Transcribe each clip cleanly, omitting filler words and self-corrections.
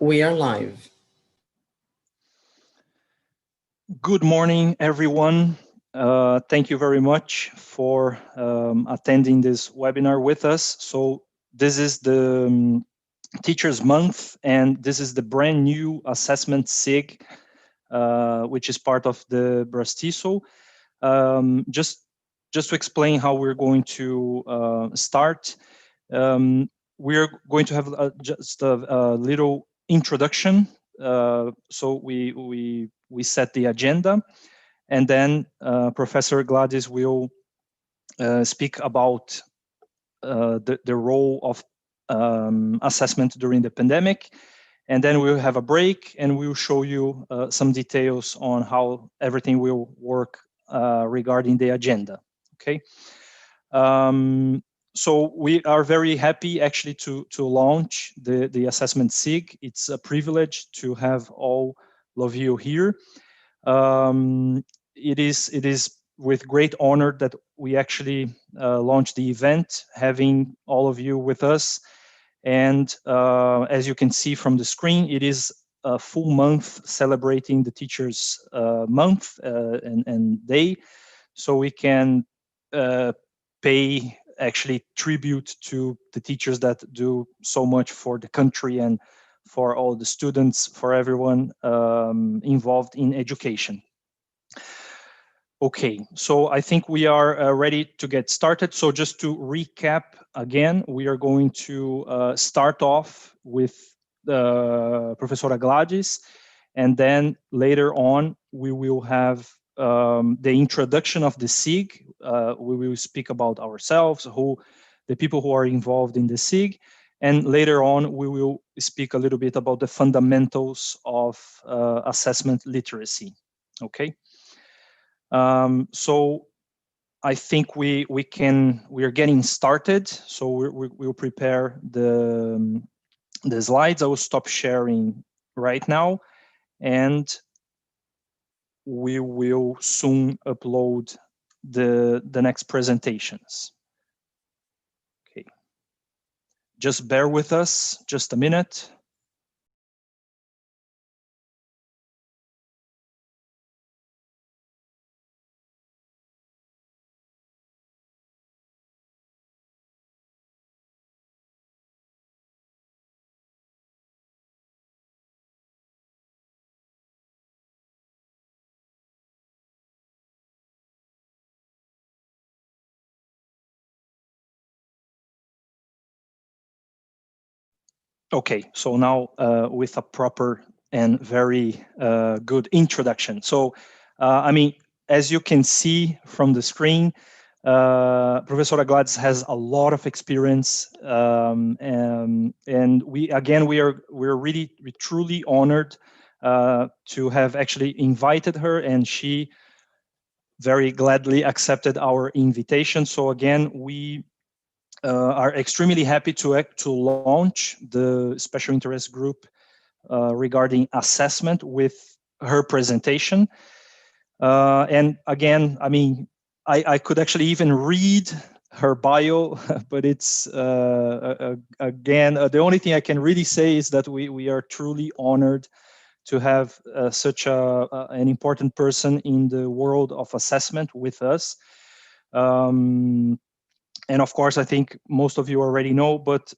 We are live. Good morning, everyone. Thank you very much for attending this webinar with us. So this is the Teachers Month, and this is the brand new assessment SIG, which is part of the BRAZ-TESOL. Just to explain how we're going to start, we're going to have just a little introduction. So we set the agenda, and then Professor Gladys will speak about the role of assessment during the pandemic. And then we'll have a break, and we'll show you some details on how everything will work regarding the agenda. Okay. So we are very happy actually to launch the assessment SIG. It's a privilege to have all of you here. It is with great honor that we actually launched the event, having all of you with us. And as you can see from the screen, it is a full month celebrating the Teachers Month and Day. So we can pay actually tribute to the teachers that do so much for the country and for all the students, for everyone involved in education. Okay, so I think we are ready to get started. So just to recap again, we are going to start off with Professora Gladys, and then later on we will have the introduction of the SIG. We will speak about ourselves, the people who are involved in the SIG, and later on we will speak a little bit about the fundamentals of assessment literacy. Okay. So I think we are getting started. So we'll prepare the slides. I will stop sharing right now, and we will soon upload the next presentations. Okay, just bear with us just a minute. Okay, so now with a proper and very good introduction. So, I mean, as you can see from the screen, Professor Gladys has a lot of experience, and we're truly honored to have actually invited her, and she very gladly accepted our invitation. So again, we are extremely happy to launch the special interest group regarding assessment with her presentation. And again, I mean, I could actually even read her bio, but it's again, the only thing I can really say is that we are truly honored to have such an important person in the world of assessment with us. And of course, I think most of you already know, but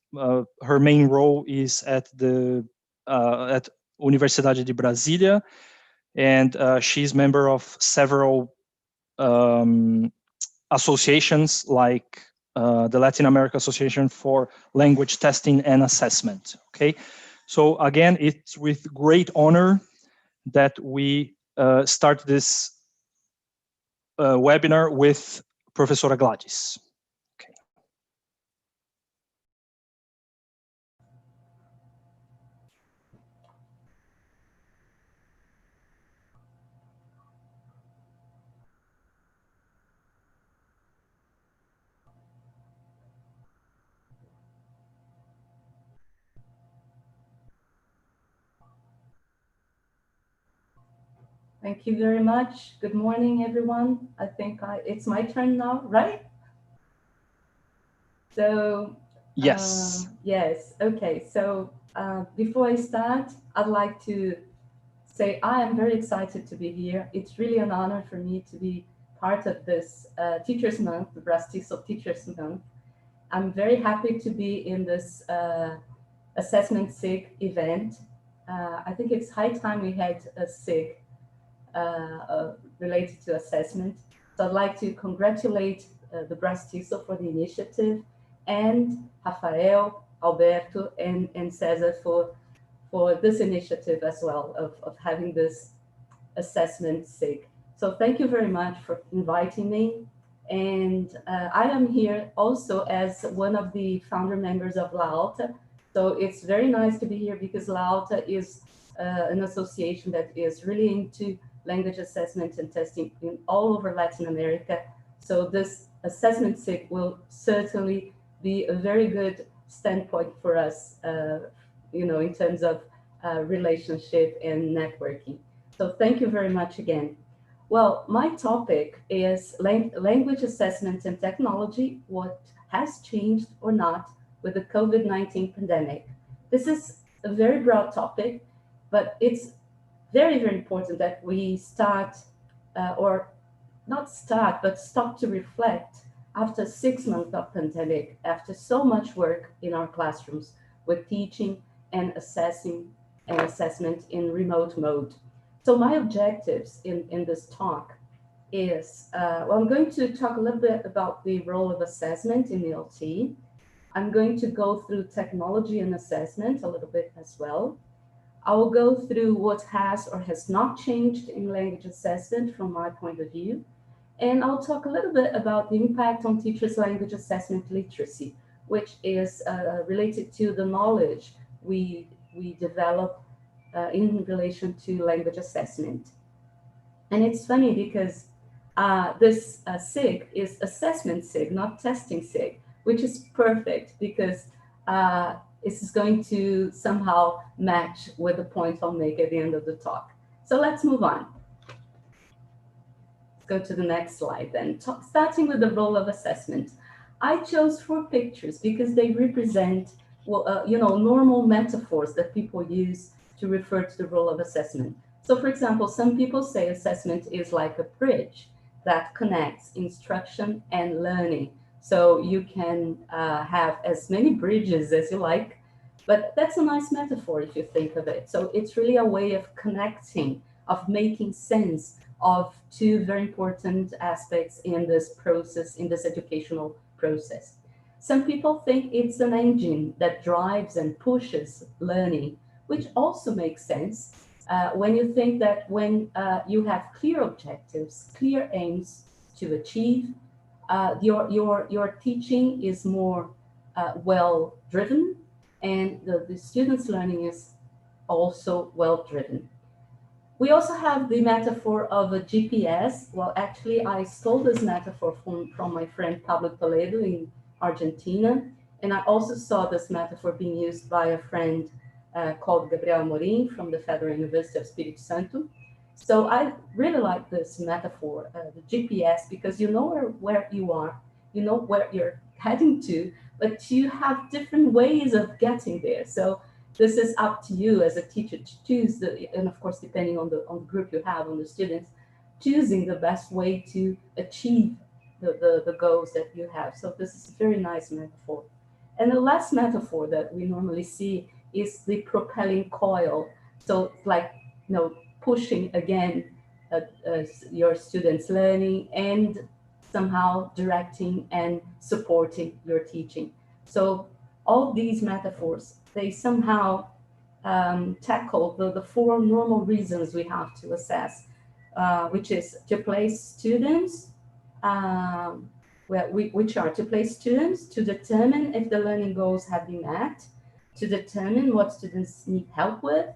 her main role is at Universidade de Brasília, and she's member of several associations like the Latin America Association for Language Testing and Assessment. Okay, so again, it's with great honor that we start this webinar with Professora Gladys. Thank you very much. Good morning, everyone. I think it's my turn now, right? So yes. Yes. Okay. So Before I start, I'd like to say I am very excited to be here. It's really an honor for me to be part of this Teachers Month, the BRAZ-TESOL Teachers Month. I'm very happy to be in this Assessment SIG event. I think it's high time we had a SIG related to assessment. So I'd like to congratulate the BRAZ-TESOL for the initiative, and Rafael, Alberto, and Cesar for this initiative as well of having this assessment SIG. So thank you very much for inviting me. And I am here also as one of the founder members of La Alta. So it's very nice to be here because La Alta is an association that is really into language assessment and testing in all over Latin America. So this assessment SIG will certainly be a very good standpoint for us, in terms of relationship and networking. So thank you very much again. Well, my topic is language assessment and technology, what has changed or not with the COVID-19 pandemic. This is a very broad topic, but it's very, very important that we start, or not start, but stop to reflect after 6 months of pandemic, after so much work in our classrooms with teaching and assessing and assessment in remote mode. So my objectives in this talk is, I'm going to talk a little bit about the role of assessment in ELT. I'm going to go through technology and assessment a little bit as well. I will go through what has or has not changed in language assessment from my point of view. And I'll talk a little bit about the impact on teachers' language assessment literacy, which is related to the knowledge we develop in relation to language assessment. And it's funny because this SIG is assessment SIG, not testing SIG, which is perfect because this is going to somehow match with the point I'll make at the end of the talk. So let's move on. Let's go to the next slide then. Starting with the role of assessment. I chose 4 pictures because they represent, normal metaphors that people use to refer to the role of assessment. So for example, some people say assessment is like a bridge that connects instruction and learning. So you can have as many bridges as you like, but that's a nice metaphor if you think of it. So it's really a way of connecting, of making sense of 2 very important aspects in this process, in this educational process. Some people think it's an engine that drives and pushes learning, which also makes sense when you think that when you have clear objectives, clear aims to achieve, your teaching is more well driven, and the students' learning is also well driven. We also have the metaphor of a GPS. Well, actually, I stole this metaphor from my friend Pablo Toledo in Argentina. And I also saw this metaphor being used by a friend called Gabriel Amorim from the Federal University of Espírito Santo. So I really like this metaphor, the GPS, because you know where you are, you know where you're heading to, but you have different ways of getting there. So this is up to you as a teacher to choose, and of course, depending on the group you have, on the students, choosing the best way to achieve the goals that you have. So this is a very nice metaphor. And the last metaphor that we normally see is the propelling coil. So like, pushing again your students' learning and somehow directing and supporting your teaching. So all these metaphors, they somehow tackle the 4 normal reasons we have to assess, which is to place students, which are to place students, to determine if the learning goals have been met, to determine what students need help with,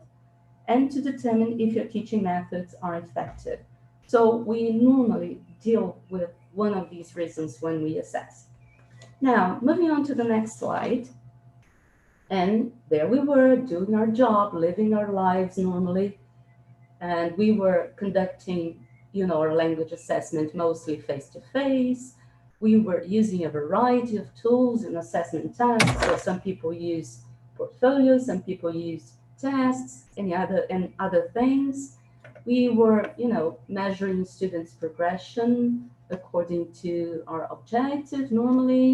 and to determine if your teaching methods are effective. So we normally deal with one of these reasons when we assess. Now, moving on to the next slide. And there we were doing our job, living our lives normally. And we were conducting, our language assessment mostly face-to-face. We were using a variety of tools and assessment tasks. So some people use portfolios, some people used tests, and other things. We were, measuring students' progression according to our objective normally.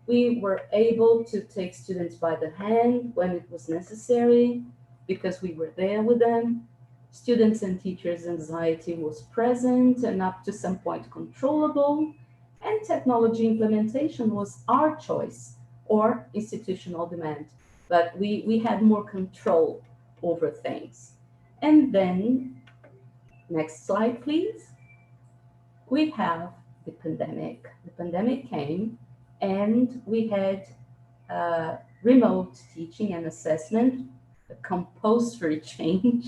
We were able to take students by the hand when it was necessary because we were there with them. Students and teachers' anxiety was present and up to some point controllable, and technology implementation was our choice or institutional demand. But we had more control over things. And then, next slide, please. We have the pandemic. The pandemic came, and we had remote teaching and assessment, a compulsory change.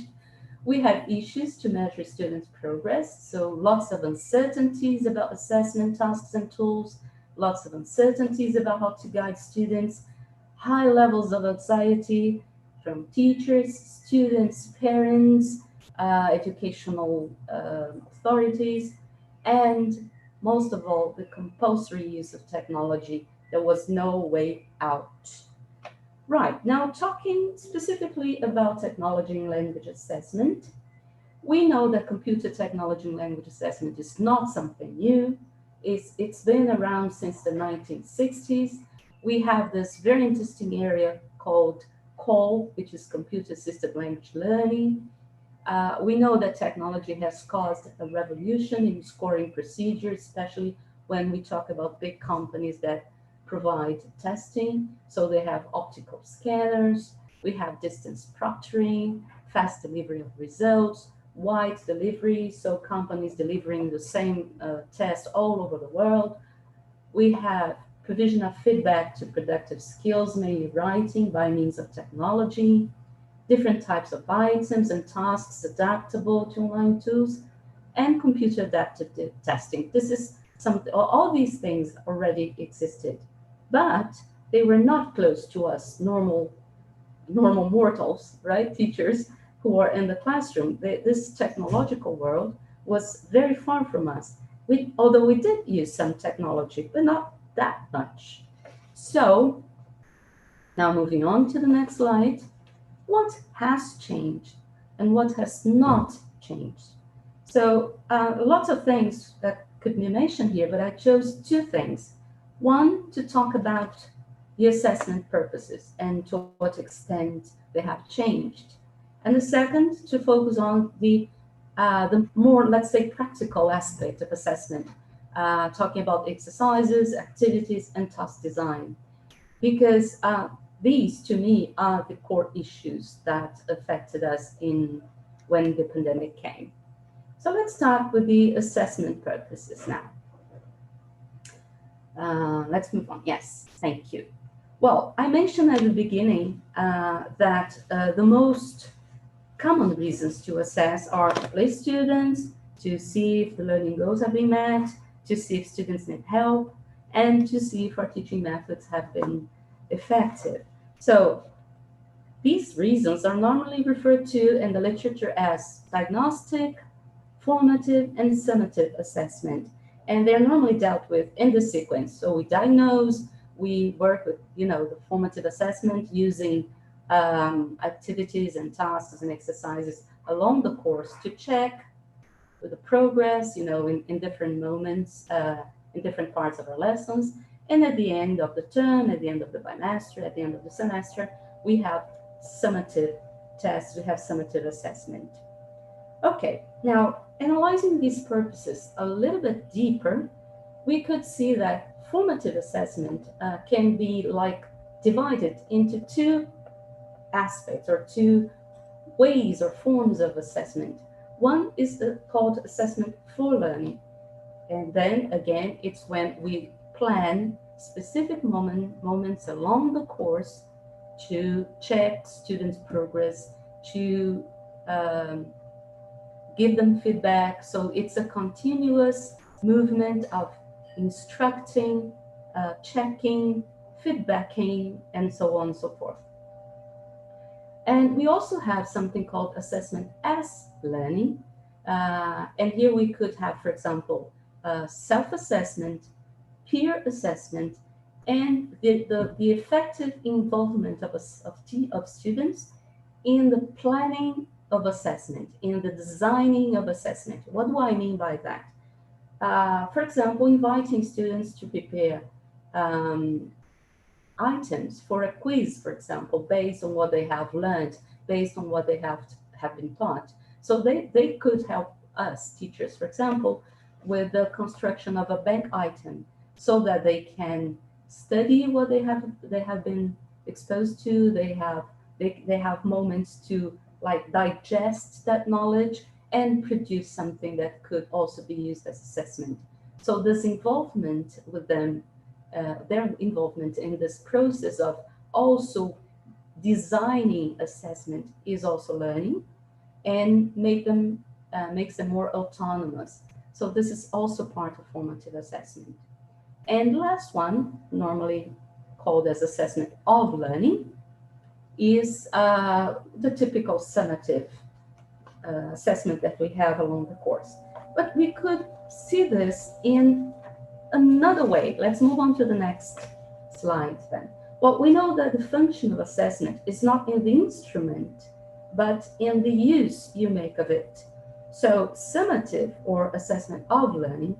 We had issues to measure students' progress, so lots of uncertainties about assessment tasks and tools, lots of uncertainties about how to guide students, high levels of anxiety from teachers, students, parents, educational authorities, and most of all, the compulsory use of technology. There was no way out. Right, now talking specifically about technology and language assessment, we know that computer technology and language assessment is not something new. It's been around since the 1960s. We have this very interesting area called CALL, which is computer assisted language learning. We know that technology has caused a revolution in scoring procedures, especially when we talk about big companies that provide testing. So they have optical scanners, we have distance proctoring, fast delivery of results, wide delivery, so companies delivering the same test all over the world. We have provision of feedback to productive skills, mainly writing by means of technology, different types of items and tasks adaptable to online tools, and computer adaptive testing. This is something, all these things already existed, but they were not close to us, normal mortals, right? Teachers who are in the classroom. This technological world was very far from us. Although we did use some technology, but not that much. So now moving on to the next slide. What has changed and what has not changed? So lots of things that could be mentioned here, but I chose two things. One, to talk about the assessment purposes and to what extent they have changed. And the second, to focus on the more, let's say, practical aspect of assessment, talking about exercises, activities, and task design. Because these, to me, are the core issues that affected us in when the pandemic came. So let's start with the assessment purposes now. Let's move on. Yes, thank you. Well, I mentioned at the beginning that the most common reasons to assess are to place students, to see if the learning goals have been met, to see if students need help, and to see if our teaching methods have been effective. So these reasons are normally referred to in the literature as diagnostic, formative, and summative assessment. And they're normally dealt with in the sequence. So we diagnose, we work with, the formative assessment using activities and tasks and exercises along the course to check with the progress, in different moments, in different parts of our lessons. And at the end of the term, at the end of the bimester, at the end of the semester, we have summative tests, we have summative assessment. Okay, now analyzing these purposes a little bit deeper, we could see that formative assessment can be divided into two aspects or two ways or forms of assessment. One is called assessment for learning. And then again, it's when we plan specific moments along the course to check students' progress, to give them feedback. So it's a continuous movement of instructing, checking, feedbacking, and so on and so forth. And we also have something called assessment as learning. And here we could have, for example, self-assessment, peer assessment, and the effective involvement of students in the planning of assessment, in the designing of assessment. What do I mean by that? For example, inviting students to prepare um, items for a quiz, for example, based on what they have learned, based on what they have been taught. So they could help us, teachers, for example, with the construction of a bank item so that they can study what they have been exposed to. They have moments to like digest that knowledge and produce something that could also be used as assessment. So this involvement with them, their involvement in this process of also designing assessment is also learning, and makes them more autonomous. So this is also part of formative assessment. And last one, normally called as assessment of learning, is the typical summative assessment that we have along the course. But we could see this in another way. Let's move on to the next slide then. Well, we know that the function of assessment is not in the instrument, but in the use you make of it. So summative or assessment of learning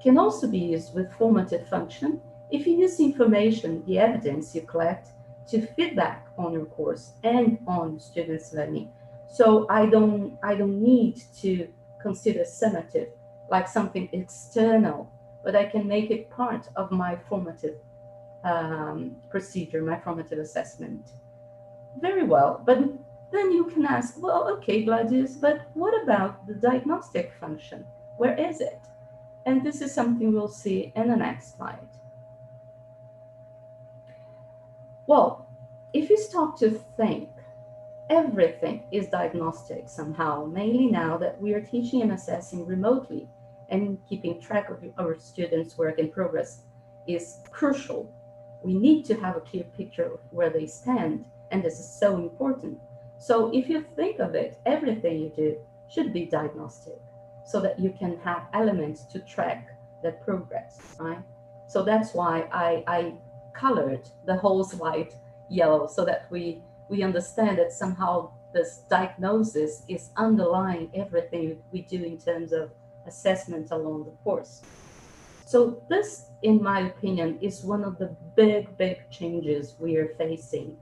can also be used with formative function if you use the information, the evidence you collect to feedback on your course and on students' learning. So I don't need to consider summative like something external, but I can make it part of my formative procedure, my formative assessment. Very well, but then you can ask, well, okay, Gladys, but what about the diagnostic function? Where is it? And this is something we'll see in the next slide. Well, if you stop to think, everything is diagnostic somehow, mainly now that we are teaching and assessing remotely, and keeping track of our students' work in progress is crucial. We need to have a clear picture of where they stand, and this is so important. So if you think of it, everything you do should be diagnostic so that you can have elements to track that progress, right? So that's why I colored the whole slide yellow so that we understand that somehow this diagnosis is underlying everything we do in terms of assessment along the course. So this, in my opinion, is one of the big changes we are facing.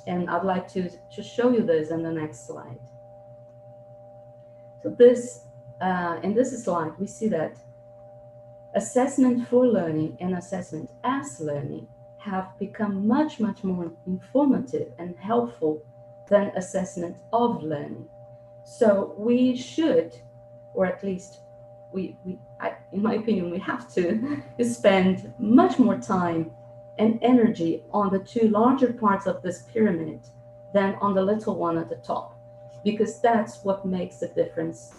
And I'd like to show you this in the next slide. So this, in this slide, we see that assessment for learning and assessment as learning have become much more informative and helpful than assessment of learning. So we should, or at least in my opinion, we have to spend much more time and energy on the two larger parts of this pyramid than on the little one at the top, because that's what makes the difference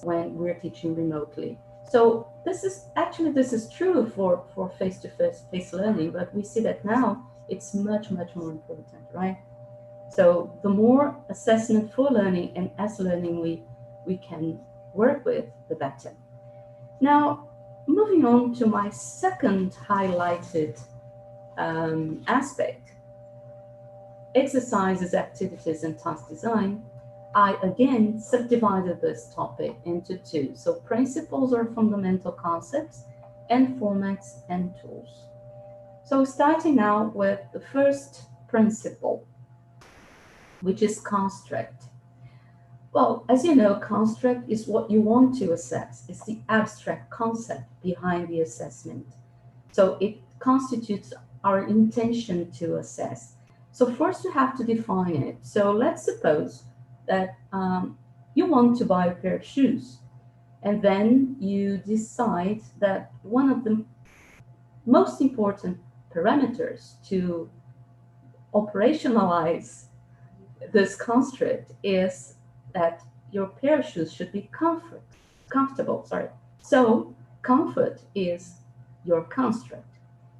when we're teaching remotely. So this is true for face-to-face learning, but we see that now it's much more important, right? So the more assessment for learning and as learning we can work with, the better. Now, moving on to my second highlighted aspect, exercises, activities, and task design. I again subdivided this topic into two. So principles or fundamental concepts, and formats and tools. So starting now with the first principle, which is construct. Well, as you know, construct is what you want to assess. It's the abstract concept behind the assessment. So it constitutes our intention to assess. So first you have to define it. So let's suppose that you want to buy a pair of shoes, and then you decide that one of the most important parameters to operationalize this construct is that your pair of shoes should be comfortable. So comfort is your construct.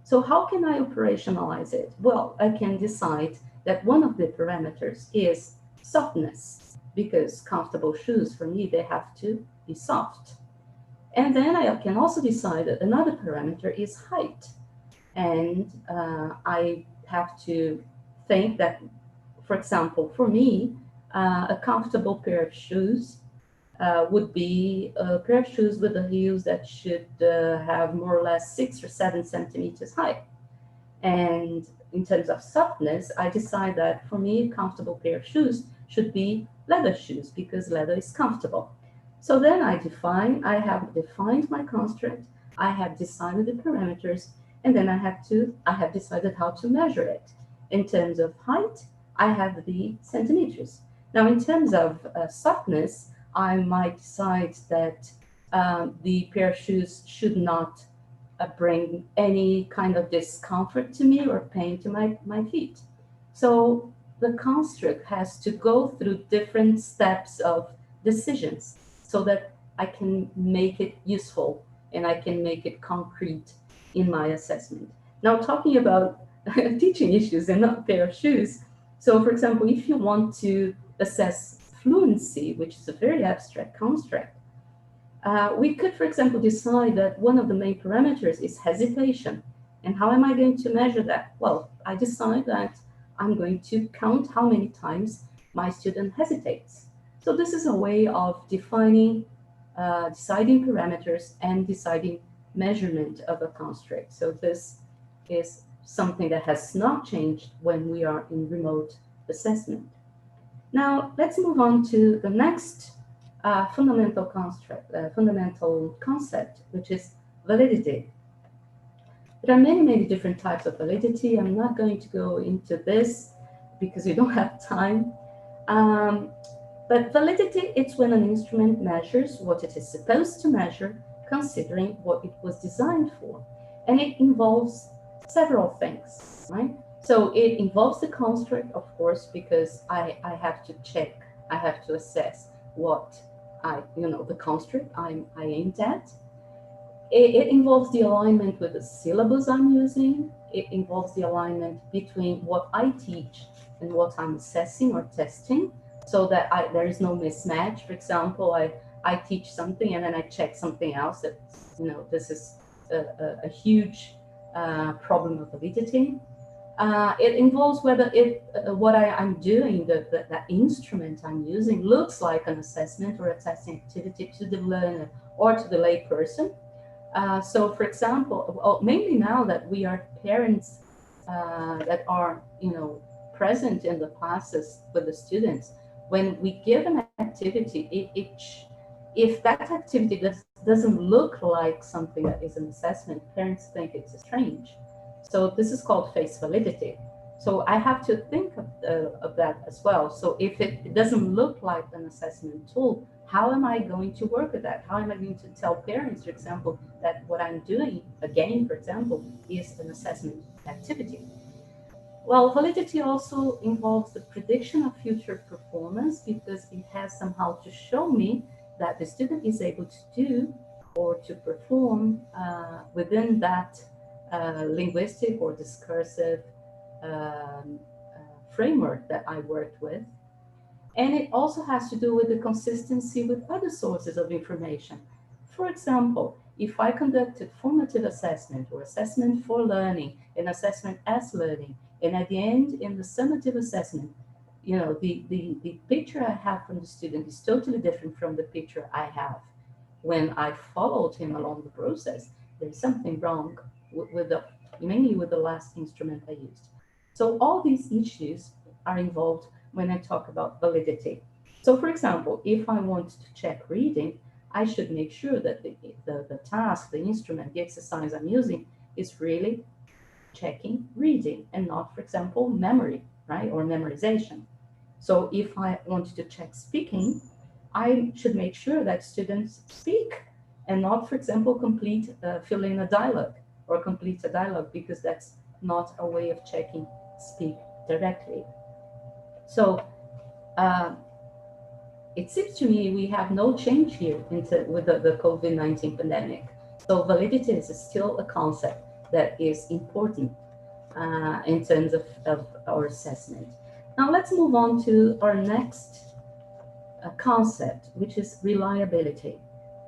So how can I operationalize it? Well, I can decide that one of the parameters is softness, because comfortable shoes, for me, they have to be soft. And then I can also decide that another parameter is height. And I have to think that, for example, for me, a comfortable pair of shoes would be a pair of shoes with the heels that should have more or less 6 or 7 centimeters high. And in terms of softness, I decide that for me, a comfortable pair of shoes should be leather shoes because leather is comfortable. So then I have defined my construct, I have decided the parameters, and then I have decided how to measure it. In terms of height, I have the centimeters. Now, in terms of softness, I might decide that the pair of shoes should not bring any kind of discomfort to me or pain to my feet. So the construct has to go through different steps of decisions so that I can make it useful and I can make it concrete in my assessment. Now, talking about teaching issues and not a pair of shoes. So, for example, if you want to assess fluency, which is a very abstract construct, we could, for example, decide that one of the main parameters is hesitation. And how am I going to measure that? Well, I decide that I'm going to count how many times my student hesitates. So this is a way of deciding parameters and deciding measurement of a construct. So this is something that has not changed when we are in remote assessment. Now, let's move on to the next fundamental concept, which is validity. There are many, many different types of validity. I'm not going to go into this because we don't have time. But validity, it's when an instrument measures what it is supposed to measure, considering what it was designed for. And it involves several things, right? So it involves the construct, of course, because I have to check, I have to assess what the construct I aimed at. It involves the alignment with the syllabus I'm using. It involves the alignment between what I teach and what I'm assessing or testing, so that there is no mismatch. For example, I teach something and then I check something else that, this is a huge problem of validity. It involves whether what I'm doing, the instrument I'm using, looks like an assessment or a testing activity to the learner or to the lay person. So, for example, mainly now that we are parents that are, present in the classes with the students, when we give an activity, if that activity doesn't look like something that is an assessment, parents think it's strange. So this is called face validity. So I have to think of that as well. So if it doesn't look like an assessment tool, how am I going to work with that? How am I going to tell parents, for example, that what I'm doing, again, for example, is an assessment activity? Well, validity also involves the prediction of future performance because it has somehow to show me that the student is able to do or to perform within that linguistic or discursive framework that I worked with. And it also has to do with the consistency with other sources of information. For example, if I conducted formative assessment or assessment for learning and assessment as learning, and at the end, in the summative assessment, the picture I have from the student is totally different from the picture I have when I followed him along the process. There's something wrong mainly with the last instrument I used. So all these issues are involved when I talk about validity. So for example, if I want to check reading, I should make sure that the task, the instrument, the exercise I'm using is really checking reading and not, for example, memory, right, or memorization. So if I want to check speaking, I should make sure that students speak and not, for example, fill in a dialogue or complete a dialogue, because that's not a way of checking speak directly. So it seems to me we have no change here with the COVID-19 pandemic. So validity is still a concept that is important in terms of our assessment. Now let's move on to our next concept, which is reliability.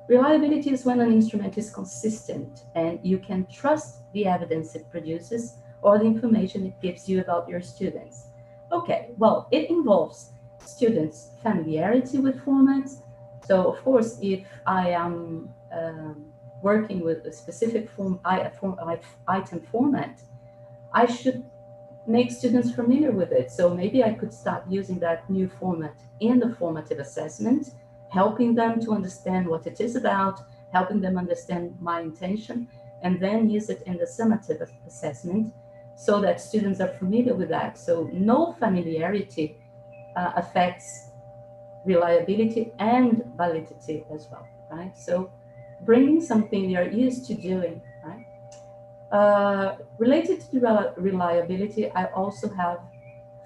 Reliability is when an instrument is consistent and you can trust the evidence it produces or the information it gives you about your students. Okay, well, it involves students' familiarity with formats. So, of course, if I am working with a specific item format, I should make students familiar with it. So maybe I could start using that new format in the formative assessment, helping them to understand what it is about, helping them understand my intention, and then use it in the summative assessment so that students are familiar with that. So no familiarity affects reliability and validity as well, right? So bringing something you're used to doing, right? Related to reliability, I also have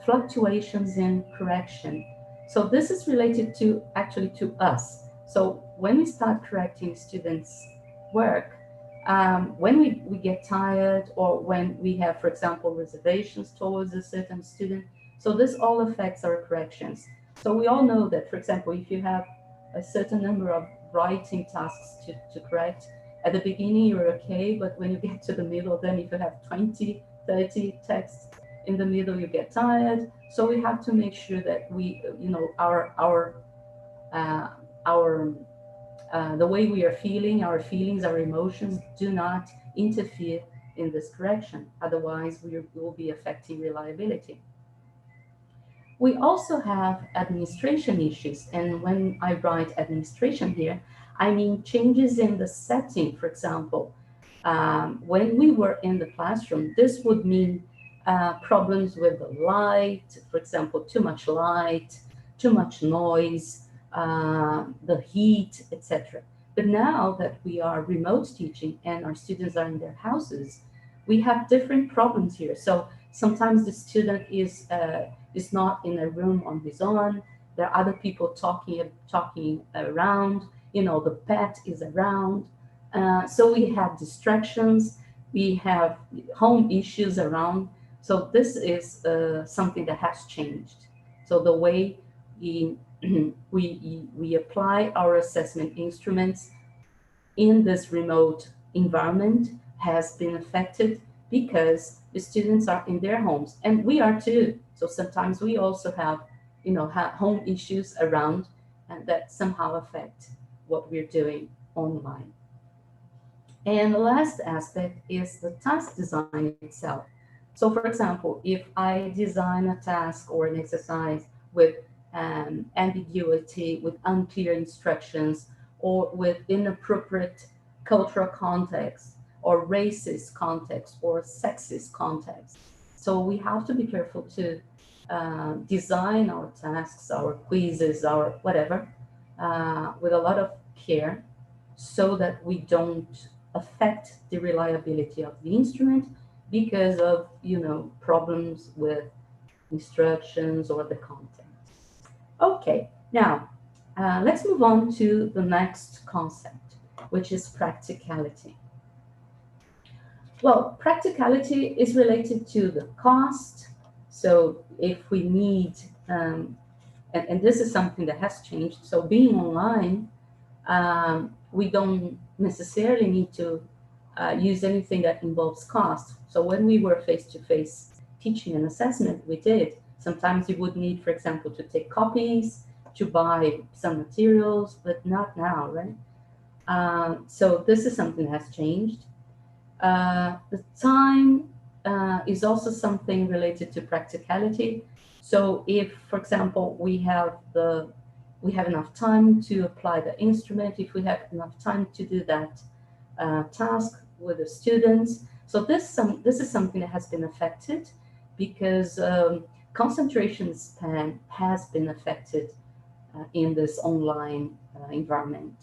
fluctuations in correction. So this is related to actually to us. So when we start correcting students' work, when we get tired or when we have, for example, reservations towards a certain student, so this all affects our corrections. So we all know that, for example, if you have a certain number of writing tasks to correct, at the beginning you're okay, but when you get to the middle, then if you have 20, 30 texts in the middle, you get tired. So we have to make sure that we, you know, uh, our the way we are feeling, our feelings, our emotions do not interfere in this correction. Otherwise, we will be affecting reliability. We also have administration issues. And when I write administration here, I mean changes in the setting. For example, when we were in the classroom, this would mean problems with the light, for example, too much light, too much noise, the heat, etc. But now that we are remote teaching and our students are in their houses, we have different problems here. So sometimes the student is not in a room on his own. There are other people talking around. You know, the pet is around. So we have distractions. We have home issues around. So this is something that has changed. So the way we, we apply our assessment instruments in this remote environment has been affected because the students are in their homes and we are too. So sometimes we also have, you know, home issues around and that somehow affect what we're doing online. And the last aspect is the task design itself. So, for example, if I design a task or an exercise with ambiguity, with unclear instructions, or with inappropriate cultural context, or racist context, or sexist context, so we have to be careful to design our tasks, our quizzes, our whatever, with a lot of care so that we don't affect the reliability of the instrument because of, you know, problems with instructions or the content. Okay, now let's move on to the next concept, which is practicality. Well, practicality is related to the cost. So if we need, and this is something that has changed. So being online, we don't necessarily need to use anything that involves cost. So when we were face-to-face teaching and assessment, we did. Sometimes you would need, for example, to take copies, to buy some materials, but not now, right? So this is something that has changed. The time is also something related to practicality. So if, for example, we have enough time to apply the instrument, if we have enough time to do that task with the students. So this is something that has been affected because concentration span has been affected in this online environment.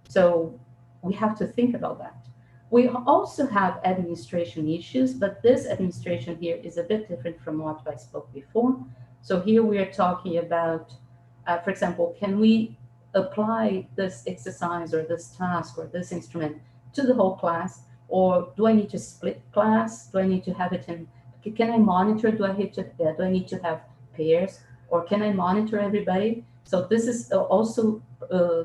So we have to think about that. We also have administration issues, but this administration here is a bit different from what I spoke before. So here we are talking about, for example, can we apply this exercise or this task or this instrument to the whole class? Or do I need to split class? Do I need to have it in, can I monitor? Do I need to have pairs? Or can I monitor everybody? So this is also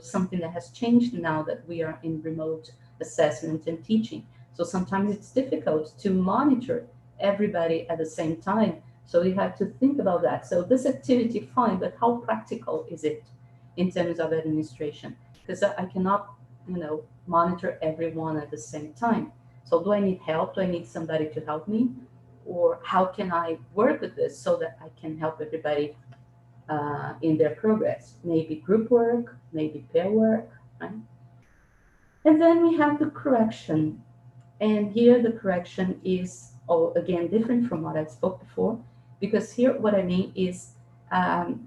something that has changed now that we are in remote assessment and teaching. So sometimes it's difficult to monitor everybody at the same time. So we have to think about that. So this activity, fine, but how practical is it in terms of administration? Because I cannot, monitor everyone at the same time. So do I need help? Do I need somebody to help me? Or how can I work with this so that I can help everybody in their progress? Maybe group work, maybe pair work, right? And then we have the correction. And here the correction is, again, different from what I spoke before, because here what I mean is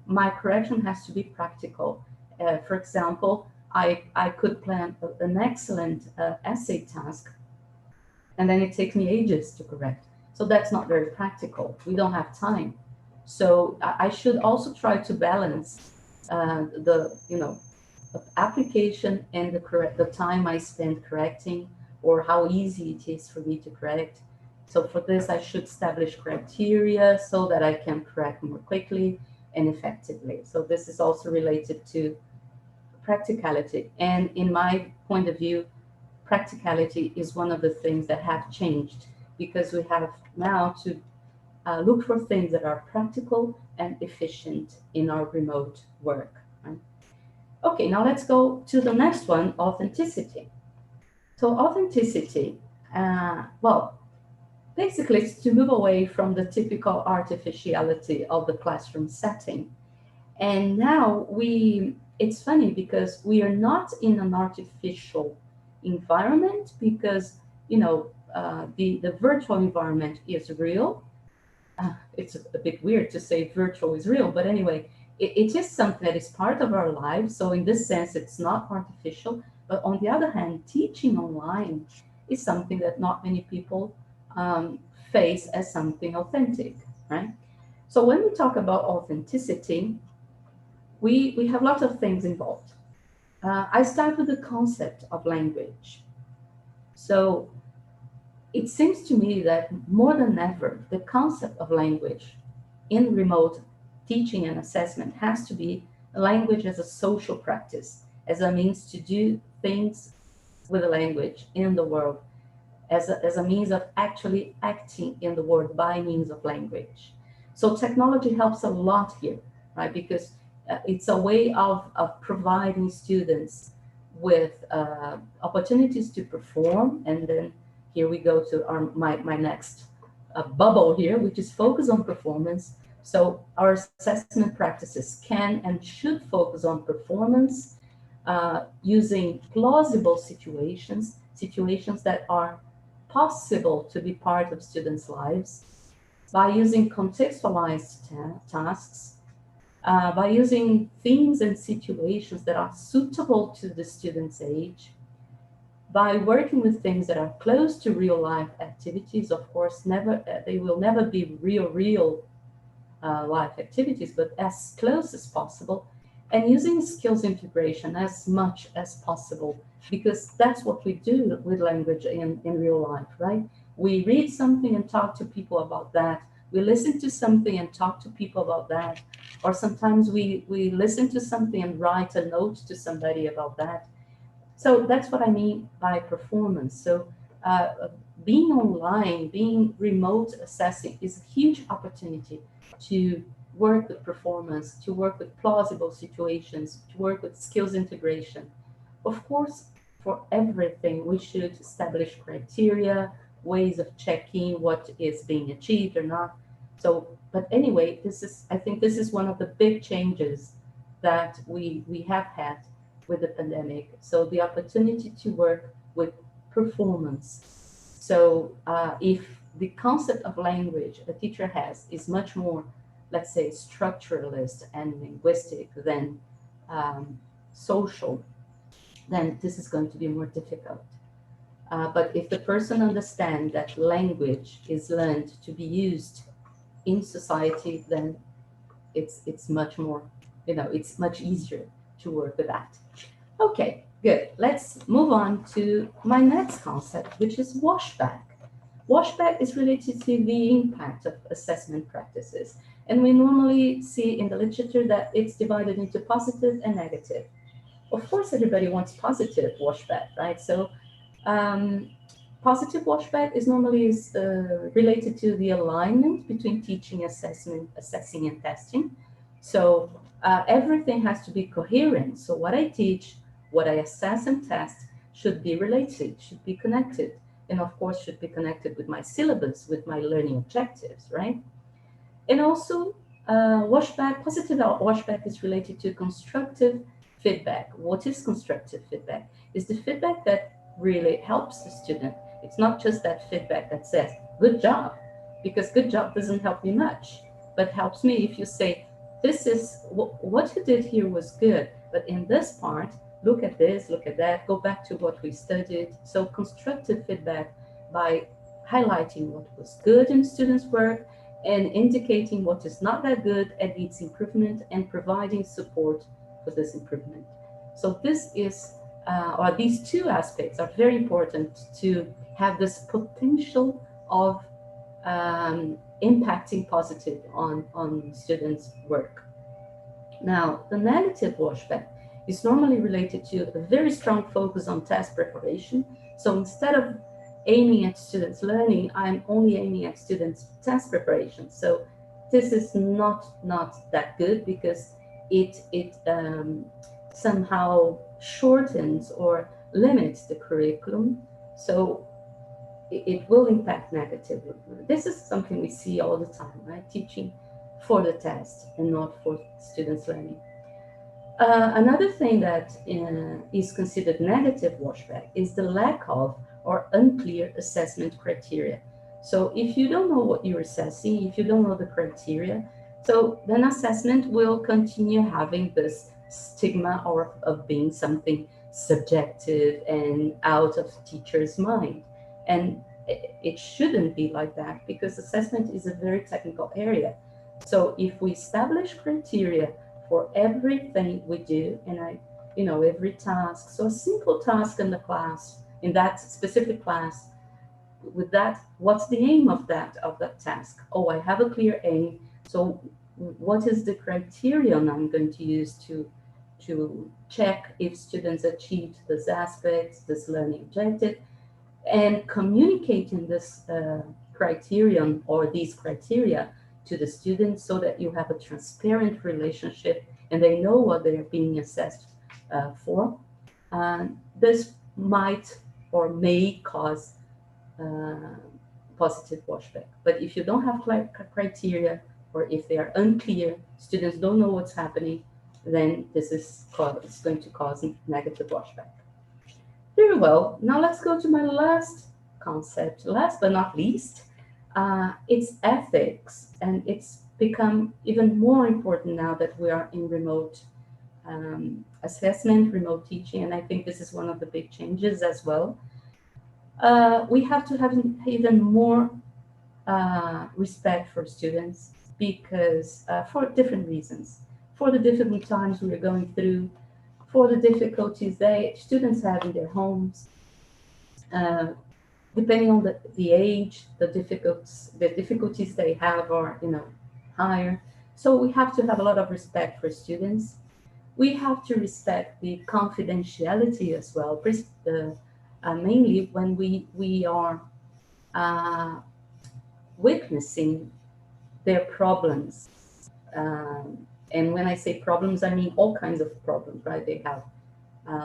my correction has to be practical. For example, I could plan an excellent essay task, and then it takes me ages to correct. So that's not very practical. We don't have time. So I should also try to balance the application and the time I spend correcting, or how easy it is for me to correct. So for this, I should establish criteria so that I can correct more quickly and effectively. So this is also related to practicality. And in my point of view, practicality is one of the things that have changed, because we have now to look for things that are practical and efficient in our remote work. Right? Okay, now let's go to the next one, authenticity. So authenticity, well, basically it's to move away from the typical artificiality of the classroom setting. And now it's funny because we are not in an artificial environment, because, the virtual environment is real. It's a bit weird to say virtual is real, but anyway, it is something that is part of our lives. So in this sense, it's not artificial. But on the other hand, teaching online is something that not many people face as something authentic, right? So when we talk about authenticity, we have lots of things involved. I start with the concept of language. So it seems to me that more than ever, the concept of language in remote teaching and assessment has to be language as a social practice, as a means to do things with a language in the world, as a means of actually acting in the world by means of language. So technology helps a lot here, right? Because it's a way of providing students with opportunities to perform. And then here we go to my next bubble here, which is focus on performance. So our assessment practices can and should focus on performance, using plausible situations that are possible to be part of students' lives, by using contextualized tasks, by using themes and situations that are suitable to the student's age, by working with things that are close to real life activities. Of course, never they will never be real life activities, but as close as possible, and using skills integration as much as possible, because that's what we do with language in real life, right? We read something and talk to people about that. We listen to something and talk to people about that. Or sometimes we listen to something and write a note to somebody about that. So that's what I mean by performance. So being online, being remote assessing is a huge opportunity to work with performance, to work with plausible situations, to work with skills integration. Of course, for everything, we should establish criteria, ways of checking what is being achieved or not. So, but anyway, I think this is one of the big changes that we have had with the pandemic. So the opportunity to work with performance. So if the concept of language a teacher has is much more, let's say, structuralist and linguistic than social, then this is going to be more difficult. But if the person understands that language is learned to be used in society, then it's much more, it's much easier to work with that. Okay, good. Let's move on to my next concept, which is washback. Washback is related to the impact of assessment practices. And we normally see in the literature that it's divided into positive and negative. Of course, everybody wants positive washback, right? So um, positive washback is normally related to the alignment between teaching, assessment, assessing, and testing. So everything has to be coherent. So what I teach, what I assess and test should be related, should be connected, and of course should be connected with my syllabus, with my learning objectives, right? And also, positive washback is related to constructive feedback. What is constructive feedback? Is the feedback that really helps the student. It's not just that feedback that says, good job, because good job doesn't help me much, but helps me if you say, this is what you did here was good, but in this part, look at this, look at that, go back to what we studied. So constructive feedback by highlighting what was good in students' work and indicating what is not that good and needs improvement and providing support for this improvement. So this is, or these two aspects are very important to have this potential of impacting positive on students' work. Now, the negative washback is normally related to a very strong focus on test preparation. So instead of aiming at students' learning, I'm only aiming at students' test preparation. So this is not that good because it somehow shortens or limits the curriculum. So it will impact negatively. This is something we see all the time, right? Teaching for the test and not for students' learning. Another thing that is considered negative washback is the lack of or unclear assessment criteria. So if you don't know what you're assessing, if you don't know the criteria, so then assessment will continue having this stigma or of being something subjective and out of teacher's mind. And it shouldn't be like that because assessment is a very technical area. So if we establish criteria for everything we do, and every task, so a simple task in the class, in that specific class, with that, what's the aim of that task? Oh, I have a clear aim. So what is the criterion I'm going to use to check if students achieved this aspect, this learning objective, and communicating this criterion or these criteria to the students so that you have a transparent relationship and they know what they're being assessed for. This might or may cause uh, positive washback. But if you don't have criteria or if they are unclear, students don't know what's happening, then this is it's going to cause negative washback. Very well. Now let's go to my last concept. Last but not least, it's ethics, and it's become even more important now that we are in remote assessment, remote teaching, and I think this is one of the big changes as well. We have to have even more respect for students because for different reasons, for the difficult times we are going through, for the difficulties they students have in their homes, uh, depending on the age, the difficulties they have are higher. So we have to have a lot of respect for students. We have to respect the confidentiality as well, mainly when we are uh, witnessing their problems. And when I say problems, I mean all kinds of problems, right? They have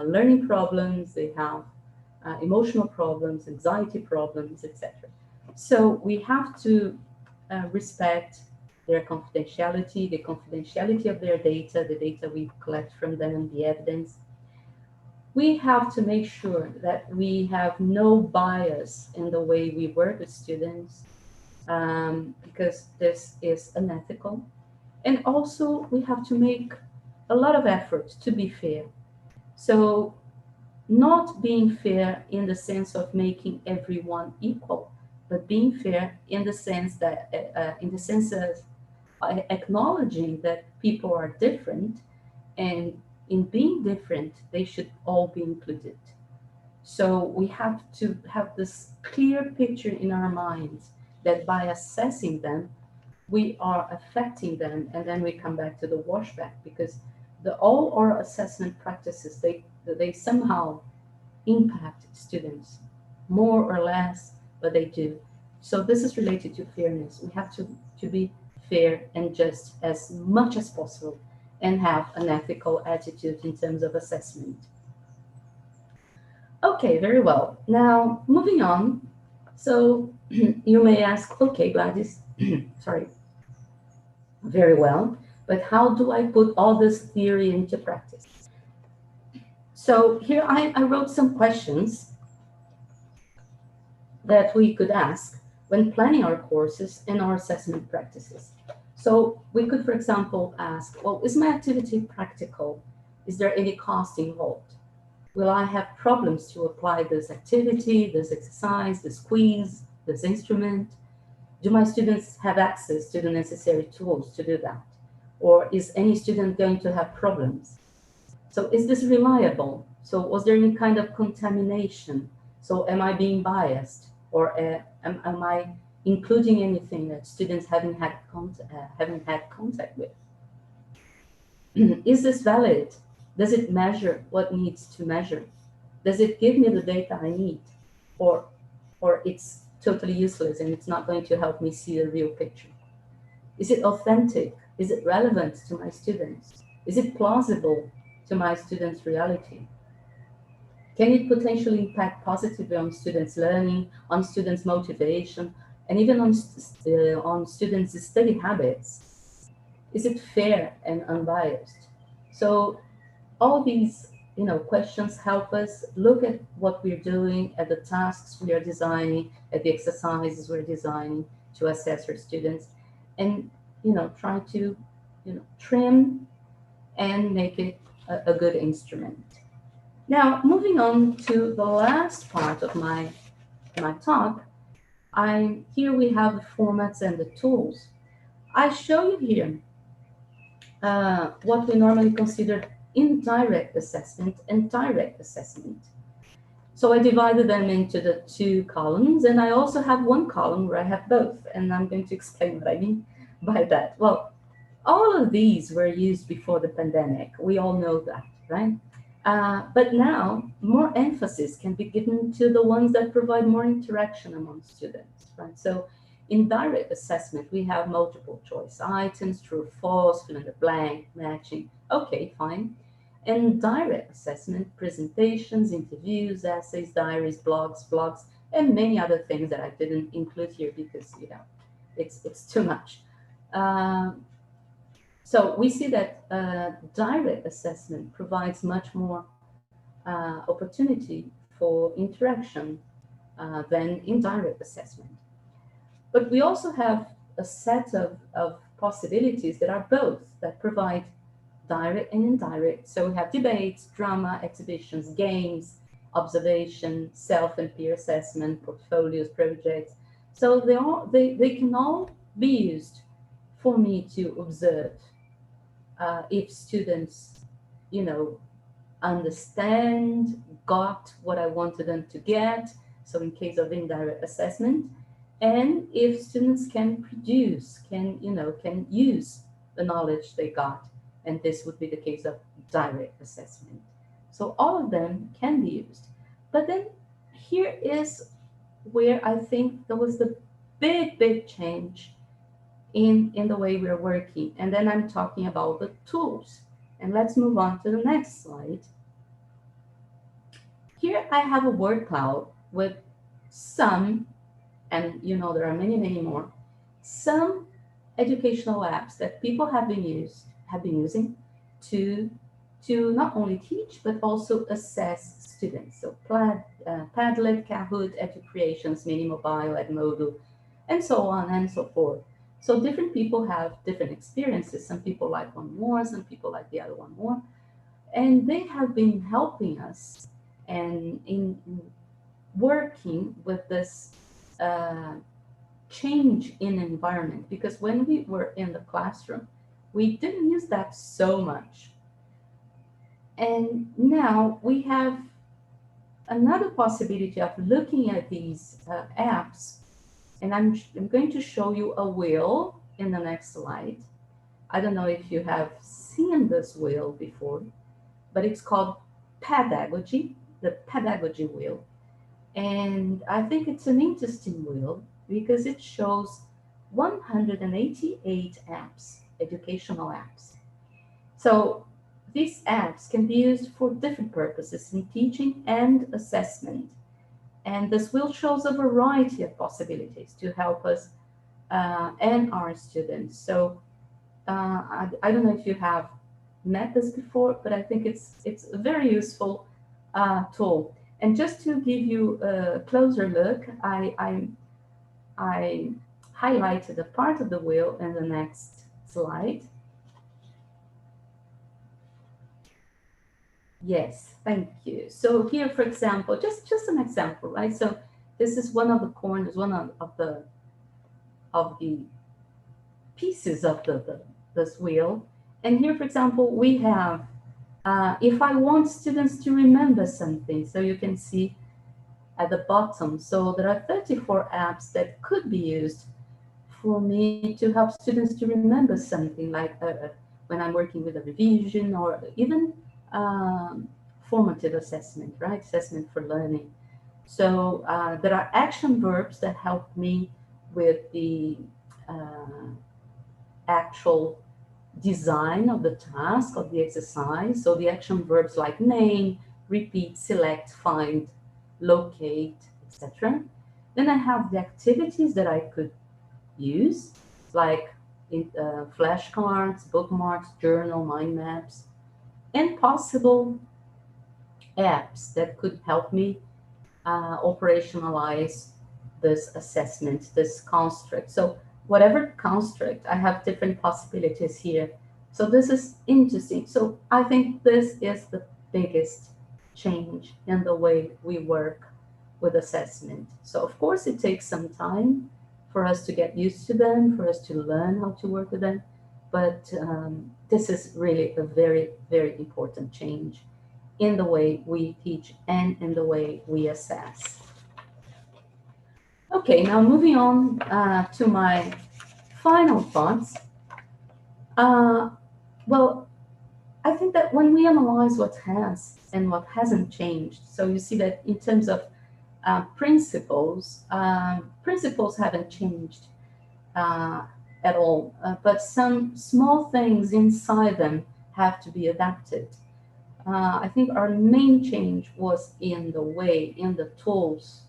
learning problems, they have emotional problems, anxiety problems, etc. So we have to respect their confidentiality, the confidentiality of their data, the data we collect from them, and the evidence. We have to make sure that we have no bias in the way we work with students because this is unethical. And also, we have to make a lot of effort to be fair. So not being fair in the sense of making everyone equal, but being fair in the sense that in the sense of acknowledging that people are different, and in being different, they should all be included. So we have to have this clear picture in our minds that by assessing them, we are affecting them, and then we come back to the washback, because all our assessment practices, they somehow impact students more or less, but they do. So this is related to fairness. We have to be fair and just as much as possible and have an ethical attitude in terms of assessment. Okay, very well. Now, moving on. So you may ask, okay, Gladys, sorry, very well, but how do I put all this theory into practice? So here I wrote some questions that we could ask when planning our courses and our assessment practices. So we could, for example, ask, well, is my activity practical? Is there any cost involved? Will I have problems to apply this activity, this exercise, this quiz, this instrument? Do my students have access to the necessary tools to do that? Or is any student going to have problems? So is this reliable? So was there any kind of contamination? So am I being biased? Or am I including anything that students haven't had contact with? Is this valid? Does it measure what needs to measure? Does it give me the data I need? Or, or it's totally useless and it's not going to help me see the real picture? Is it authentic? Is it relevant to my students? Is it plausible to my students' reality? Can it potentially impact positively on students' learning, on students' motivation, and even on students' study habits? Is it fair and unbiased? So all these questions help us look at what we're doing, at the tasks we are designing, at the exercises we're designing to assess our students, and try to trim and make it a good instrument. Now, moving on to the last part of my talk, here we have the formats and the tools. I show you here what we normally consider indirect assessment and direct assessment. So I divided them into the two columns, and I also have one column where I have both, and I'm going to explain what I mean by that. Well, all of these were used before the pandemic. We all know that, right? But now more emphasis can be given to the ones that provide more interaction among students, right? So in direct assessment, we have multiple choice items, true or false, fill in the blank, matching. Okay, fine. And direct assessment, presentations, interviews, essays, diaries, blogs, and many other things that I didn't include here because it's too much. So we see that direct assessment provides much more opportunity for interaction than indirect assessment. But we also have a set of possibilities that are both, that provide direct and indirect. So we have debates, drama, exhibitions, games, observation, self and peer assessment, portfolios, projects. So they can all be used for me to observe if students, understand, got what I wanted them to get. So in case of indirect assessment, and if students can produce, can use the knowledge they got, and this would be the case of direct assessment. So all of them can be used. But then here is where I think there was the big change in the way we're working. And then I'm talking about the tools. And let's move on to the next slide. Here I have a word cloud with some, and there are many more, some educational apps that people have been using to not only teach but also assess students. So Padlet, Kahoot, EduCreations, Mini Mobile, Edmodo, and so on and so forth. So different people have different experiences. Some people like one more, some people like the other one more. And they have been helping us and in working with this change in environment, because when we were in the classroom, we didn't use that so much. And now we have Another possibility of looking at these apps, and I'm going to show you a wheel in the next slide. I don't know if you have seen this wheel before, but it's called Pedagogy, the Pedagogy wheel. And I think it's an interesting wheel because it shows 188 apps, educational apps. So these apps can be used for different purposes in teaching and assessment. And this wheel shows a variety of possibilities to help us and our students. So I don't know if you have met this before, but I think it's a very useful tool. And just to give you a closer look, I highlighted a part of the wheel in the next slide. Yes, thank you. So here, for example, just an example, right? So this is one of the corners, one of the pieces of this wheel. And here, for example, we have if I want students to remember something, so you can see at the bottom, so there are 34 apps that could be used for me to help students to remember something, like when I'm working with a revision or even formative assessment, right? Assessment for learning. So there are action verbs that help me with the uh, actual design of the task, of the exercise. So the action verbs like name, repeat, select, find, locate, etc. Then I have the activities that I could use, like flashcards, bookmarks, journal, mind maps, and possible apps that could help me operationalize this assessment, this construct. So whatever construct, I have different possibilities here. So this is interesting. So I think this is the biggest change in the way we work with assessment. So of course it takes some time for us to get used to them, for us to learn how to work with them. But this is really a very, very important change in the way we teach and in the way we assess. Okay, now moving on to my final thoughts. Uh, well, I think that when we analyze what has and what hasn't changed, so you see that in terms of principles, principles haven't changed uh, at all, but some small things inside them have to be adapted. I think our main change was in the way, in the tools,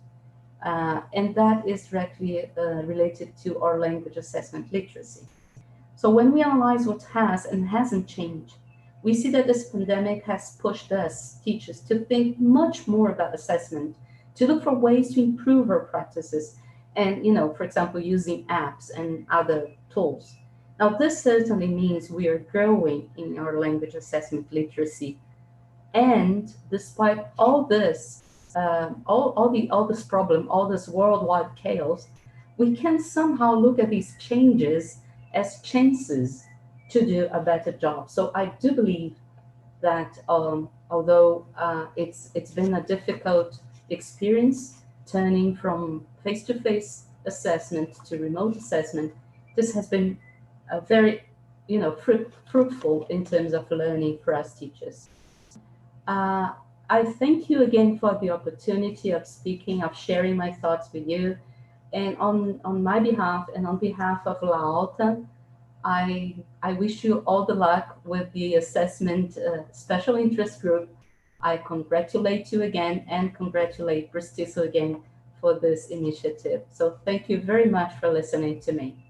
and that is directly related to our language assessment literacy. So when we analyze what has and hasn't changed, we see that this pandemic has pushed us, teachers, to think much more about assessment, to look for ways to improve our practices, and, for example, using apps and other tools. Now, this certainly means we are growing in our language assessment literacy, and despite all this, all this problem, all this worldwide chaos, we can somehow look at these changes as chances to do a better job. So I do believe that although it's been a difficult experience turning from face-to-face assessment to remote assessment, this has been a very fruitful in terms of learning for us teachers. Uh, I thank you again for the opportunity of speaking, of sharing my thoughts with you. And on my behalf and on behalf of La Alta, I wish you all the luck with the assessment special interest group. I congratulate you again and congratulate BRAZ-TESOL again for this initiative. So thank you very much for listening to me.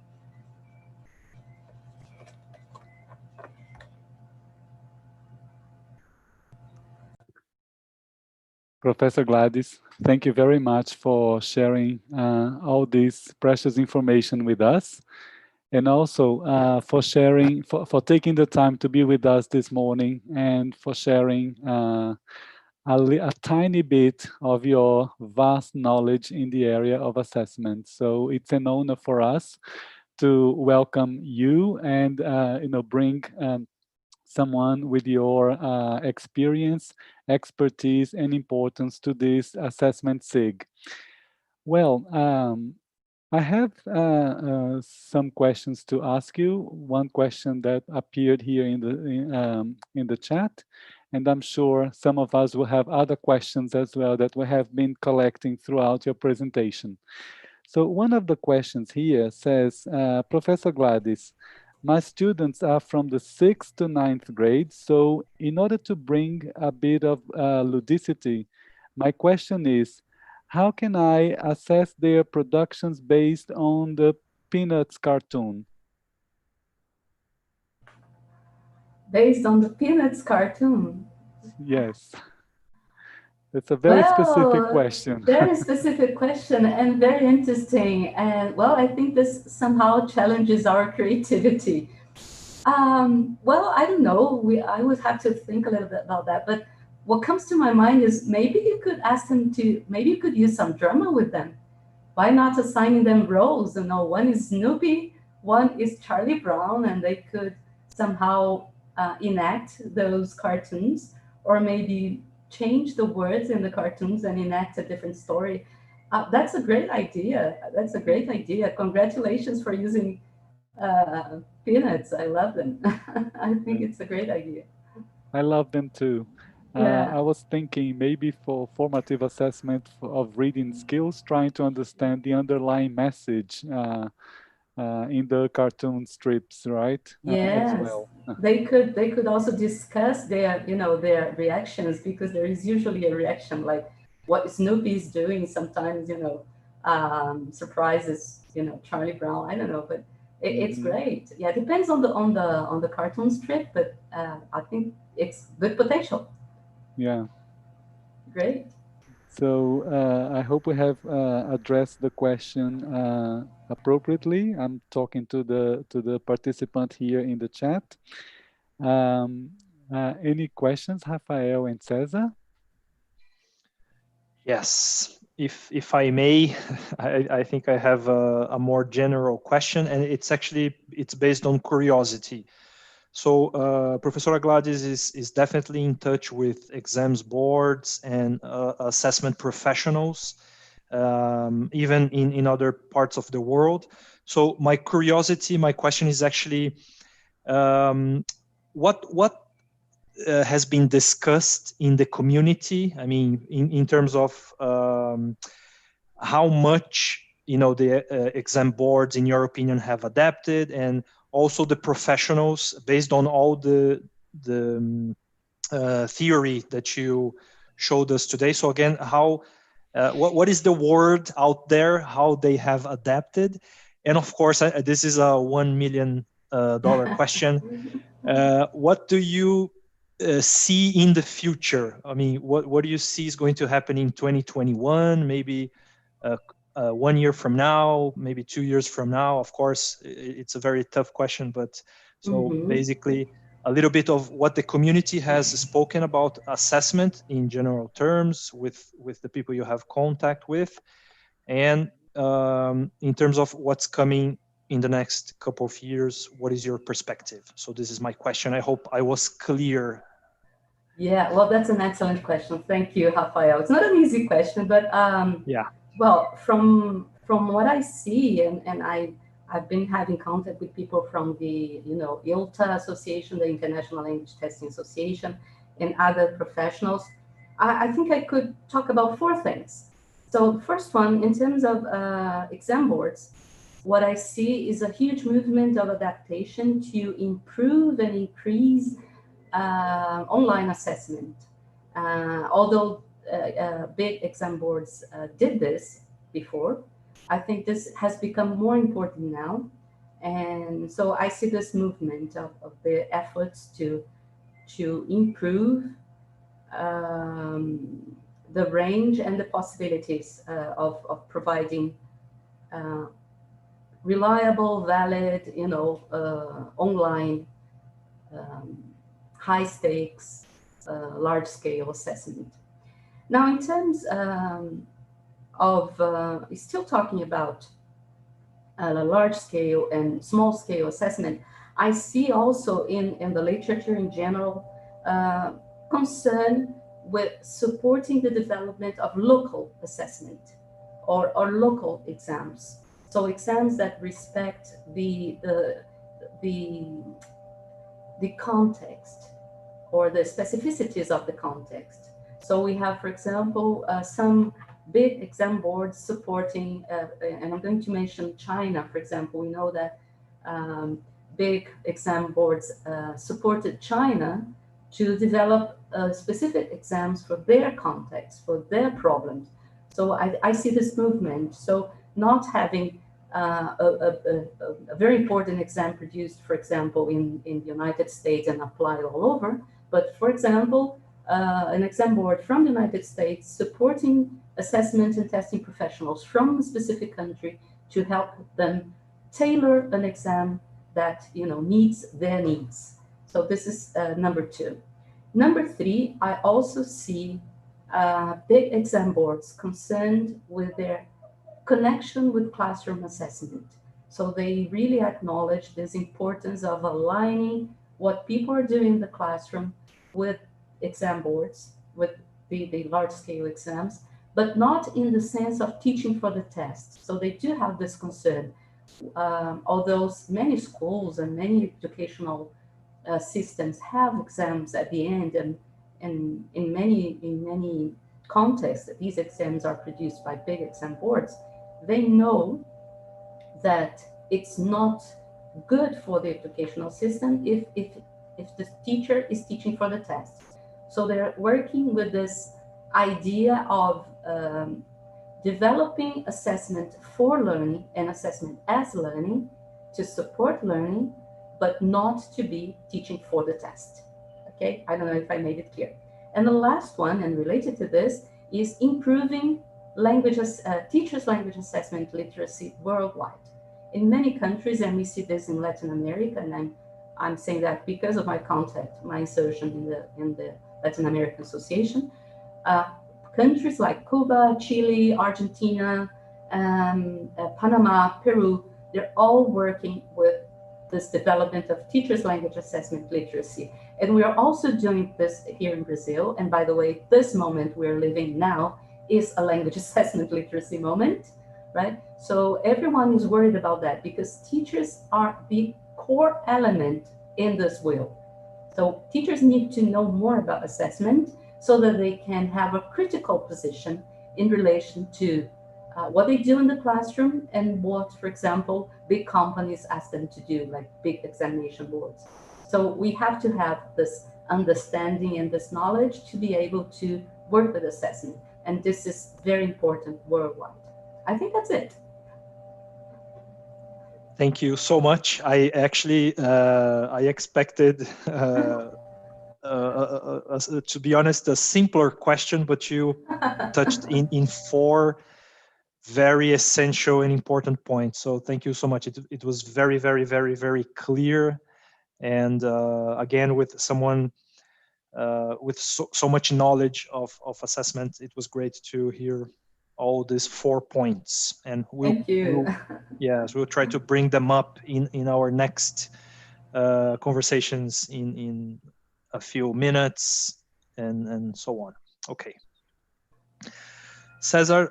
Professor Gladys, thank you very much for sharing all this precious information with us, and also for sharing, for taking the time to be with us this morning, and for sharing a tiny bit of your vast knowledge in the area of assessment. So it's an honor for us to welcome you and bring someone with your experience, expertise, and importance to this assessment SIG. Well, I have some questions to ask you. One question that appeared here in the chat, and I'm sure some of us will have other questions as well that we have been collecting throughout your presentation. So one of the questions here says, Professor Gladys, my students are from the 6th to 9th grade, so in order to bring a bit of ludicity, my question is, how can I assess their productions based on the Peanuts cartoon? Based on the Peanuts cartoon? Yes. It's a very specific question. Very specific question and very interesting. And well, I think this somehow challenges our creativity. Well, I don't know. I would have to think a little bit about that. But what comes to my mind is maybe you could ask them to, maybe you could use some drama with them. Why not assigning them roles? You know, one is Snoopy, one is Charlie Brown, and they could somehow enact those cartoons, or maybe change the words in the cartoons and enact a different story. That's a great idea. That's a great idea. Congratulations for using Peanuts. I love them. I think it's a great idea. I love them too. Yeah. I was thinking maybe for formative assessment of reading skills, trying to understand the underlying message in the cartoon strips, right? As Yes, well. they could also discuss their, their reactions, because there is usually a reaction, like what Snoopy is doing sometimes, surprises, Charlie Brown. I don't know, but it's Mhm. great. Yeah, it depends on the cartoon strip, but I think it's good potential. Yeah. Great. So I hope we have addressed the question appropriately. I'm talking to the participant here in the chat. Any questions, Rafael and Cesar? Yes, if I may, I think I have a more general question, and it's based on curiosity. So Professor Gladys is definitely in touch with exams boards and assessment professionals, even in other parts of the world. So my question is actually, what has been discussed in the community? I mean, in terms of how much the exam boards, in your opinion, have adapted, and also the professionals, based on all the theory that you showed us today. So again, how what is the word out there? How they have adapted? And of course, this is a $1 million question. What do you see in the future? I mean, what do you see is going to happen in 2021? Maybe 1 year from now, maybe 2 years from now. Of course, it's a very tough question, but so basically a little bit of what the community has spoken about assessment in general terms with the people you have contact with, and in terms of what's coming in the next couple of years. What is your perspective? So this is my question. I hope I was clear. Yeah, well, that's an excellent question. Thank you, Rafael. It's not an easy question, but Yeah. well, from what I see, and I've been having contact with people from the ILTA Association, the International Language Testing Association, and other professionals. I think I could talk about four things. So the first one, in terms of exam boards, what I see is a huge movement of adaptation to improve and increase online assessment. Although big exam boards did this before, I think this has become more important now. And so I see this movement of the efforts to improve the range and the possibilities of providing reliable, valid, online, high stakes, large scale assessment. Now, in terms of still talking about large scale and small scale assessment, I see also in the literature in general concern with supporting the development of local assessment or local exams. So exams that respect the context or the specificities of the context. So we have, for example, some big exam boards supporting, and I'm going to mention China, for example. We know that big exam boards supported China to develop specific exams for their context, for their problems. So I see this movement. So not having a very important exam produced, for example, in the United States and applied all over, but for example, an exam board from the United States supporting assessment and testing professionals from a specific country to help them tailor an exam that meets their needs. So this is number 2. Number 3, I also see big exam boards concerned with their connection with classroom assessment. So they really acknowledge this importance of aligning what people are doing in the classroom with exam boards, with the large-scale exams, but not in the sense of teaching for the test. So they do have this concern. Although many schools and many educational systems have exams at the end, and in many contexts, these exams are produced by big exam boards, they know that it's not good for the educational system if the teacher is teaching for the test. So they're working with this idea of developing assessment for learning and assessment as learning to support learning, but not to be teaching for the test. Okay, I don't know if I made it clear. And the last one, and related to this, is improving teachers' language assessment literacy worldwide. In many countries, and we see this in Latin America, and I'm saying that because of my contact, my insertion in the Latin American Association, countries like Cuba, Chile, Argentina, Panama, Peru, they're all working with this development of teachers' language assessment literacy. And we are also doing this here in Brazil. And by the way, this moment we're living now is a language assessment literacy moment, right? So everyone is worried about that because teachers are the core element in this wheel. So teachers need to know more about assessment so that they can have a critical position in relation to what they do in the classroom and what, for example, big companies ask them to do, like big examination boards. So we have to have this understanding and this knowledge to be able to work with assessment. And this is very important worldwide. I think that's it. Thank you so much. I actually, I expected, to be honest, a simpler question, but you touched in 4 very essential and important points. So thank you so much. It was very, very, very, very clear. And again, with someone with so much knowledge of assessment, it was great to hear all these 4 points. And Thank you. we'll try to bring them up in our next conversations in a few minutes and so on. Okay. Cesar,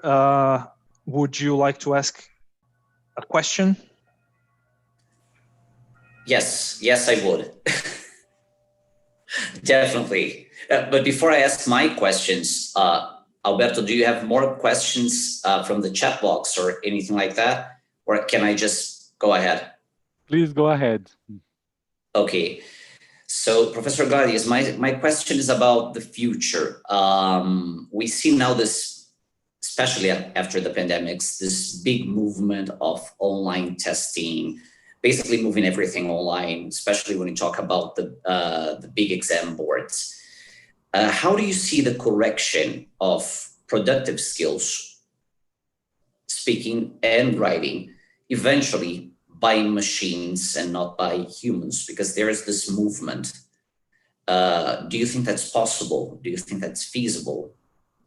would you like to ask a question? Yes, I would. Definitely. But before I ask my questions, Alberto, do you have more questions from the chat box or anything like that? Or can I just go ahead? Please go ahead. Okay. So, Professor Gladys, my question is about the future. We see now this, especially after the pandemics, this big movement of online testing, basically moving everything online, especially when you talk about the big exam boards. How do you see the correction of productive skills, speaking and writing, eventually by machines and not by humans? Because there is this movement. Do you think that's possible? Do you think that's feasible?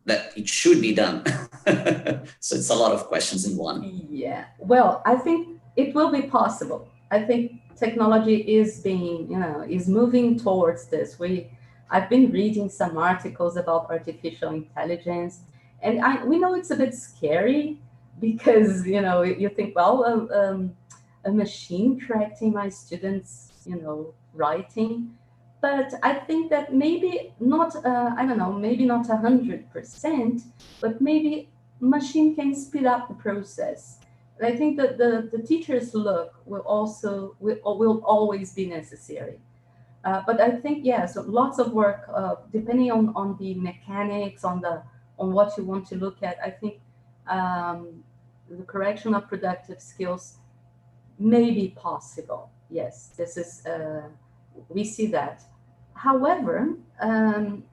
That it should be done? So it's a lot of questions in one. Yeah, well, I think it will be possible. I think technology is being, is moving towards this. I've been reading some articles about artificial intelligence, and we know it's a bit scary because, you think, well, a machine correcting my students, writing. But I think that maybe not, I don't know, maybe not 100%, but maybe machine can speed up the process. And I think that the teacher's look will always be necessary. But I think, yeah, so lots of work, depending on the mechanics, on what you want to look at. I think the correction of productive skills may be possible. Yes, this is, we see that. However, in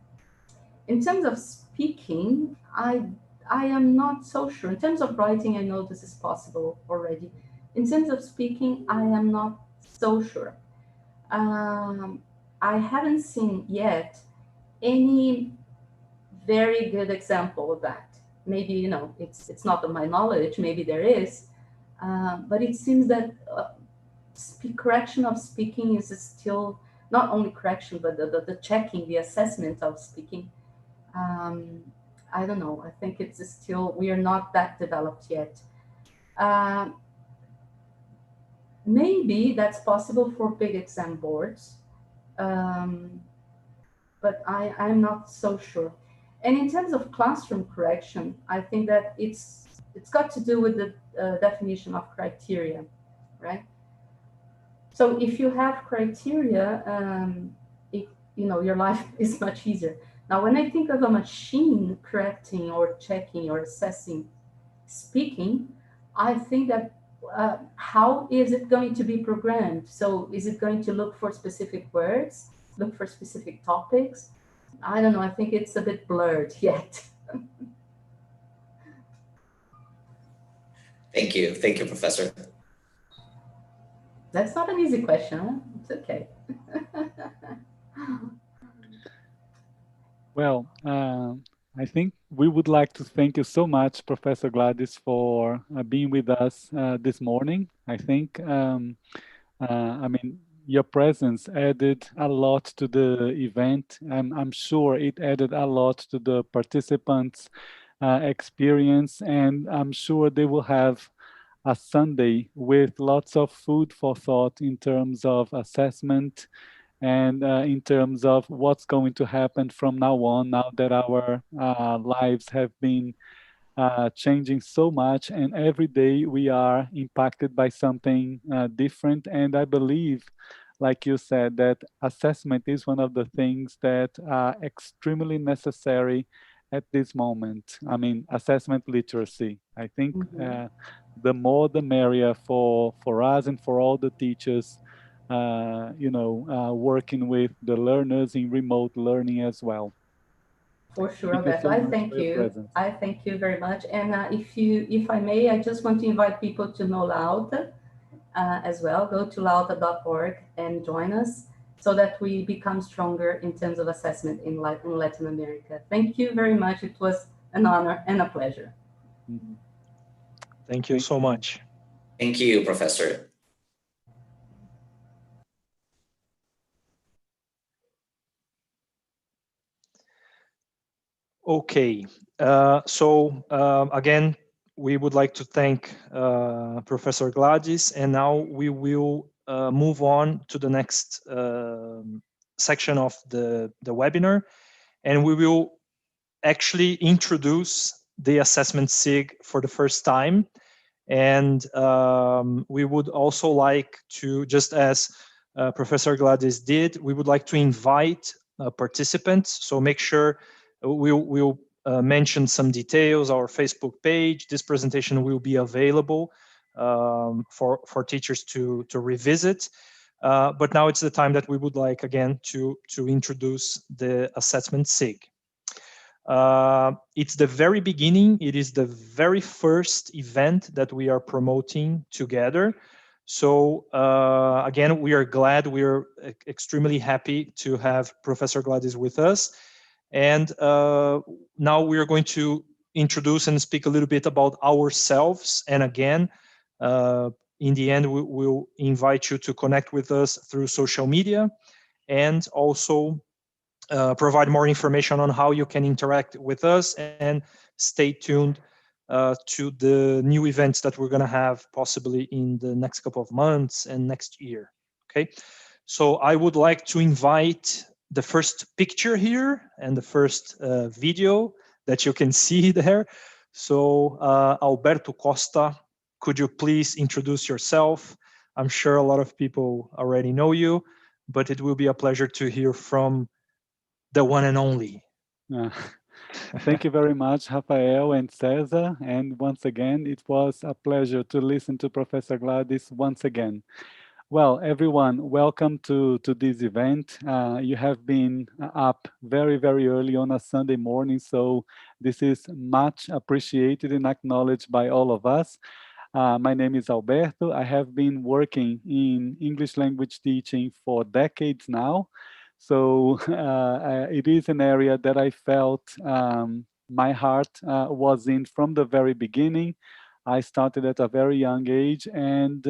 terms of speaking, I am not so sure. In terms of writing, I know this is possible already. In terms of speaking, I am not so sure. I haven't seen yet any very good example of that. Maybe, it's not of my knowledge, maybe there is, but it seems that correction of speaking is still, not only correction, but the checking, the assessment of speaking. I don't know. I think it's still, we are not that developed yet. Maybe that's possible for big exam boards, but I'm not so sure. And in terms of classroom correction, I think that it's got to do with the definition of criteria, right? So if you have criteria, your life is much easier. Now, when I think of a machine correcting or checking or assessing speaking, I think that how is it going to be programmed? So is it going to look for specific words, look for specific topics? I don't know. I think it's a bit blurred yet. Thank you. Thank you, Professor. That's not an easy question. Huh? It's okay. Well, I think we would like to thank you so much, Professor Gladys, for being with us this morning. I think, your presence added a lot to the event. I'm sure it added a lot to the participants' experience, and I'm sure they will have a Sunday with lots of food for thought in terms of assessment and in terms of what's going to happen from now on, now that our lives have been changing so much, and every day we are impacted by something different. And I believe, like you said, that assessment is one of the things that are extremely necessary at this moment. I mean, assessment literacy. I think the more the merrier for us and for all the teachers, working with the learners in remote learning as well. For sure, Thank you Alberto. so I much thank for your you. presence. I thank you very much. And if I may, I just want to invite people to know Lauta as well. Go to lauta.org and join us so that we become stronger in terms of assessment in Latin America. Thank you very much. It was an honor and a pleasure. Thank you so much. Thank you, Professor. Okay, again, we would like to thank Professor Gladys, and now we will move on to the next section of the webinar, and we will actually introduce the assessment SIG for the first time. And we would also like to, just as Professor Gladys did, we would like to invite participants. So make sure we'll mention some details, our Facebook page. This presentation will be available for teachers to revisit. But now it's the time that we would like, again, to introduce the assessment SIG. It's the very beginning. It is the very first event that we are promoting together. So again, we are glad, we are extremely happy to have Professor Gladys with us. And now we are going to introduce and speak a little bit about ourselves. And again, in the end, we'll invite you to connect with us through social media, and also provide more information on how you can interact with us, and stay tuned to the new events that we're going to have possibly in the next couple of months and next year. Okay, so I would like to invite the first picture here and the first video that you can see there. So Alberto Costa, could you please introduce yourself? I'm sure a lot of people already know you, but it will be a pleasure to hear from the one and only. Thank you very much, Rafael and Cesar. And once again, it was a pleasure to listen to Professor Gladys once again. Well, everyone, welcome to this event. You have been up very, very early on a Sunday morning, so this is much appreciated and acknowledged by all of us. My name is Alberto. I have been working in English language teaching for decades now. So it is an area that I felt my heart was in from the very beginning. I started at a very young age, and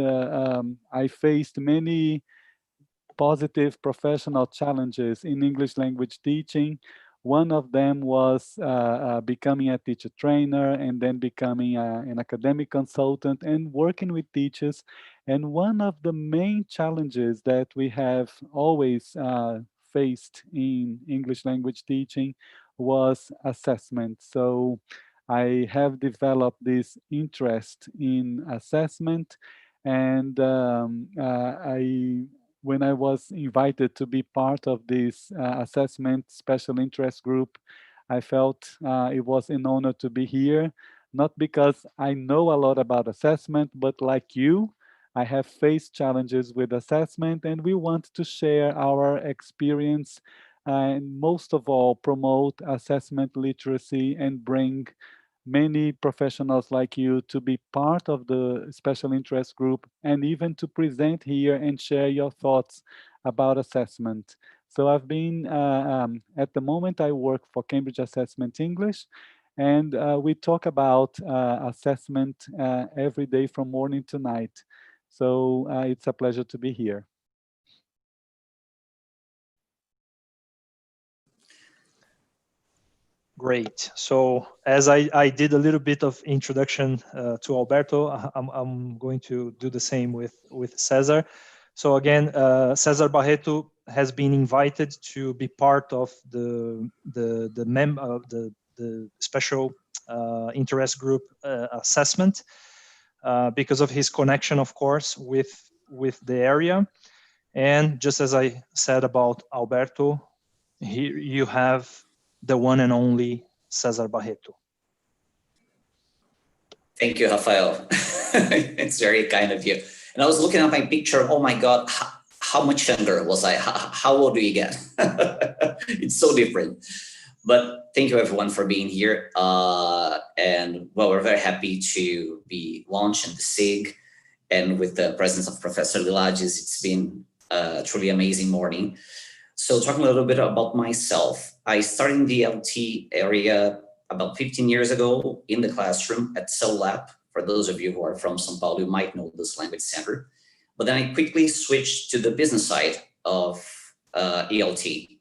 I faced many positive professional challenges in English language teaching. One of them was becoming a teacher trainer, and then becoming an academic consultant and working with teachers. And one of the main challenges that we have always faced in English language teaching was assessment. So I have developed this interest in assessment, and when I was invited to be part of this assessment special interest group, I felt it was an honor to be here, not because I know a lot about assessment, but like you, I have faced challenges with assessment, and we want to share our experience and most of all promote assessment literacy and bring many professionals like you to be part of the special interest group, and even to present here and share your thoughts about assessment. So I've been, at the moment I work for Cambridge Assessment English, and we talk about assessment every day from morning to night. So it's a pleasure to be here. Great. So as I did a little bit of introduction to Alberto, I'm going to do the same with Cesar. So again, Cesar Barreto has been invited to be part of the special interest group assessment because of his connection, of course, with the area. And just as I said about Alberto, here you have the one and only Cesar Barreto. Thank you, Rafael. It's very kind of you. And I was looking at my picture. Oh my God, how much younger was I? How old do you get? It's so different. But thank you everyone for being here. And well, we're very happy to be launching the SIG. And with the presence of Professor Lilades, it's been a truly amazing morning. So talking a little bit about myself, I started in the LT area about 15 years ago in the classroom at TESOL Lab. For those of you who are from São Paulo, you might know this language center. But then I quickly switched to the business side of ELT.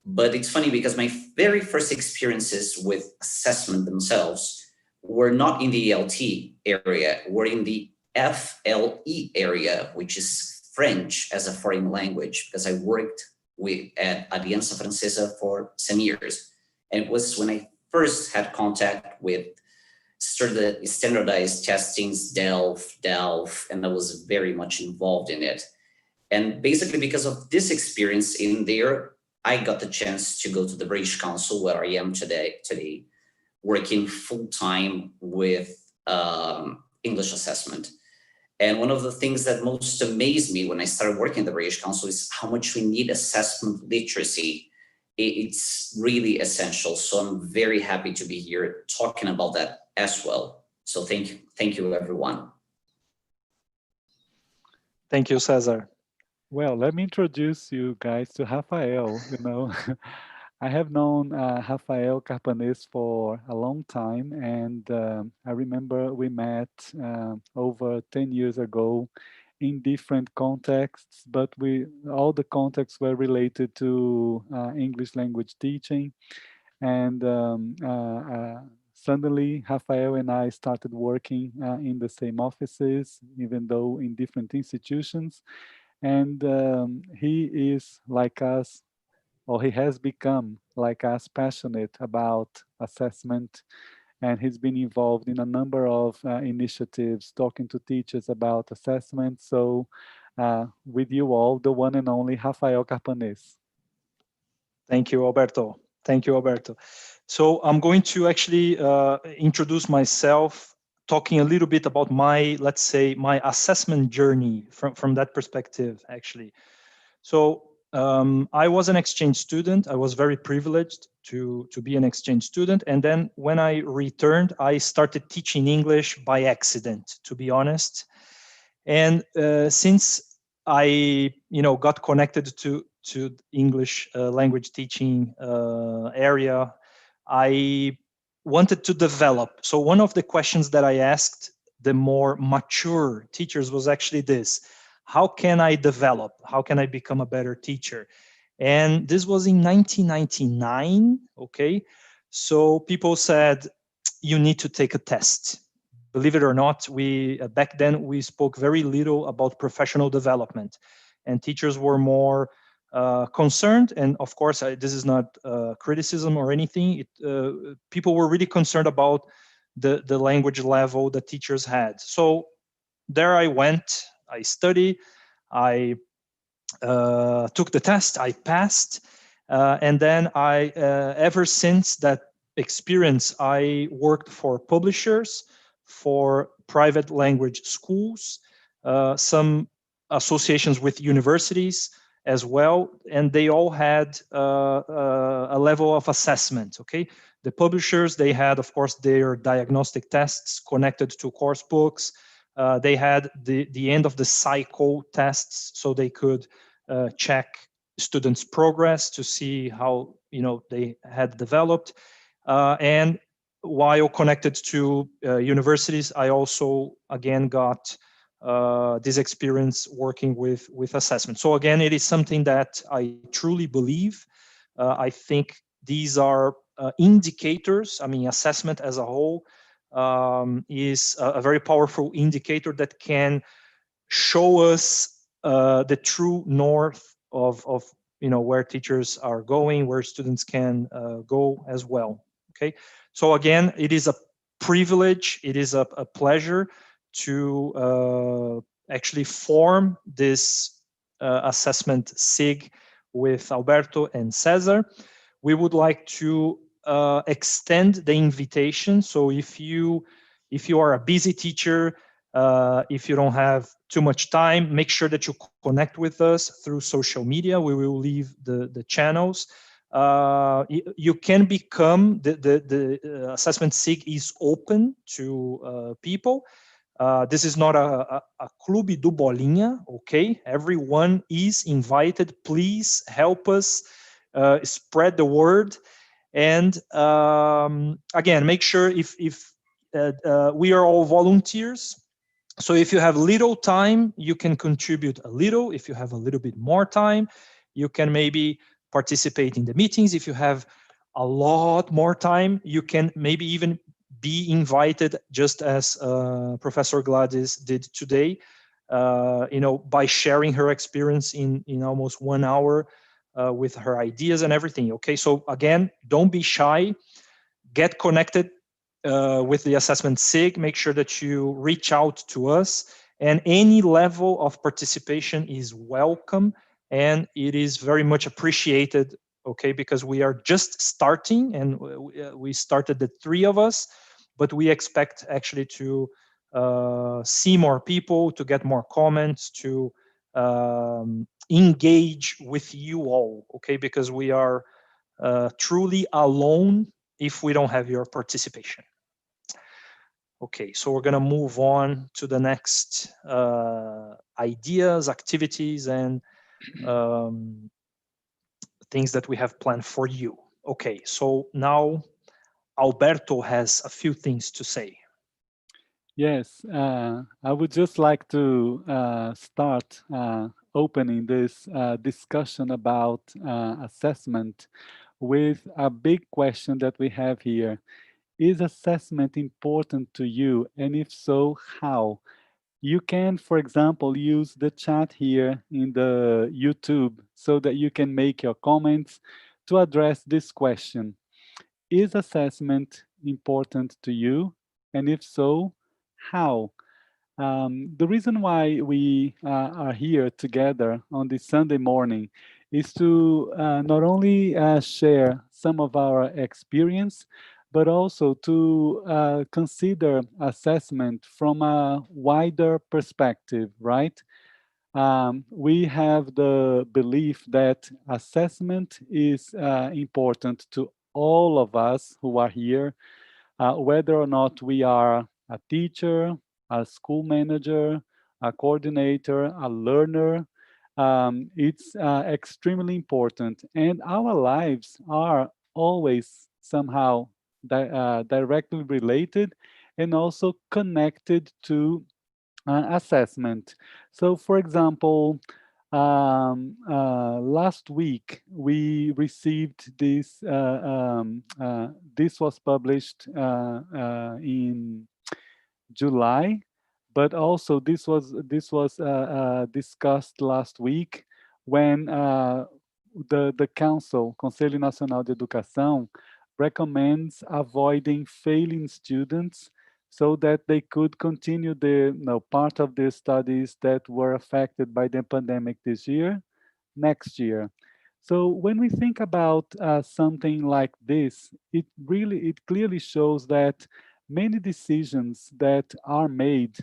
But it's funny because my very first experiences with assessment themselves were not in the ELT area, were in the FLE area, which is French as a foreign language, because I worked at Aliança Francesa for some years. And it was when I first had contact with standardized testings, DELF, and I was very much involved in it. And basically because of this experience in there, I got the chance to go to the British Council, where I am today working full-time with English assessment. And one of the things that most amazed me when I started working in the British Council is how much we need assessment literacy. It's really essential. So I'm very happy to be here talking about that as well. So thank you everyone. Thank you, Cesar. Well, let me introduce you guys to Rafael. I have known Rafael Carpanês for a long time, and I remember we met over 10 years ago in different contexts, but all the contexts were related to English language teaching. And suddenly, Rafael and I started working in the same offices, even though in different institutions. And he is like us, or he has become like us, passionate about assessment. And he's been involved in a number of initiatives talking to teachers about assessment. So with you all, the one and only Rafael Carpanês. Thank you, Alberto. Thank you, Alberto. So I'm going to actually introduce myself, talking a little bit about my, let's say, my assessment journey from that perspective, actually. So I was an exchange student. I was very privileged to be an exchange student. And then when I returned, I started teaching English by accident, to be honest. And since I, got connected to English language teaching area, I wanted to develop. So one of the questions that I asked the more mature teachers was actually this: how can I develop? How can I become a better teacher? And this was in 1999, okay? So people said, you need to take a test. Believe it or not, we back then we spoke very little about professional development, and teachers were more concerned. And of course, this is not criticism or anything. People were really concerned about the language level that teachers had. So there I went. I studied. I took the test. I passed, and then I, ever since that experience, I worked for publishers, for private language schools, some associations with universities as well, and they all had a level of assessment. Okay, the publishers, they had, of course, their diagnostic tests connected to course books. They had the end of the cycle tests, so they could check students' progress to see how they had developed. And while connected to universities, I also again got this experience working with assessment. So again, it is something that I truly believe. I think these are indicators. I mean, assessment as a whole is a very powerful indicator that can show us the true north of where teachers are going, where students can go as well. Okay, so again, it is a privilege, it is a pleasure to actually form this assessment SIG with Alberto and Cesar. We would like to extend the invitation. So if you are a busy teacher, if you don't have too much time, make sure that you connect with us through social media. We will leave the channels. You can become, the assessment SIG is open to people. This is not a clube do bolinha, okay? Everyone is invited. Please help us spread the word. And again, make sure if we are all volunteers. So if you have little time, you can contribute a little. If you have a little bit more time, you can maybe participate in the meetings. If you have a lot more time, you can maybe even be invited, just as Professor Gladys did today, by sharing her experience in almost 1 hour with her ideas and everything. Okay, so again, don't be shy. Get connected with the assessment SIG. Make sure that you reach out to us, and any level of participation is welcome, and it is very much appreciated. Okay, because we are just starting, and we started the 3 of us, but we expect actually to see more people, to get more comments, to engage with you all. Okay, because we are truly alone if we don't have your participation. Okay, so we're going to move on to the next ideas, activities, and things that we have planned for you. Okay, so now Alberto has a few things to say. Yes, I would just like to start opening this discussion about assessment with a big question that we have here. Is assessment important to you? And if so, how? You can, for example, use the chat here in the YouTube so that you can make your comments to address this question. Is assessment important to you? And if so, how? The reason why we are here together on this Sunday morning is to not only share some of our experience, but also to consider assessment from a wider perspective, right? We have the belief that assessment is important to all of us who are here, whether or not we are a teacher, a school manager, a coordinator, a learner. It's extremely important. And our lives are always somehow directly related and also connected to assessment. So, for example, last week we received this. This was published in July, but also this was discussed last week when the council, Conselho Nacional de Educação, recommends avoiding failing students so that they could continue the part of their studies that were affected by the pandemic this year next year. So when we think about something like this, it clearly shows that many decisions that are made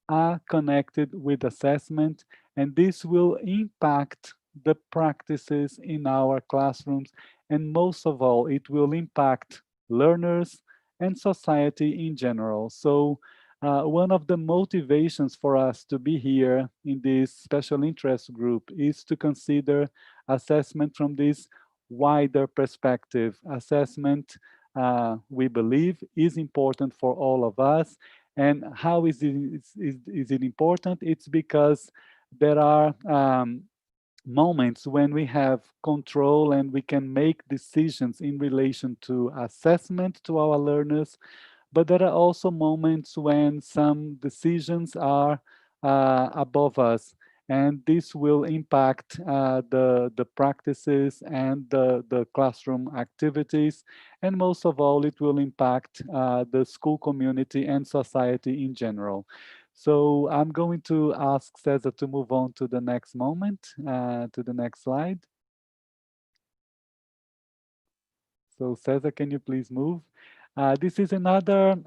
are connected with assessment, and this will impact the practices in our classrooms, and most of all, it will impact learners and society in general. So one of the motivations for us to be here in this special interest group is to consider assessment from this wider perspective. Assessment, we believe, is important for all of us. And how is it important? It's because there are moments when we have control and we can make decisions in relation to assessment to our learners, but there are also moments when some decisions are above us, and this will impact the practices and the classroom activities, and most of all, it will impact the school community and society in general. So I'm going to ask Cesar to move on to the next moment, to the next slide. So Cesar, can you please move? This is another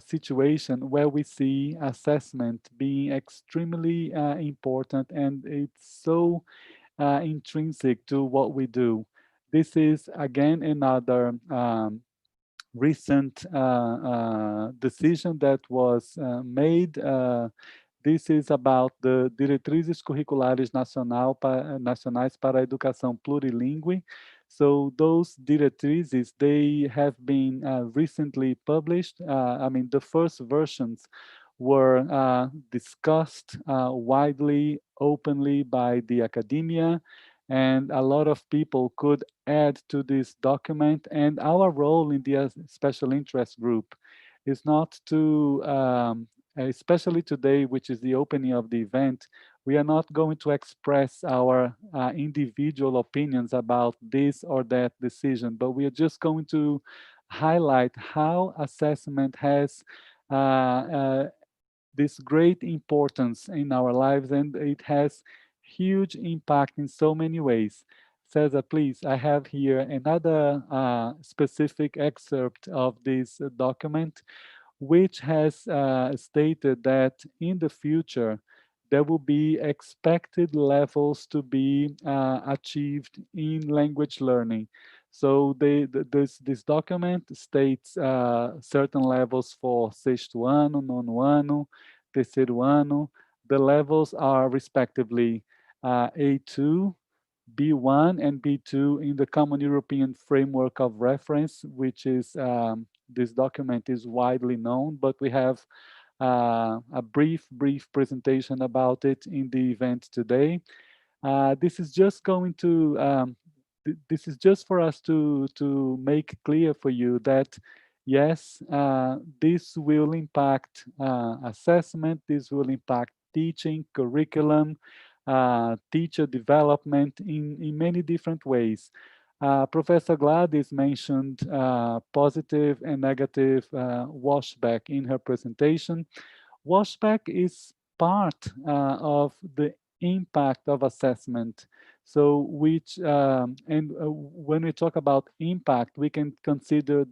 situation where we see assessment being extremely important, and it's so intrinsic to what we do. This is again another recent decision that was made. This is about the Diretrizes Curriculares Nacionais para a Educação Plurilingue. So those directrices, they have been recently published. I mean, the first versions were discussed widely, openly by the academia, and a lot of people could add to this document. And our role in the special interest group is not to, especially today, which is the opening of the event, we are not going to express our individual opinions about this or that decision, but we are just going to highlight how assessment has this great importance in our lives, and it has huge impact in so many ways. Cesar, please, I have here another specific excerpt of this document, which has stated that in the future, there will be expected levels to be achieved in language learning. So this document states certain levels for sexto ano, nono ano, terceiro ano. The levels are respectively A2, B1 and B2 in the Common European Framework of Reference, which is, this document is widely known, but we have a brief presentation about it in the event today. This is just going to, this is just for us to make clear for you that, yes, this will impact assessment, this will impact teaching, curriculum, teacher development in many different ways. Professor Gladys mentioned positive and negative washback in her presentation. Washback is part of the impact of assessment. So which, when we talk about impact, we can consider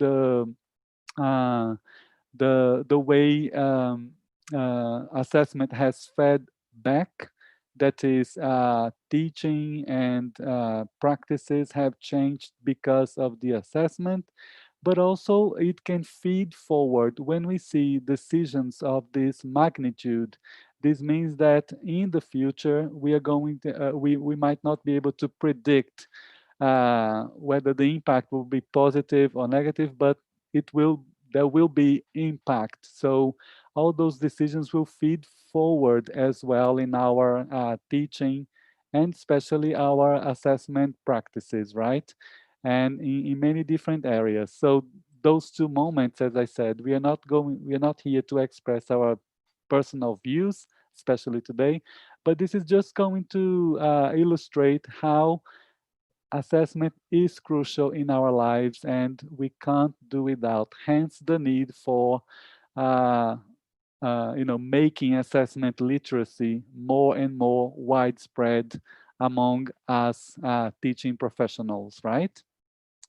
uh, the way assessment has fed back, that is teaching and practices have changed because of the assessment, but also it can feed forward when we see decisions of this magnitude. This means that in the future we are going to, we might not be able to predict whether the impact will be positive or negative, but it will, there will be impact. So all those decisions will feed forward as well in our teaching and especially our assessment practices, right? And in many different areas. So those two moments, as I said, we are not here to express our personal views, especially today, but this is just going to illustrate how assessment is crucial in our lives and we can't do without, hence the need for making assessment literacy more and more widespread among us teaching professionals, right?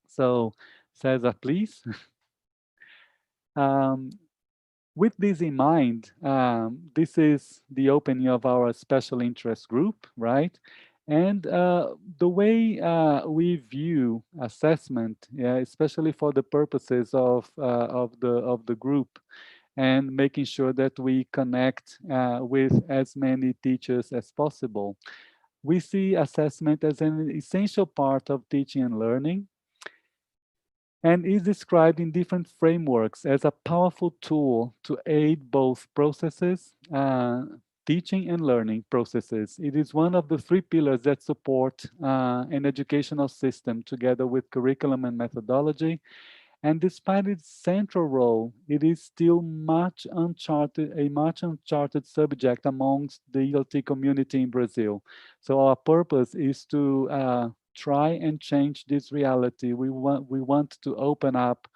So Cesar, please. With this in mind, this is the opening of our special interest group, right? And the way we view assessment, yeah, especially for the purposes of the group, and making sure that we connect with as many teachers as possible, we see assessment as an essential part of teaching and learning, and is described in different frameworks as a powerful tool to aid both processes, teaching and learning processes. It is one of the three pillars that support an educational system together with curriculum and methodology. And despite its central role, it is still a much uncharted subject amongst the ELT community in Brazil. So our purpose is to try and change this reality. We want to open up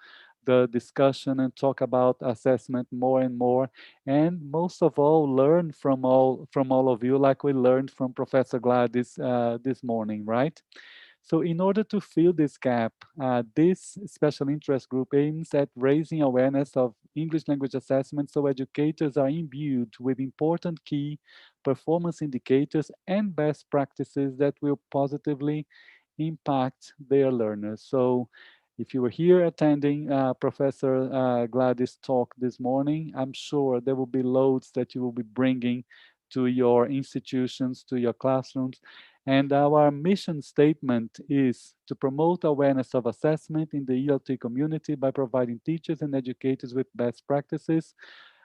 the discussion and talk about assessment more and more, and most of all, learn from all of you, like we learned from Professor Gladys this morning, right? So in order to fill this gap, this special interest group aims at raising awareness of English language assessment so educators are imbued with important key performance indicators and best practices that will positively impact their learners. So if you were here attending Professor Gladys' talk this morning, I'm sure there will be loads that you will be bringing to your institutions, to your classrooms. And our mission statement is to promote awareness of assessment in the ELT community by providing teachers and educators with best practices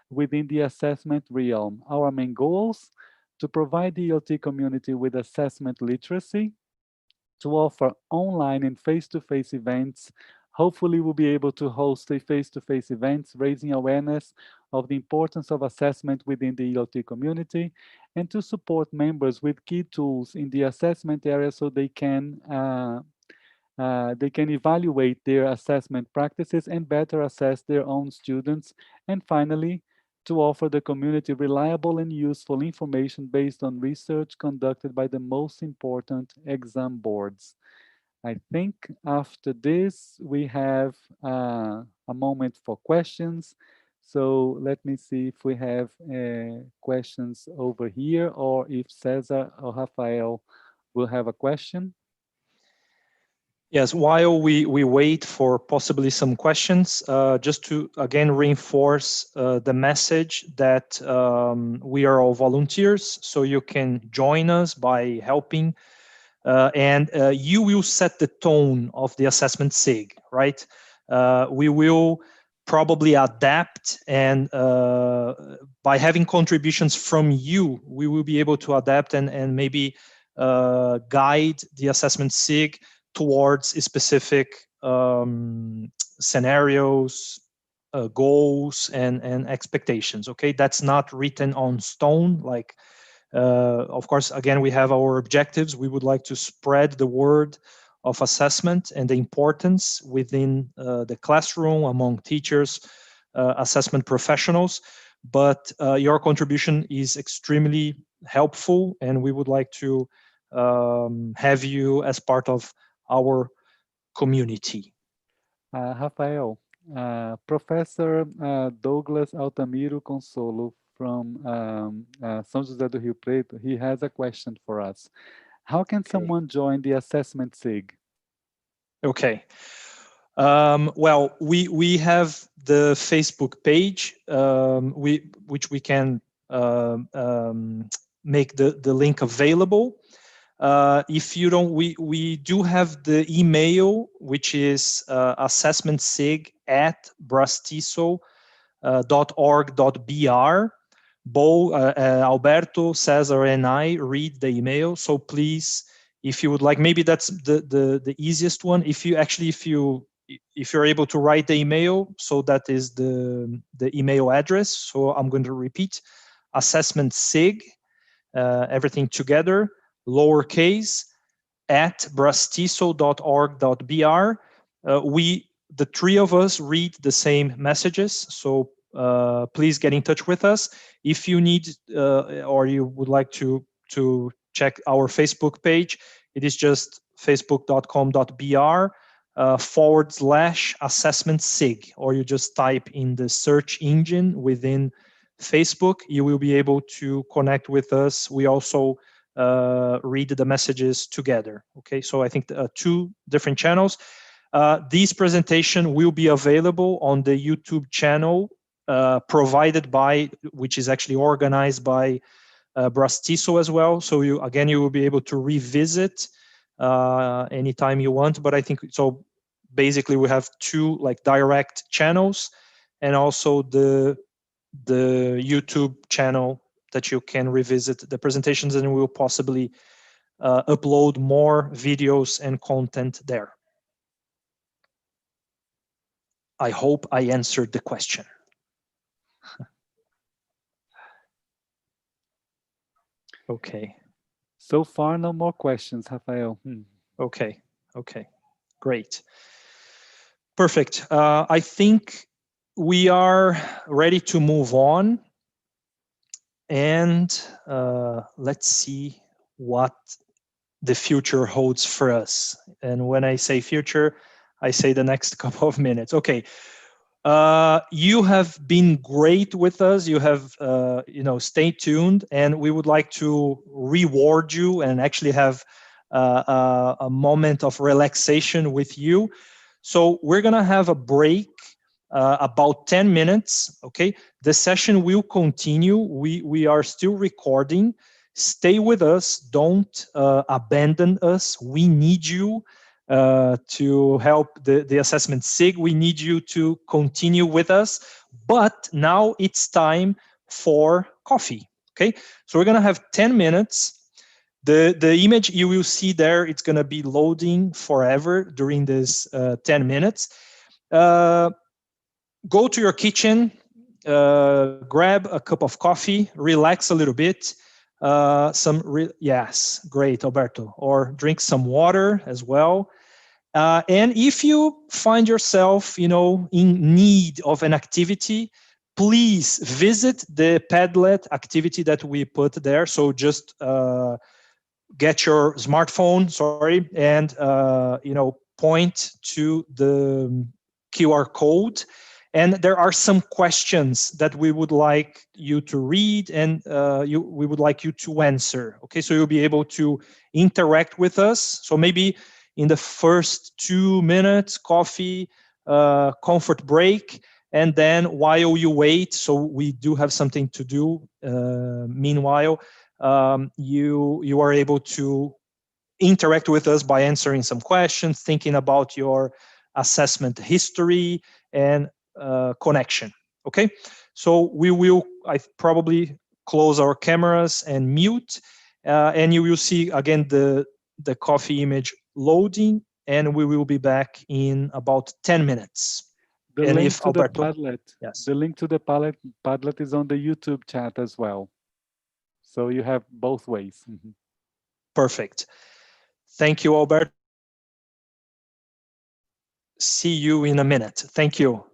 within the assessment realm. Our main goals: to provide the ELT community with assessment literacy, to offer online and face-to-face events. Hopefully we'll be able to host a face-to-face events, raising awareness of the importance of assessment within the ELT community, and to support members with key tools in the assessment area so they can evaluate their assessment practices and better assess their own students. And finally, to offer the community reliable and useful information based on research conducted by the most important exam boards. I think after this, we have a moment for questions. So let me see if we have questions over here, or if Cesar or Rafael will have a question. Yes, while we wait for possibly some questions, just to again reinforce the message that we are all volunteers, so you can join us by helping and you will set the tone of the assessment SIG, right? We will probably adapt, and by having contributions from you, we will be able to adapt and maybe guide the assessment SIG towards specific scenarios, goals, and expectations. Okay, that's not written on stone. Like, of course, again, we have our objectives. We would like to spread the word of assessment and the importance within the classroom, among teachers, assessment professionals. But your contribution is extremely helpful, and we would like to have you as part of our community. Rafael, Professor Douglas Altamiro Consolo from São José do Rio Preto, he has a question for us. How can someone join the assessment SIG? Okay. Well, we have the Facebook page, which we can make the link available. If you don't, we do have the email, which is assessmentsig@BRAZ-TESOL.org.br. Bo, Alberto, Cesar, and I read the email. So please, if you would like, maybe that's the easiest one. If you're able to write the email, so that is the email address. So I'm going to repeat: assessment SIG, everything together, lowercase, @braztesol.org.br. The three of us read the same messages, so please get in touch with us. If you need or you would like to check our Facebook page, it is just facebook.com.br/assessment SIG, or you just type in the search engine within Facebook. You will be able to connect with us. We also read the messages together. Okay, so I think two different channels. This presentation will be available on the YouTube channel provided by, which is actually organized by BRAZ-TESOL as well. So you will be able to revisit anytime you want. But I think so. Basically, we have two like direct channels, and also the YouTube channel that you can revisit the presentations, and we will possibly upload more videos and content there. I hope I answered the question. Okay. So far, no more questions, Rafael. Okay. Great. Perfect. I think we are ready to move on, and let's see what the future holds for us. And when I say future, I say the next couple of minutes. Okay. You have been great with us. You have, stay tuned, and we would like to reward you and actually have a moment of relaxation with you. So we're gonna have a break, about 10 minutes. Okay, the session will continue. We are still recording. Stay with us. Don't abandon us. We need you to help the assessment SIG. We need you to continue with us. But now it's time for coffee. Okay, so we're gonna have 10 minutes. The image you will see there, it's gonna be loading forever during this 10 minutes. Go to your kitchen, grab a cup of coffee, relax a little bit. Yes, great, Alberto. Or drink some water as well. And if you find yourself, in need of an activity, please visit the Padlet activity that we put there. So just get your smartphone, and point to the QR code. And there are some questions that we would like you to read, and we would like you to answer. Okay, so you'll be able to interact with us. So maybe in the first 2 minutes, coffee, comfort break, and then while you wait, so we do have something to do. Meanwhile, you are able to interact with us by answering some questions, thinking about your assessment history and connection. Okay, so we will probably close our cameras and mute, and you will see again the coffee image loading, and we will be back in about 10 minutes. The and link if to the Alberto, Padlet, yes, the link to the Padlet is on the YouTube chat as well. So you have both ways. perfect. Thank you, Alberto. See you in a minute. Thank you.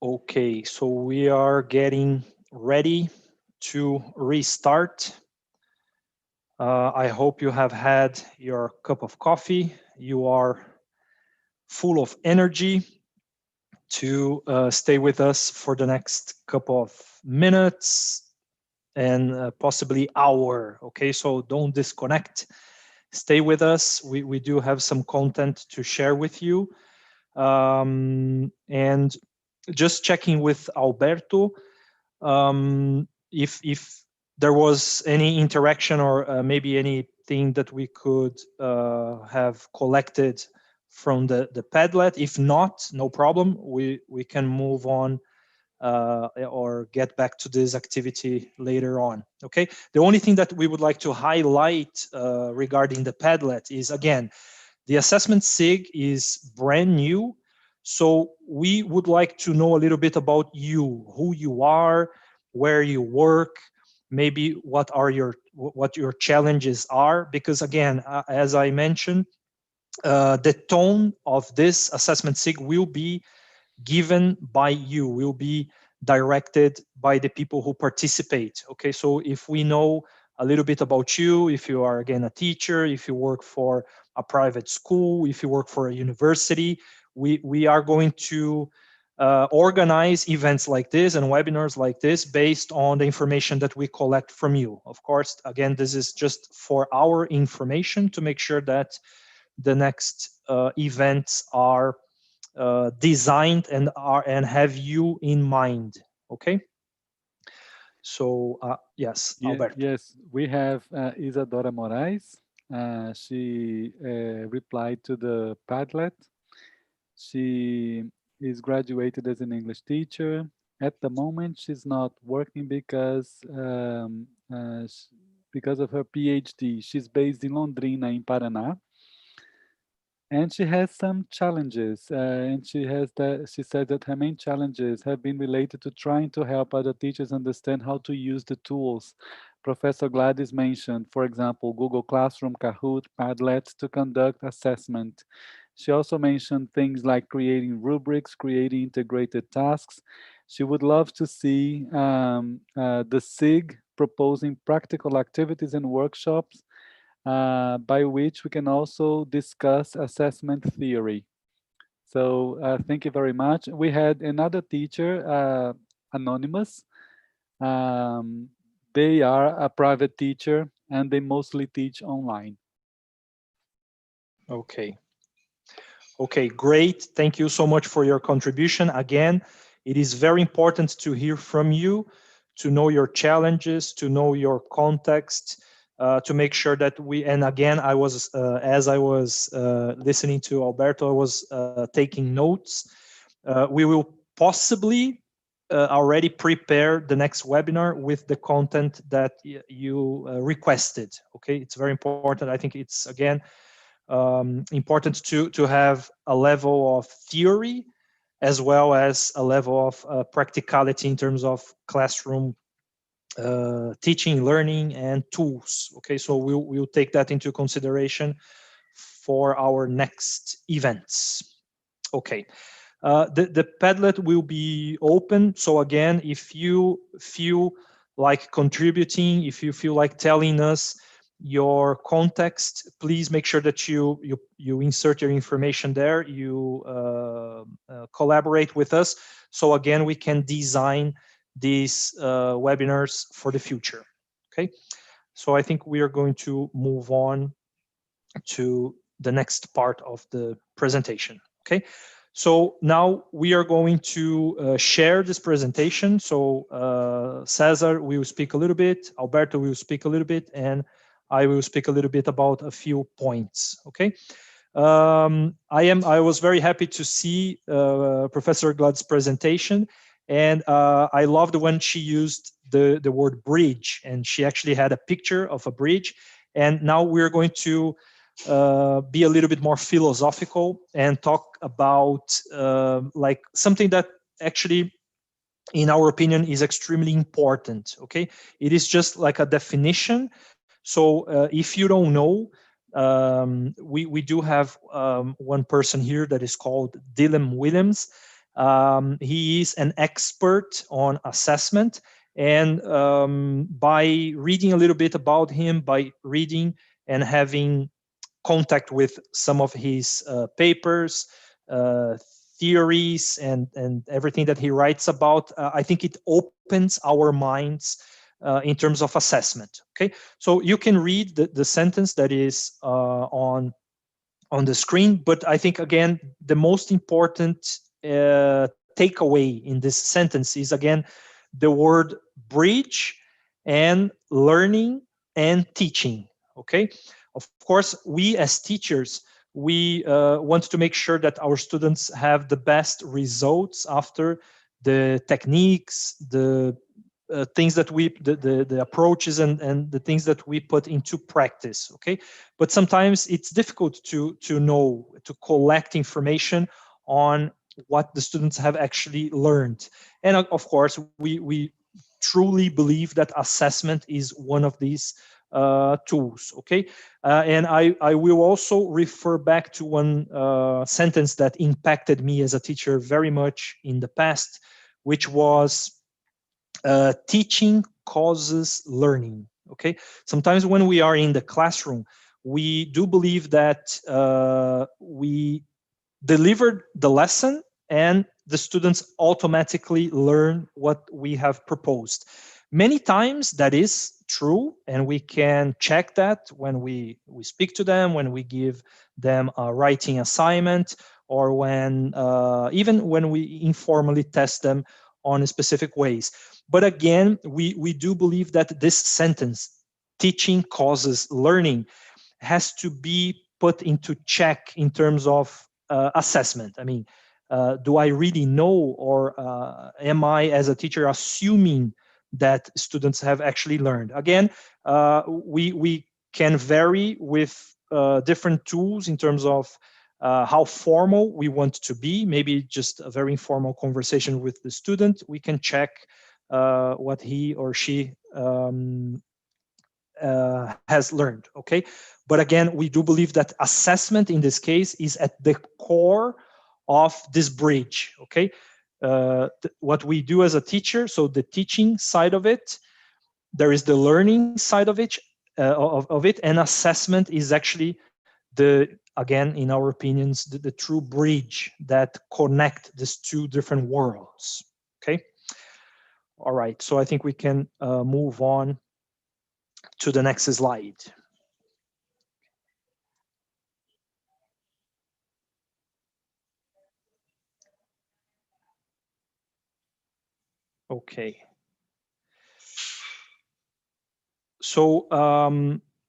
Okay, so we are getting ready to restart. I hope you have had your cup of coffee. You are full of energy to stay with us for the next couple of minutes and possibly hour. Okay, so don't disconnect. Stay with us. We do have some content to share with you. And just checking with Alberto, if there was any interaction or maybe anything that we could have collected from the Padlet. If not, no problem. We can move on or get back to this activity later on. Okay. The only thing that we would like to highlight regarding the Padlet is, again, the assessment SIG is brand new. So we would like to know a little bit about you, who you are, where you work, maybe what your challenges are. Because again, as I mentioned, the tone of this assessment SIG will be given by you, will be directed by the people who participate. Okay, so if we know a little bit about you, if you are again a teacher, if you work for a private school, if you work for a university, we are going to organize events like this and webinars like this based on the information that we collect from you. Of course, again, this is just for our information to make sure that the next events are designed and have you in mind. Okay. So yes, Alberto. Yes, we have Isadora Moraes. She replied to the Padlet. She is graduated as an English teacher. At the moment, she's not working because of her PhD. She's based in Londrina, in Paraná, and she has some challenges. And she said that her main challenges have been related to trying to help other teachers understand how to use the tools Professor Gladys mentioned, for example, Google Classroom, Kahoot, Padlet to conduct assessment. She also mentioned things like creating rubrics, creating integrated tasks. She would love to see the SIG proposing practical activities and workshops by which we can also discuss assessment theory. So thank you very much. We had another teacher, Anonymous. Um, they are a private teacher and they mostly teach online. Okay. Okay, great. Thank you so much for your contribution. Again, it is very important to hear from you, to know your challenges, to know your context, to make sure that and again, as I was listening to Alberto, I was taking notes. We will possibly already prepare the next webinar with the content that you requested. Okay, it's very important. I think it's, again, important to have a level of theory as well as a level of practicality in terms of classroom teaching, learning, and tools. Okay, so we'll take that into consideration for our next events. Okay. The Padlet will be open. So again, if you feel like contributing, if you feel like telling us your context, please make sure that you insert your information there. You collaborate with us. So again, we can design these webinars for the future. Okay. So I think we are going to move on to the next part of the presentation. Okay. So now we are going to share this presentation. So Cesar will speak a little bit, Alberto will speak a little bit, and I will speak a little bit about a few points. Okay. I was very happy to see Professor Glad's presentation, and I loved when she used the word bridge, and she actually had a picture of a bridge. And now we're going to be a little bit more philosophical and talk about like something that actually, in our opinion, is extremely important. Okay, it is just like a definition. So if you don't know, we do have one person here that is called Dylan Williams. He is an expert on assessment. And by reading a little bit about him, by reading and having contact with some of his papers, theories, and everything that he writes about, I think it opens our minds in terms of assessment. Okay, so you can read the sentence that is on the screen, but I think again the most important takeaway in this sentence is again the word bridge and learning and teaching. Okay, of course, we as teachers, we want to make sure that our students have the best results after the techniques, the things that the approaches and the things that we put into practice. Okay, but sometimes it's difficult to know, to collect information on what the students have actually learned. And of course, we truly believe that assessment is one of these tools. Okay, and I will also refer back to one sentence that impacted me as a teacher very much in the past, which was teaching causes learning. Okay, sometimes when we are in the classroom, we do believe that we delivered the lesson and the students automatically learn what we have proposed. Many times that is true, and we can check that when we speak to them, when we give them a writing assignment, or when even when we informally test them on specific ways. But again, we do believe that this sentence, teaching causes learning, has to be put into check in terms of assessment. I mean, do I really know, or am I as a teacher assuming that students have actually learned? Again, we can vary with different tools in terms of how formal we want to be. Maybe just a very informal conversation with the student. We can check what he or she has learned. Okay, but again, we do believe that assessment in this case is at the core of this bridge. Okay, what we do as a teacher, so the teaching side of it, there is the learning side of it, and assessment is actually the, again, in our opinions, the true bridge that connect these two different worlds. Okay, all right, so I think we can move on to the next slide. Okay. So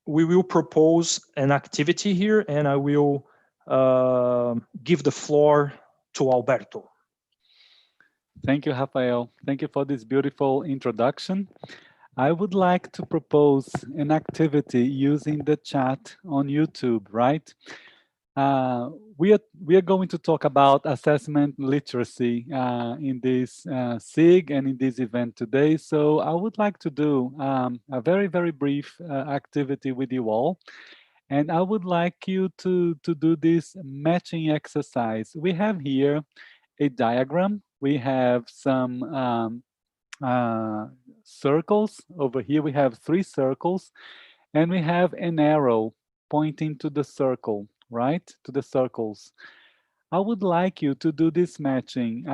we will propose an activity here, and I will give the floor to Alberto. Thank you, Rafael. Thank you for this beautiful introduction. I would like to propose an activity using the chat on YouTube, right? We are going to talk about assessment literacy in this SIG and in this event today. So I would like to do a very, very brief activity with you all. And I would like you to do this matching exercise. We have here a diagram. We have some circles. Over here we have 3 circles, and we have an arrow pointing to the circle, right? To the circles. I would like you to do this matching.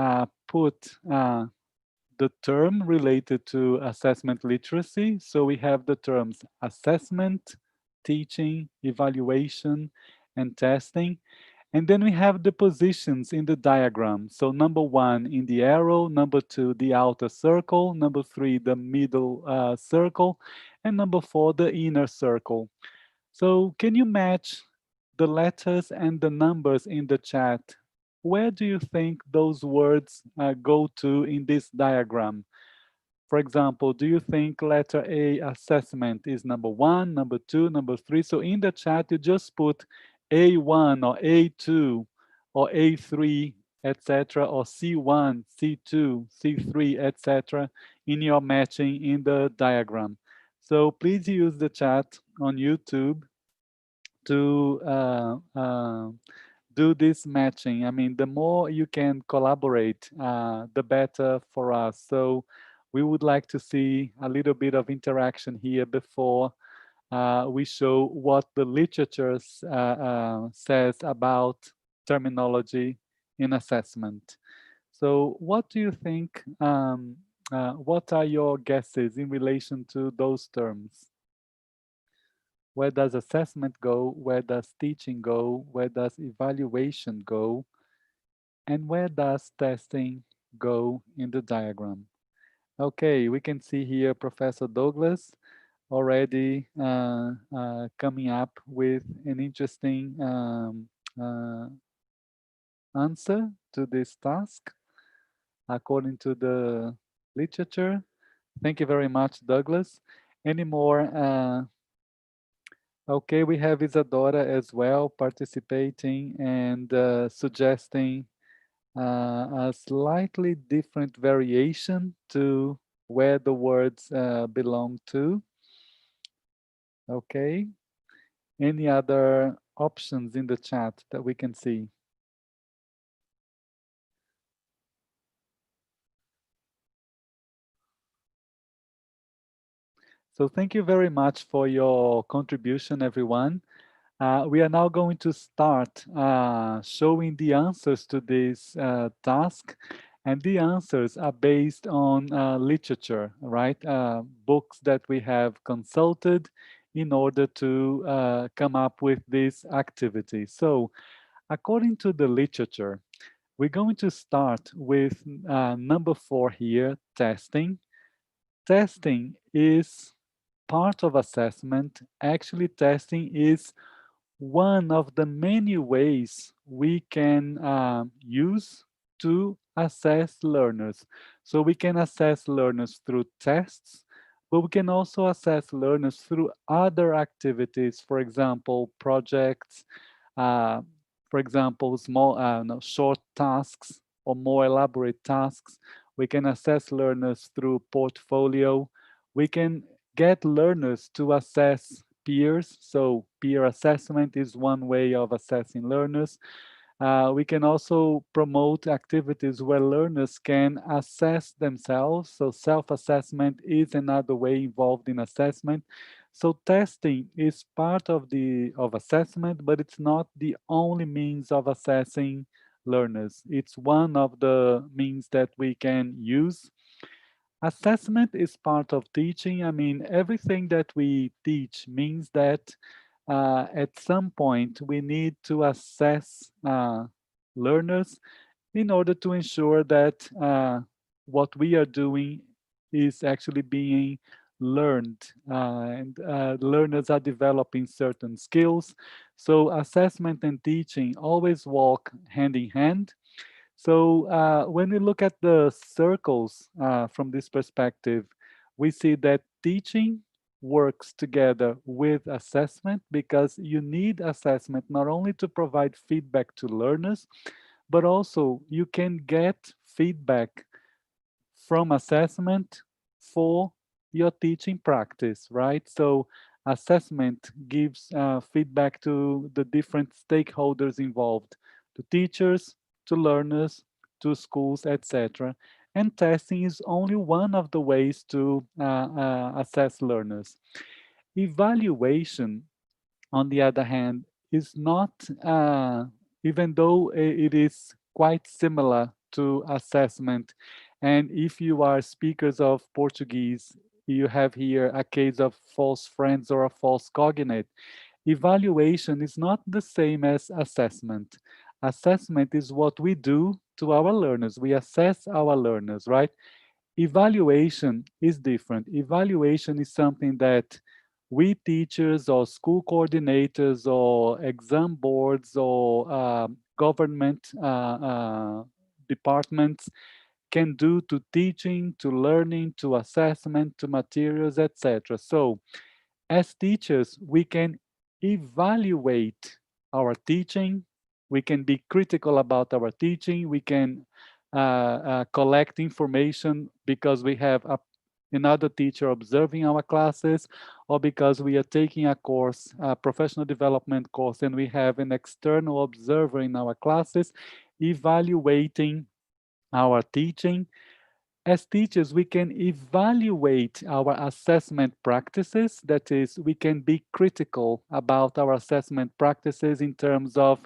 Put the term related to assessment literacy. So we have the terms assessment, teaching, evaluation, and testing. And then we have the positions in the diagram. So number 1 in the arrow, number 2 the outer circle, number 3 the middle circle, and number 4 the inner circle. So can you match the letters and the numbers in the chat? Where do you think those words go to in this diagram? For example, do you think letter A, assessment, is number 1, number 2, number 3? So in the chat, you just put A1 or A2 or A3, etc., or C1, C2, C3, etc., in your matching in the diagram. So please use the chat on YouTube to do this matching. I mean, the more you can collaborate, the better for us. So we would like to see a little bit of interaction here before we show what the literature says about terminology in assessment. So what do you think, what are your guesses in relation to those terms? Where does assessment go? Where does teaching go? Where does evaluation go? And where does testing go in the diagram? Okay, we can see here Professor Douglas already coming up with an interesting answer to this task according to the literature. Thank you very much, Douglas. Any more? Okay, we have Isadora as well participating and suggesting a slightly different variation to where the words belong to. Okay. Any other options in the chat that we can see? So thank you very much for your contribution, everyone. We are now going to start showing the answers to this task. And the answers are based on literature, right? Books that we have consulted in order to come up with this activity. So according to the literature, we're going to start with number 4 here, testing. Testing is part of assessment. Actually, testing is one of the many ways we can use to assess learners. So we can assess learners through tests, but we can also assess learners through other activities, for example, projects, uh, for example, small, short tasks or more elaborate tasks. We can assess learners through portfolio. We can get learners to assess peers. So peer assessment is one way of assessing learners. We can also promote activities where learners can assess themselves. So self-assessment is another way involved in assessment. So testing is part of assessment, but it's not the only means of assessing learners. It's one of the means that we can use. Assessment is part of teaching. I mean, everything that we teach means that at some point we need to assess learners in order to ensure that what we are doing is actually being learned and learners are developing certain skills. So assessment and teaching always walk hand in hand. So when we look at the circles from this perspective, we see that teaching works together with assessment because you need assessment not only to provide feedback to learners, but also you can get feedback from assessment for your teaching practice, right? So assessment gives feedback to the different stakeholders involved, to teachers, to learners, to schools, etc. And testing is only one of the ways to assess learners. Evaluation, on the other hand, is not, even though it is quite similar to assessment. And if you are speakers of Portuguese, you have here a case of false friends or a false cognate. Evaluation is not the same as assessment. Assessment is what we do to our learners. We assess our learners, right? Evaluation is different. Evaluation is something that we teachers or school coordinators or exam boards or government departments can do to teaching, to learning, to assessment, to materials, etc. So as teachers, we can evaluate our teaching. We can be critical about our teaching. We can collect information because we have another teacher observing our classes, or because we are taking a course, a professional development course, and we have an external observer in our classes evaluating our teaching. As teachers, we can evaluate our assessment practices. That is, we can be critical about our assessment practices in terms of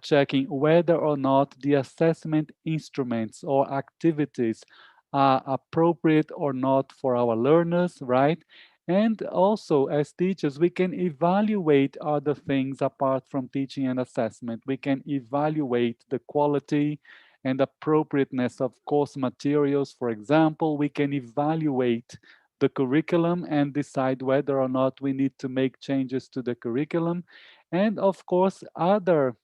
checking whether or not the assessment instruments or activities are appropriate or not for our learners, right? And also, as teachers, we can evaluate other things apart from teaching and assessment. We can evaluate the quality and appropriateness of course materials. For example, we can evaluate the curriculum and decide whether or not we need to make changes to the curriculum. And of course, other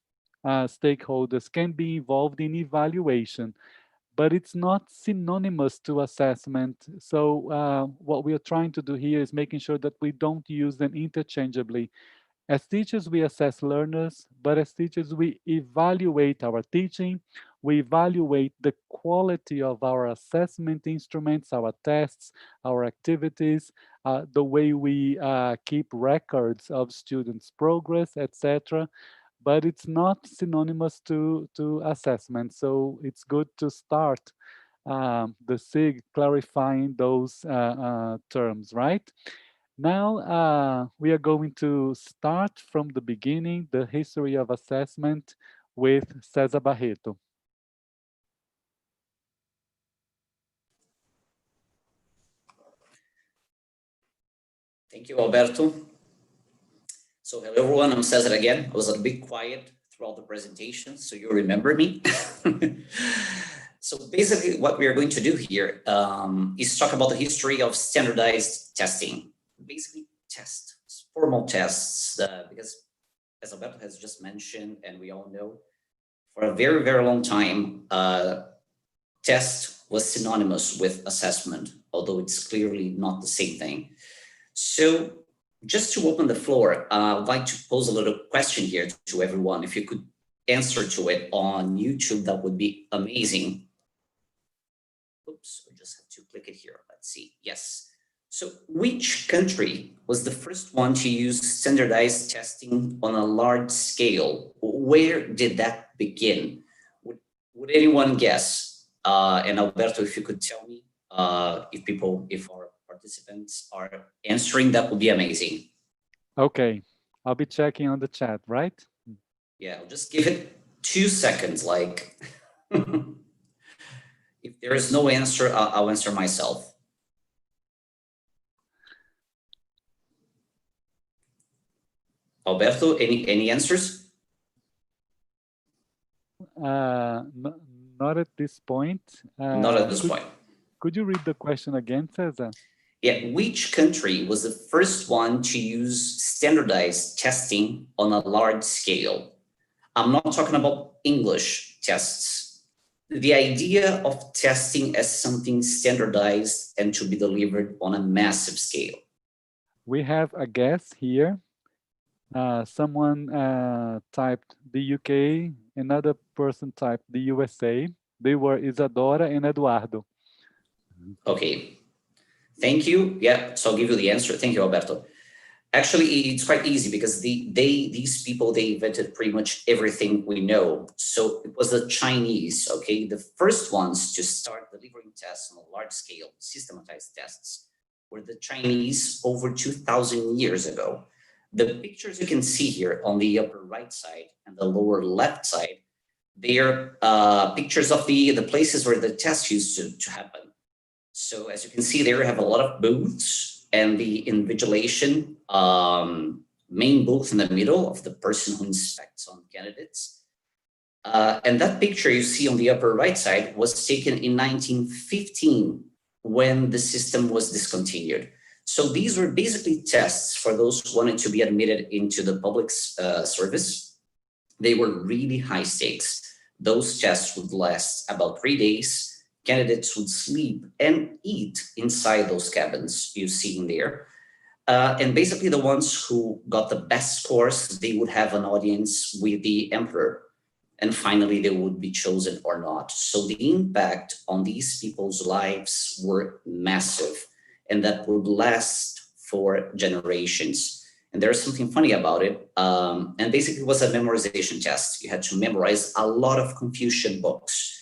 stakeholders can be involved in evaluation, but it's not synonymous to assessment. So what we are trying to do here is making sure that we don't use them interchangeably. As teachers, we assess learners, but as teachers, we evaluate our teaching. We evaluate the quality of our assessment instruments, our tests, our activities, the way we keep records of students' progress, etc. But it's not synonymous to assessment. So it's good to start the SIG clarifying those terms, right? Now we are going to start from the beginning, the history of assessment with César Barreto. Thank you, Alberto. So hello everyone, I'm César again. I was a bit quiet throughout the presentation, so you remember me. So basically what we are going to do here is talk about the history of standardized testing. Basically tests, formal tests, because as Alberto has just mentioned, and we all know, for a very, very long time, test was synonymous with assessment, although it's clearly not the same thing. So just to open the floor, I'd like to pose a little question here to everyone. If you could answer to it on YouTube, that would be amazing. Oops, I just have to click it here. Let's see. Yes. So which country was the first one to use standardized testing on a large scale? Where did that begin? Would anyone guess? And Alberto, if you could tell me if our participants are answering, that would be amazing. Okay, I'll be checking on the chat, right? Yeah, I'll just give it 2 seconds, like. If there is no answer, I'll answer myself. Alberto, any answers? Not at this point. Not at this point. Could you read the question again, César? Yeah, which country was the first one to use standardized testing on a large scale? I'm not talking about English tests. The idea of testing as something standardized and to be delivered on a massive scale. We have a guess here. Someone typed the UK, another person typed the USA. They were Isadora and Eduardo. Okay, thank you. Yeah, so I'll give you the answer. Thank you, Alberto. Actually, it's quite easy because these people, they invented pretty much everything we know. So it was the Chinese, okay? The first ones to start delivering tests on a large scale, systematized tests, were the Chinese over 2,000 years ago. The pictures you can see here on the upper right side and the lower left side, they are pictures of the places where the tests used to happen. So as you can see, there we have a lot of booths and the invigilation main booth in the middle of the person who inspects on candidates. And that picture you see on the upper right side was taken in 1915 when the system was discontinued. So these were basically tests for those who wanted to be admitted into the public service. They were really high stakes. Those tests would last about 3 days. Candidates would sleep and eat inside those cabins you see in there. And basically the ones who got the best scores, they would have an audience with the emperor. And finally, they would be chosen or not. So the impact on these people's lives were massive. and that would last for generations. And there's something funny about it. And basically it was a memorization test. You had to memorize a lot of Confucian books.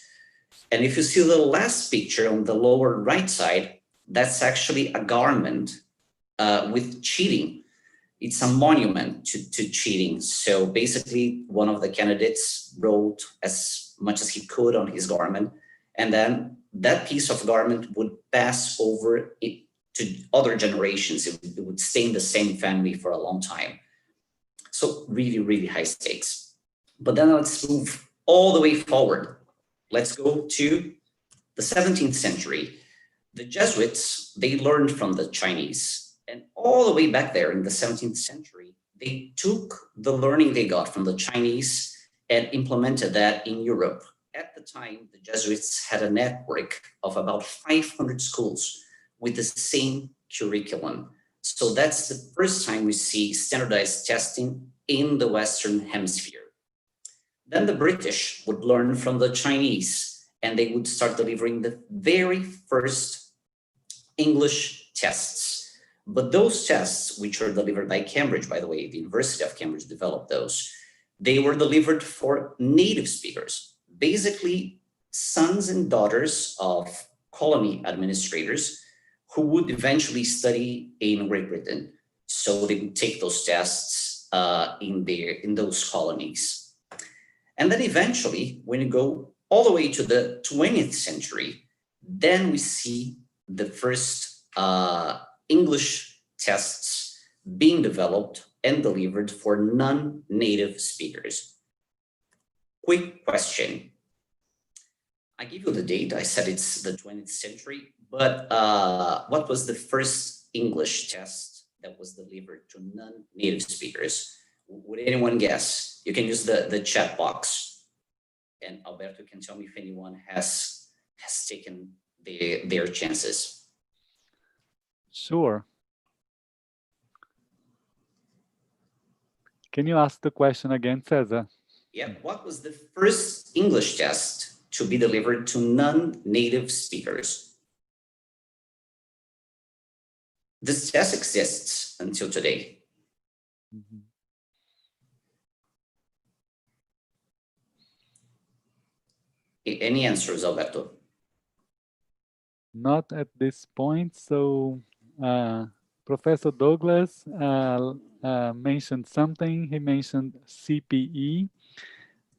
And if you see the last picture on the lower right side, that's actually a garment with cheating. It's a monument to cheating. So basically one of the candidates wrote as much as he could on his garment, and then that piece of garment would pass over to other generations. It would stay in the same family for a long time. So really, really high stakes. But then let's move all the way forward. Let's go to the 17th century. The Jesuits, they learned from the Chinese. And all the way back there in the 17th century, they took the learning they got from the Chinese and implemented that in Europe. At the time, the Jesuits had a network of about 500 schools with the same curriculum. So that's the first time we see standardized testing in the Western Hemisphere. Then the British would learn from the Chinese, and they would start delivering the very first English tests. But those tests, which were delivered by Cambridge, by the way, the University of Cambridge developed those, they were delivered for native speakers, basically sons and daughters of colony administrators who would eventually study in Great Britain. So they would take those tests in those colonies. And then eventually, when you go all the way to the 20th century, then we see the first English tests being developed and delivered for non-native speakers. Quick question. I give you the date. I said it's the 20th century, but what was the first English test that was delivered to non-native speakers? Would anyone guess? You can use the chat box, and Alberto can tell me if anyone has taken their chances. Sure. Can you ask the question again, Cesar? Yeah, what was the first English test to be delivered to non-native speakers? This test exists until today. Mm-hmm. Any answers, Alberto? Not at this point. So Professor Douglas mentioned something. He mentioned CPE.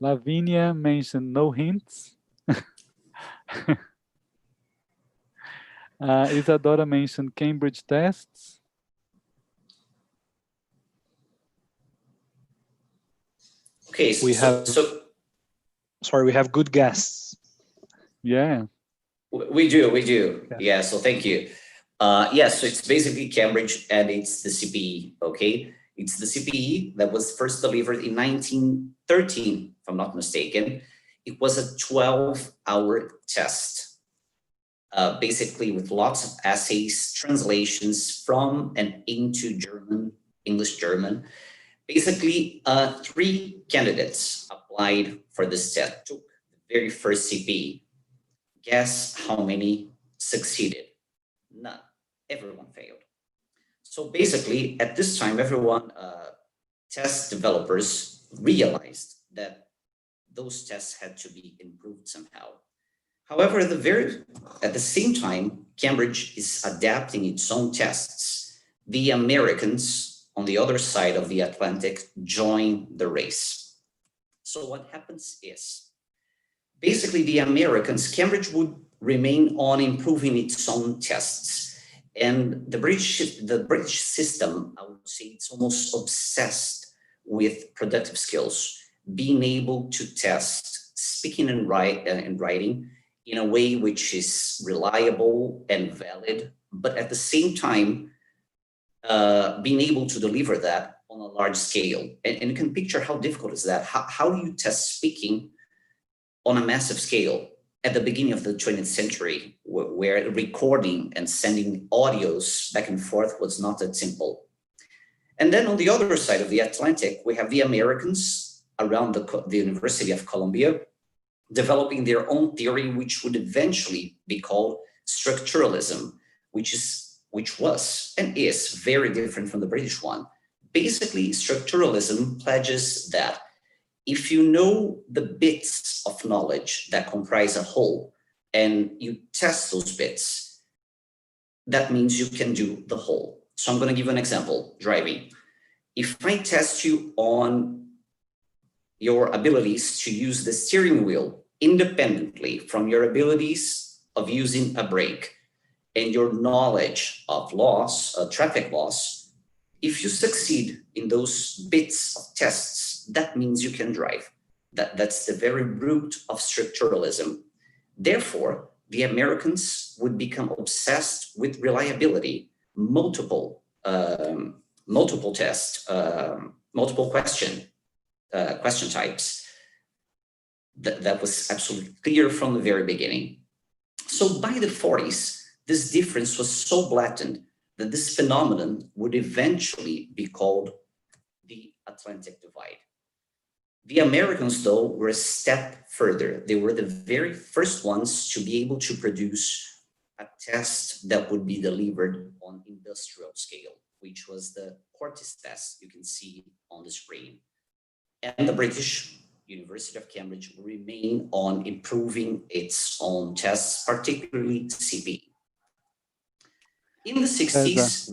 Lavinia mentioned no hints. Isadora mentioned Cambridge tests. Okay, sorry, we have good guests. Yeah. We do. Yeah, so thank you. Yes, so it's basically Cambridge and it's the CPE, okay? It's the CPE that was first delivered in 1913, if I'm not mistaken. It was a 12-hour test, basically with lots of essays, translations from and into German, English, German. Basically, 3 candidates applied for this test, took the very first CPE. Guess how many succeeded? None. Everyone failed. So basically, at this time, everyone, test developers realized that those tests had to be improved somehow. However, at the same time, Cambridge is adapting its own tests. The Americans on the other side of the Atlantic join the race. So what happens is, basically the Americans, Cambridge would remain on improving its own tests. And the British system, I would say it's almost obsessed with productive skills, being able to test speaking and writing in a way which is reliable and valid, but at the same time, being able to deliver that on a large scale. And you can picture how difficult is that? How do you test speaking on a massive scale at the beginning of the 20th century, where recording and sending audios back and forth was not that simple? And then on the other side of the Atlantic, we have the Americans around the University of Columbia developing their own theory, which would eventually be called structuralism, which is which was and is very different from the British one. Basically, structuralism pledges that if you know the bits of knowledge that comprise a whole and you test those bits, that means you can do the whole. So I'm going to give you an example, driving. If I test you on your abilities to use the steering wheel independently from your abilities of using a brake and your knowledge of laws, traffic laws, if you succeed in those bits of tests, that means you can drive. That's the very root of structuralism. Therefore, the Americans would become obsessed with reliability, multiple tests, multiple question types. That was absolutely clear from the very beginning. So by the 40s, this difference was so blatant that this phenomenon would eventually be called the Atlantic Divide. The Americans, though, were a step further. They were the very first ones to be able to produce a test that would be delivered on industrial scale, which was the Cortis test you can see on the screen. And the British University of Cambridge will remain on improving its own tests, particularly CPE. In the 60s,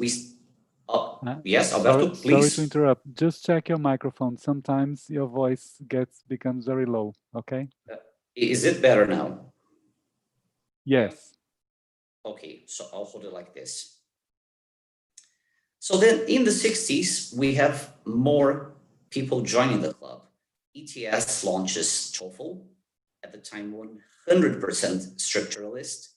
yes, Alberto, please. Sorry to interrupt. Just check your microphone. Sometimes your voice becomes very low, okay? Is it better now? Yes. Okay, so I'll hold it like this. So then in the 60s, we have more people joining the club. ETS launches TOEFL, at the time 100% structuralist,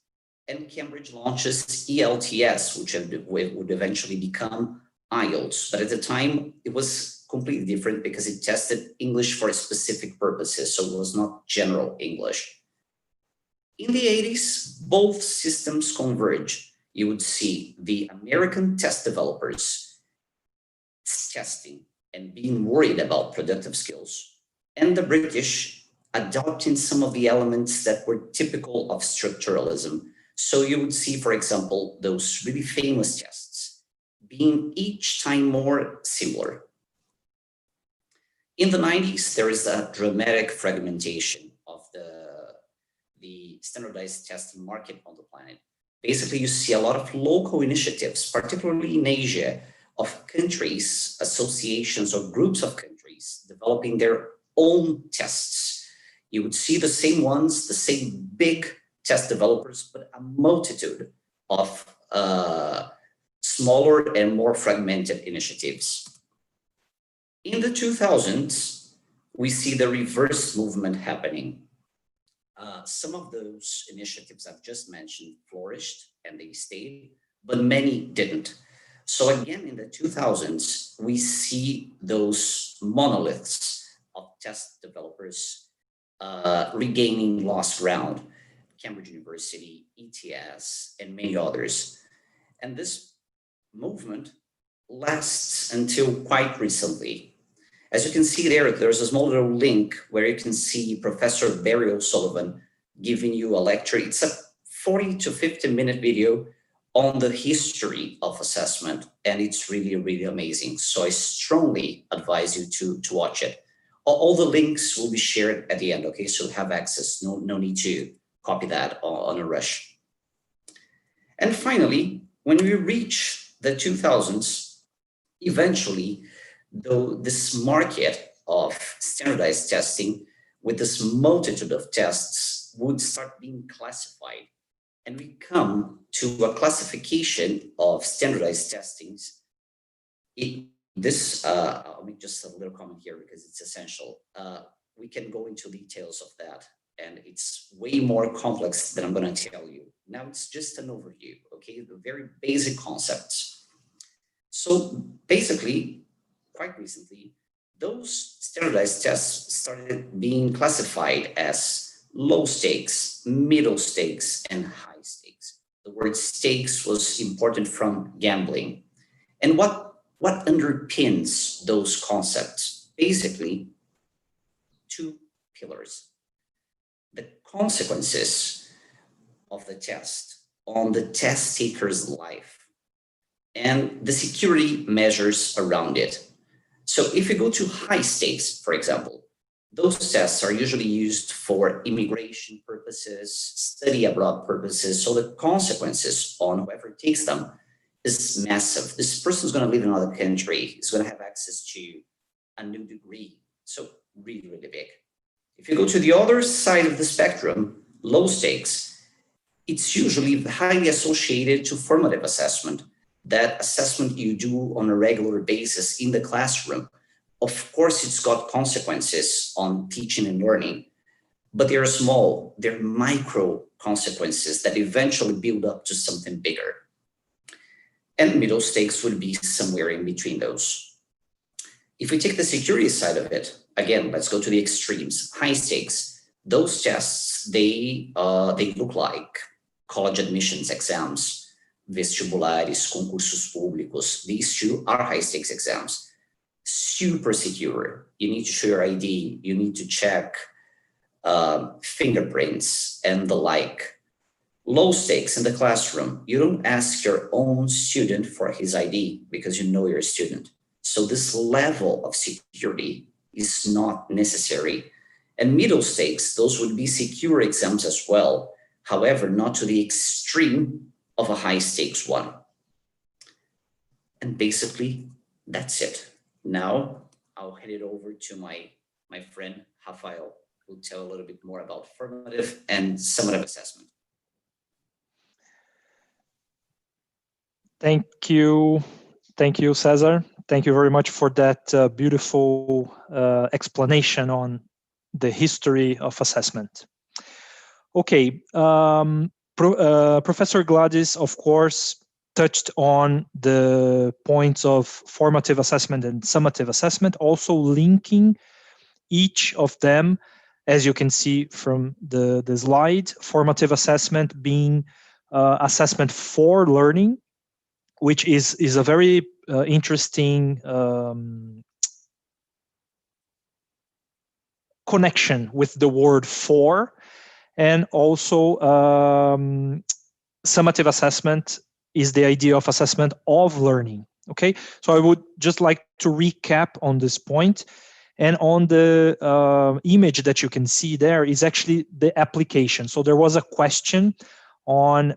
and Cambridge launches ELTS, which would eventually become IELTS. But at the time, it was completely different because it tested English for specific purposes, so it was not general English. In the 80s, both systems converge. You would see the American test developers testing and being worried about productive skills, and the British adopting some of the elements that were typical of structuralism. So you would see, for example, those really famous tests being each time more similar. In the 90s, there is a dramatic fragmentation of the standardized testing market on the planet. Basically, you see a lot of local initiatives, particularly in Asia, of countries, associations, or groups of countries developing their own tests. You would see the same ones, the same big test developers, but a multitude of smaller and more fragmented initiatives. In the 2000s, we see the reverse movement happening. Some of those initiatives I've just mentioned flourished and they stayed, but many didn't. So again, in the 2000s, we see those monoliths of test developers regaining lost ground. Cambridge University, ETS, and many others. And this movement lasts until quite recently. As you can see there's a small little link where you can see Professor Barry O'Sullivan giving you a lecture. It's a 40 to 50-minute video on the history of assessment, and it's really, really amazing. So I strongly advise you to watch it. All the links will be shared at the end, okay? So have access, no need to copy that on a rush. And finally, when we reach the 2000s, eventually, though this market of standardized testing with this multitude of tests would start being classified. And we come to a classification of standardized testings. I'll make just a little comment here because it's essential. We can go into details of that, and it's way more complex than I'm going to tell you. Now it's just an overview, okay? The very basic concepts. So basically, quite recently, those standardized tests started being classified as low stakes, middle stakes, and high stakes. The word stakes was important from gambling. And what underpins those concepts? Basically, two pillars. The consequences of the test on the test taker's life and the security measures around it. So if you go to high stakes, for example, those tests are usually used for immigration purposes, study abroad purposes. So the consequences on whoever takes them is massive. This person is going to live in another country, is going to have access to a new degree. So really, really big. If you go to the other side of the spectrum, low stakes, it's usually highly associated to formative assessment, that assessment you do on a regular basis in the classroom. Of course, it's got consequences on teaching and learning, but they're small, they're micro consequences that eventually build up to something bigger. And middle stakes would be somewhere in between those. If we take the security side of it, again, let's go to the extremes. High stakes, those tests, they look like college admissions exams, vestibulares, concursos públicos. These two are high stakes exams. Super secure. You need to show your ID. You need to check fingerprints and the like. Low stakes in the classroom. You don't ask your own student for his ID because you know you're a student. So this level of security is not necessary. And middle stakes, those would be secure exams as well. However, not to the extreme of a high stakes one. And basically, that's it. Now, I'll hand it over to my friend, Rafael, who'll tell a little bit more about formative and summative assessment. Thank you, Cesar. Thank you very much for that beautiful explanation on the history of assessment. Okay, Professor Gladys, of course, touched on the points of formative assessment and summative assessment, also linking each of them, as you can see from the slide, formative assessment being assessment for learning, which is a very interesting connection with the word for, and also summative assessment is the idea of assessment of learning. Okay, so I would just like to recap on this point. And on the image that you can see there is actually the application. So there was a question on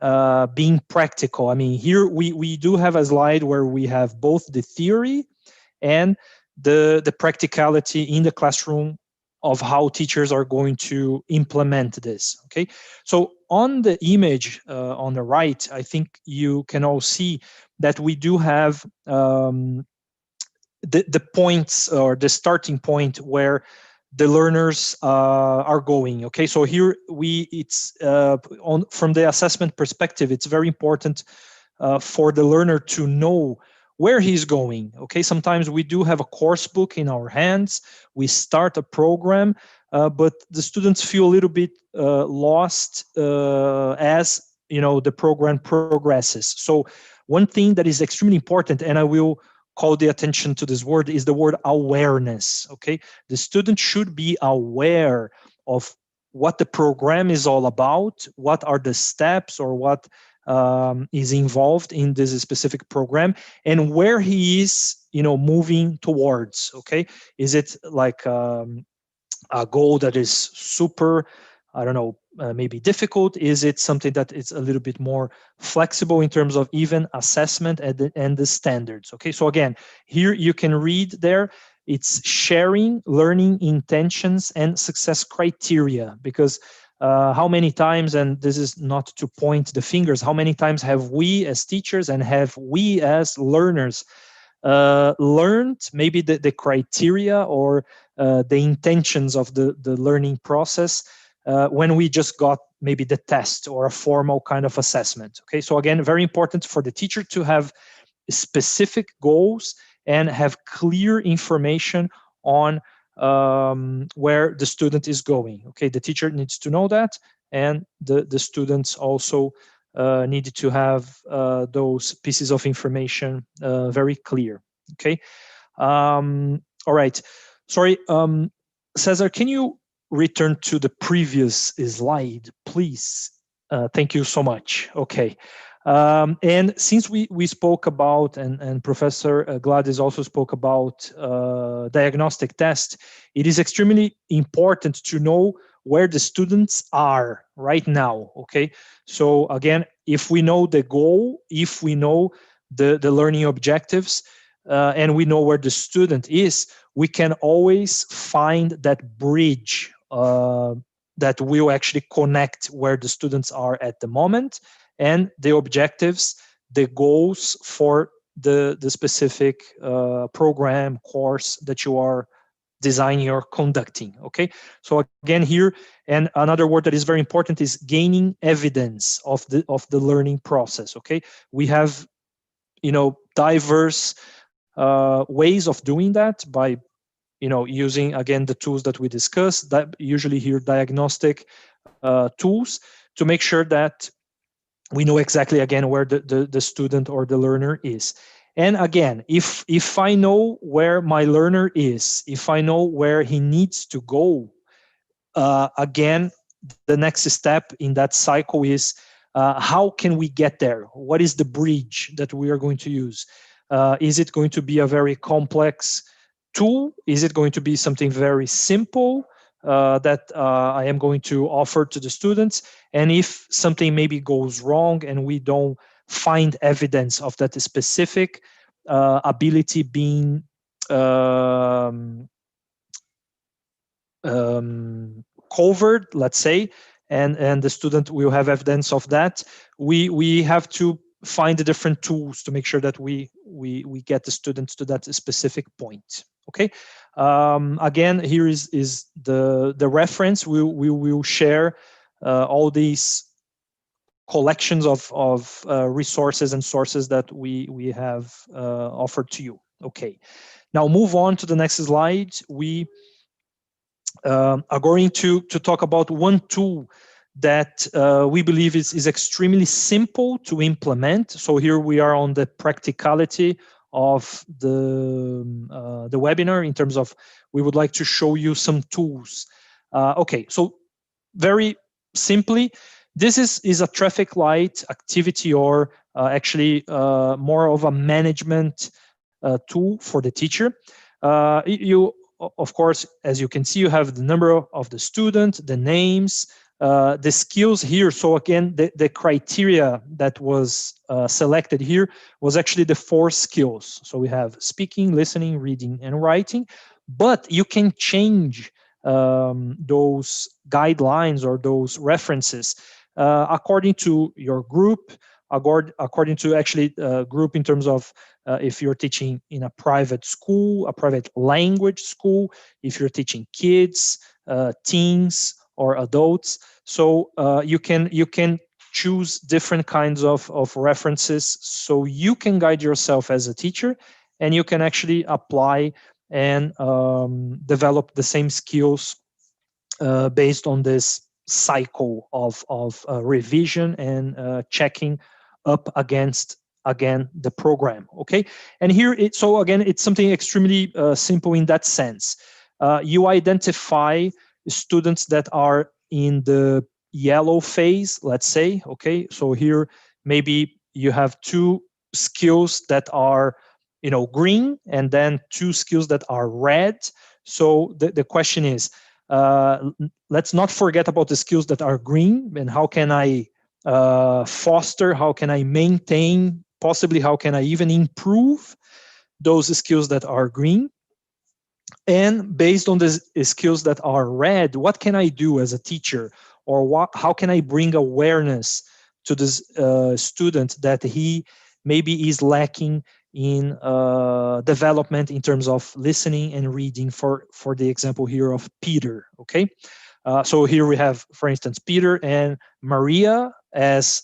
being practical. I mean, here we do have a slide where we have both the theory and the practicality in the classroom of how teachers are going to implement this. Okay, so on the image on the right, I think you can all see that we do have the points or the starting point where the learners are going. Okay, so here it's from the assessment perspective, it's very important for the learner to know where he's going. Okay, sometimes we do have a course book in our hands, we start a program, but the students feel a little bit lost as the program progresses. So one thing that is extremely important, and I will call the attention to this word, is the word awareness. Okay, the student should be aware of what the program is all about, what are the steps or what is involved in this specific program, and where he is moving towards. Okay, is it like a goal that is super, I don't know, maybe difficult? Is it something that is a little bit more flexible in terms of even assessment and the standards? Okay, so again, here you can read there, it's sharing learning intentions and success criteria, because how many times, and this is not to point the fingers, how many times have we as teachers and have we as learners learned maybe the criteria or the intentions of the learning process when we just got maybe the test or a formal kind of assessment? Okay, so again, very important for the teacher to have specific goals and have clear information on where the student is going. Okay, the teacher needs to know that, and the students also need to have those pieces of information very clear. Okay, all right. Sorry, Cesar, can you return to the previous slide, please? Thank you so much. Okay. And since we spoke about, and Professor Gladys also spoke about diagnostic test, it is extremely important to know where the students are right now, okay? So again, if we know the goal, if we know the learning objectives, and we know where the student is, we can always find that bridge that will actually connect where the students are at the moment and the objectives, the goals for the specific program, course that you are designing or conducting, okay? So again here, and another word that is very important is gaining evidence of the learning process, okay? We have, diverse ways of doing that by, using, again, the tools that we discussed, that usually here diagnostic tools, to make sure that we know exactly, again, where the student or the learner is. And again, if I know where my learner is, if I know where he needs to go, again, the next step in that cycle is how can we get there? What is the bridge that we are going to use? Is it going to be a very complex tool? Is it going to be something very simple that I am going to offer to the students? And if something maybe goes wrong and we don't find evidence of that specific ability being covered, let's say, and the student will have evidence of that, we have to find the different tools to make sure that we get the students to that specific point. Okay. Again, here is the reference. We will share all these collections of resources and sources that we have offered to you. Okay. Now move on to the next slide. We are going to talk about one tool that we believe is extremely simple to implement. So here we are on the practicality of the webinar in terms of we would like to show you some tools. Okay, so very simply, this is a traffic light activity, or actually more of a management tool for the teacher. You, of course, as you can see, you have the number of the student, the names, the skills here. So again, the criteria that was selected here was actually the 4 skills. So we have speaking, listening, reading, and writing. But you can change those guidelines or those references according to your group, according to actually group in terms of if you're teaching in a private school, a private language school, if you're teaching kids, teens, or adults. So you can choose different kinds of references so you can guide yourself as a teacher, and you can actually apply and develop the same skills based on this cycle of revision and checking up against, again, the program. Okay, and here so again, it's something extremely simple in that sense. You identify students that are in the yellow phase, let's say. Okay, so here maybe you have 2 skills that are green, and then 2 skills that are red. So the question is, let's not forget about the skills that are green, and how can I foster, how can I maintain, possibly how can I even improve those skills that are green. And based on the skills that are red, what can I do as a teacher, or how can I bring awareness to this student that he maybe is lacking in development in terms of listening and reading, for the example here of Peter. Okay, so here we have, for instance, Peter and Maria as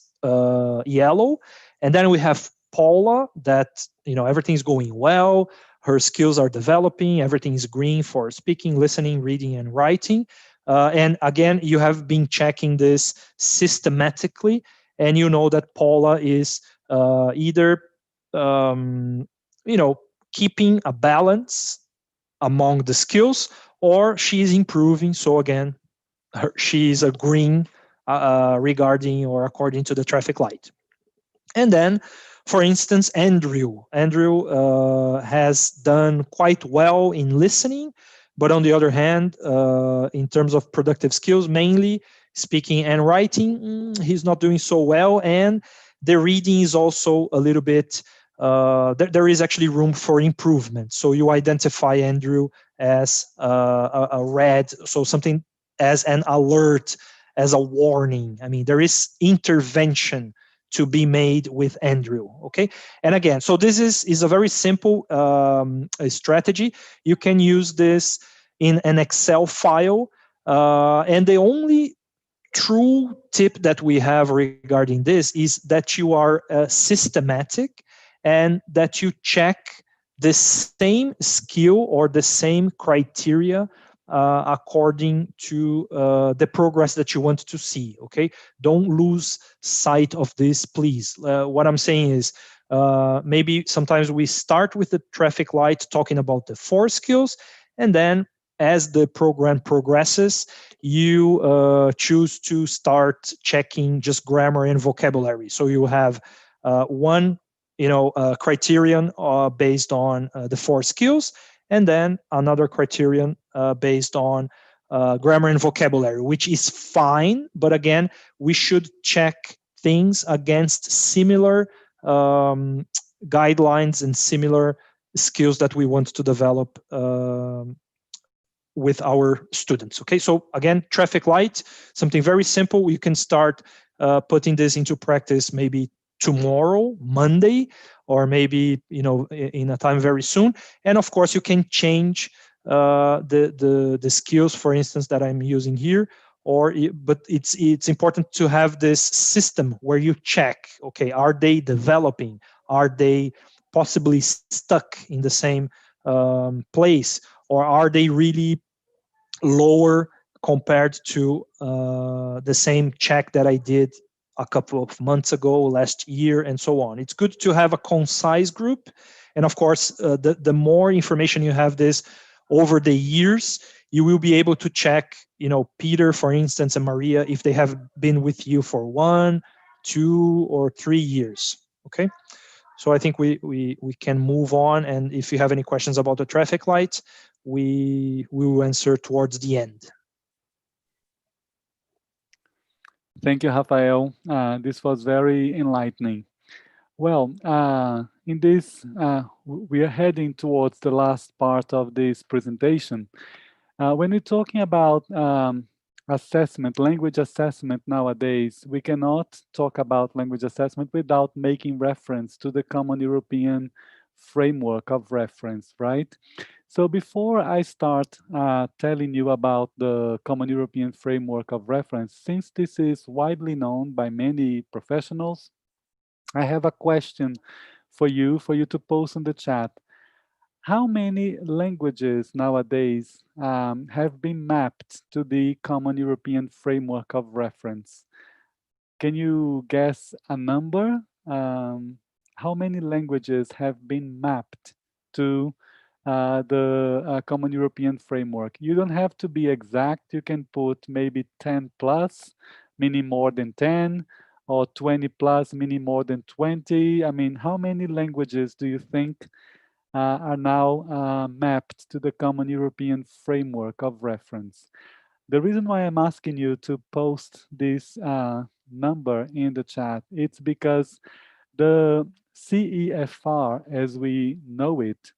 yellow, and then we have Paula, that everything's going well, her skills are developing, everything is green for speaking, listening, reading, and writing. And again, you have been checking this systematically, and you know that Paula is either keeping a balance among the skills, or she is improving. So again, she is a green regarding or according to the traffic light. And then, for instance, Andrew has done quite well in listening, but on the other hand, in terms of productive skills, mainly speaking and writing, he's not doing so well. And the reading is also a little bit, there is actually room for improvement. So you identify Andrew as a red, so something as an alert, as a warning. I mean, there is intervention to be made with Andrew. Okay, and again, so this is a very simple strategy. You can use this in an Excel file, and the only true tip that we have regarding this is that you are systematic and that you check the same skill or the same criteria according to the progress that you want to see. Okay, don't lose sight of this, please. What I'm saying is, maybe sometimes we start with the traffic light talking about the 4 skills, and then as the program progresses, you choose to start checking just grammar and vocabulary. So you have one, criterion based on the 4 skills, and then another criterion based on grammar and vocabulary, which is fine. But again, we should check things against similar guidelines and similar skills that we want to develop with our students. Okay, so again, traffic light, something very simple. You can start putting this into practice maybe tomorrow, Monday, or maybe in a time very soon. And of course, you can change the skills, for instance, that I'm using here. But it's important to have this system where you check. Okay, are they developing? Are they possibly stuck in the same place, or are they really lower compared to the same check that I did a couple of months ago, last year, and so on? It's good to have a concise group. And of course, the more information you have this over the years, you will be able to check, Peter, for instance, and Maria, if they have been with you for 1, 2, or 3 years. Okay. So I think we can move on. And if you have any questions about the traffic light, we will answer towards the end. Thank you, Rafael. This was very enlightening. Well, in this, we are heading towards the last part of this presentation. When we're talking about assessment, language assessment nowadays, we cannot talk about language assessment without making reference to the Common European Framework of Reference, right? So before I start telling you about the Common European Framework of Reference, since this is widely known by many professionals, I have a question for you to post in the chat. How many languages nowadays have been mapped to the Common European Framework of Reference? Can you guess a number? How many languages have been mapped to the Common European Framework? You don't have to be exact. You can put maybe 10 plus, meaning more than 10, or 20 plus, meaning more than 20. I mean, how many languages do you think are now mapped to the Common European Framework of Reference? The reason why I'm asking you to post this number in the chat, it's because the CEFR, as we know it,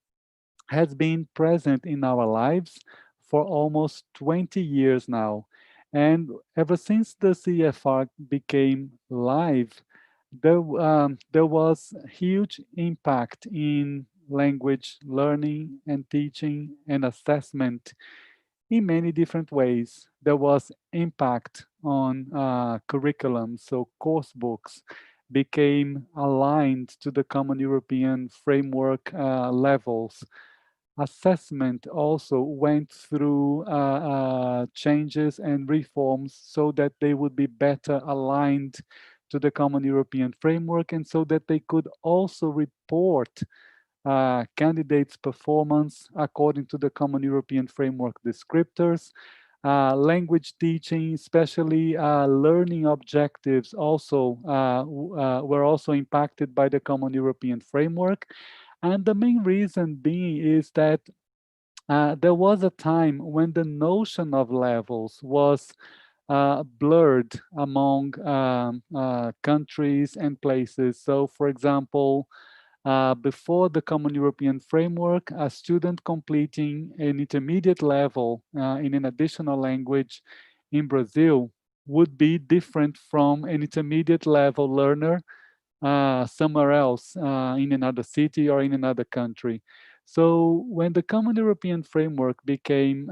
has been present in our lives for almost 20 years now. And ever since the CEFR became live, there was huge impact in language learning and teaching and assessment in many different ways. There was impact on curriculum, so course books became aligned to the Common European Framework levels. Assessment also went through changes and reforms so that they would be better aligned to the Common European Framework, and so that they could also report candidates' performance according to the Common European Framework descriptors, language teaching, especially learning objectives, also were also impacted by the Common European Framework. And the main reason being is that there was a time when the notion of levels was blurred among countries and places. So, for example, before the Common European Framework, a student completing an intermediate level in an additional language in Brazil would be different from an intermediate level learner somewhere else in another city or in another country. So when the Common European Framework became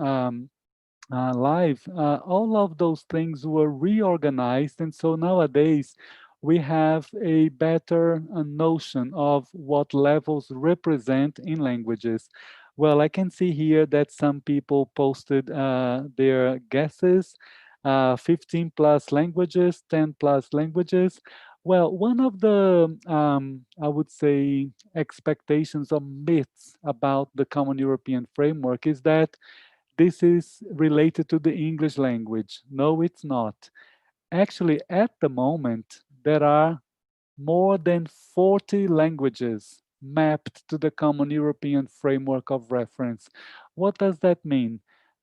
live, all of those things were reorganized. And so nowadays, we have a better notion of what levels represent in languages. Well, I can see here that some people posted their guesses, 15 plus languages, 10 plus languages. Well, one of the, I would say, expectations or myths about the Common European Framework is that this is related to the English language. No, it's not. Actually, at the moment, there are more than 40 languages mapped to the Common European Framework of Reference. What does that mean?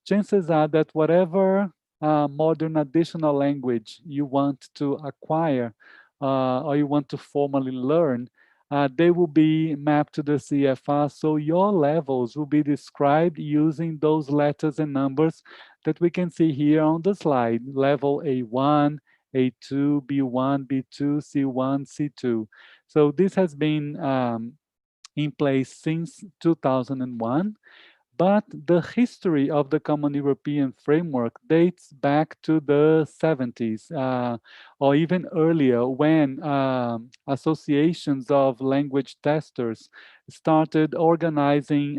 Chances are that whatever modern additional language you want to acquire or you want to formally learn, they will be mapped to the CFR. So your levels will be described using those letters and numbers that we can see here on the slide. Level A1, A2, B1, B2, C1, C2. So this has been in place since 2001. But the history of the Common European Framework dates back to the 70s or even earlier when associations of language testers started organizing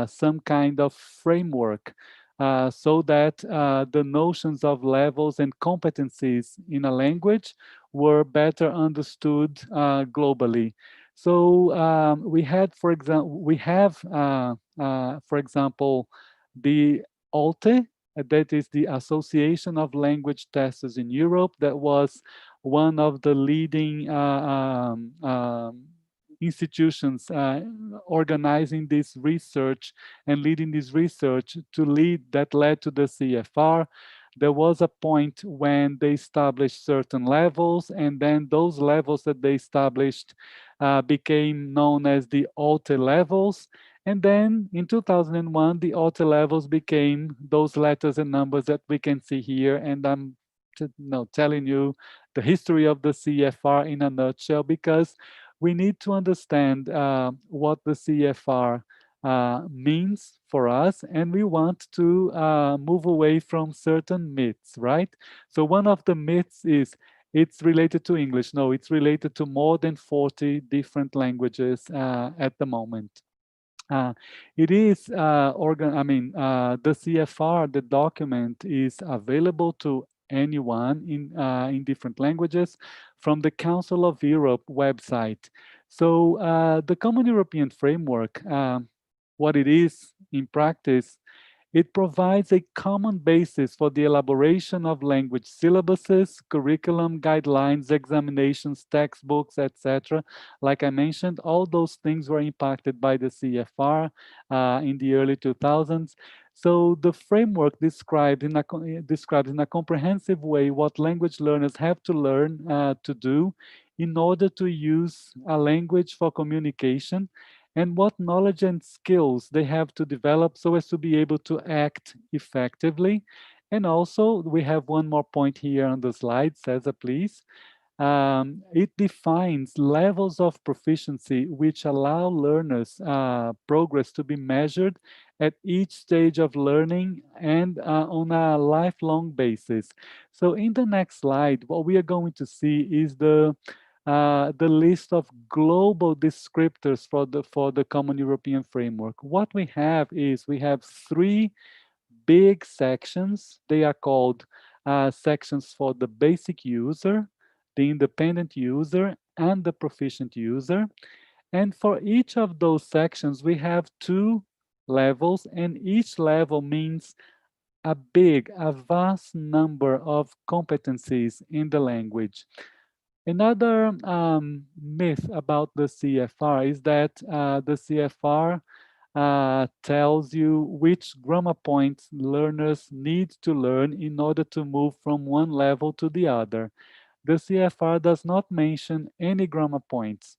some kind of framework so that the notions of levels and competencies in a language were better understood globally. So we had, for example, for example, the ALTE, that is the Association of Language Testers in Europe, that was one of the leading institutions organizing this research and leading this research that led to the CFR. There was a point when they established certain levels, and then those levels that they established became known as the ALTE levels. And then in 2001, the ALTE levels became those letters and numbers that we can see here. And I'm telling you the history of the CFR in a nutshell, because we need to understand what the CFR means for us, and we want to move away from certain myths, right? So one of the myths is it's related to English. No, it's related to more than 40 different languages at the moment. It is the CFR, the document is available to anyone in different languages from the Council of Europe website. So the Common European Framework, what it is in practice, it provides a common basis for the elaboration of language syllabuses, curriculum, guidelines, examinations, textbooks, etc. Like I mentioned, all those things were impacted by the CFR in the early 2000s. So the framework described in a comprehensive way what language learners have to learn to do in order to use a language for communication, and what knowledge and skills they have to develop so as to be able to act effectively. And also, we have one more point here on the slide, Cesar, please. It defines levels of proficiency which allow learners' progress to be measured at each stage of learning and on a lifelong basis. So in the next slide, what we are going to see is the list of global descriptors for the Common European Framework. What we have is we have three big sections. They are called sections for the basic user, the independent user, and the proficient user. And for each of those sections, we have two levels, and each level means a vast number of competencies in the language. Another myth about the CFR is that the CFR tells you which grammar points learners need to learn in order to move from one level to the other. The CFR does not mention any grammar points.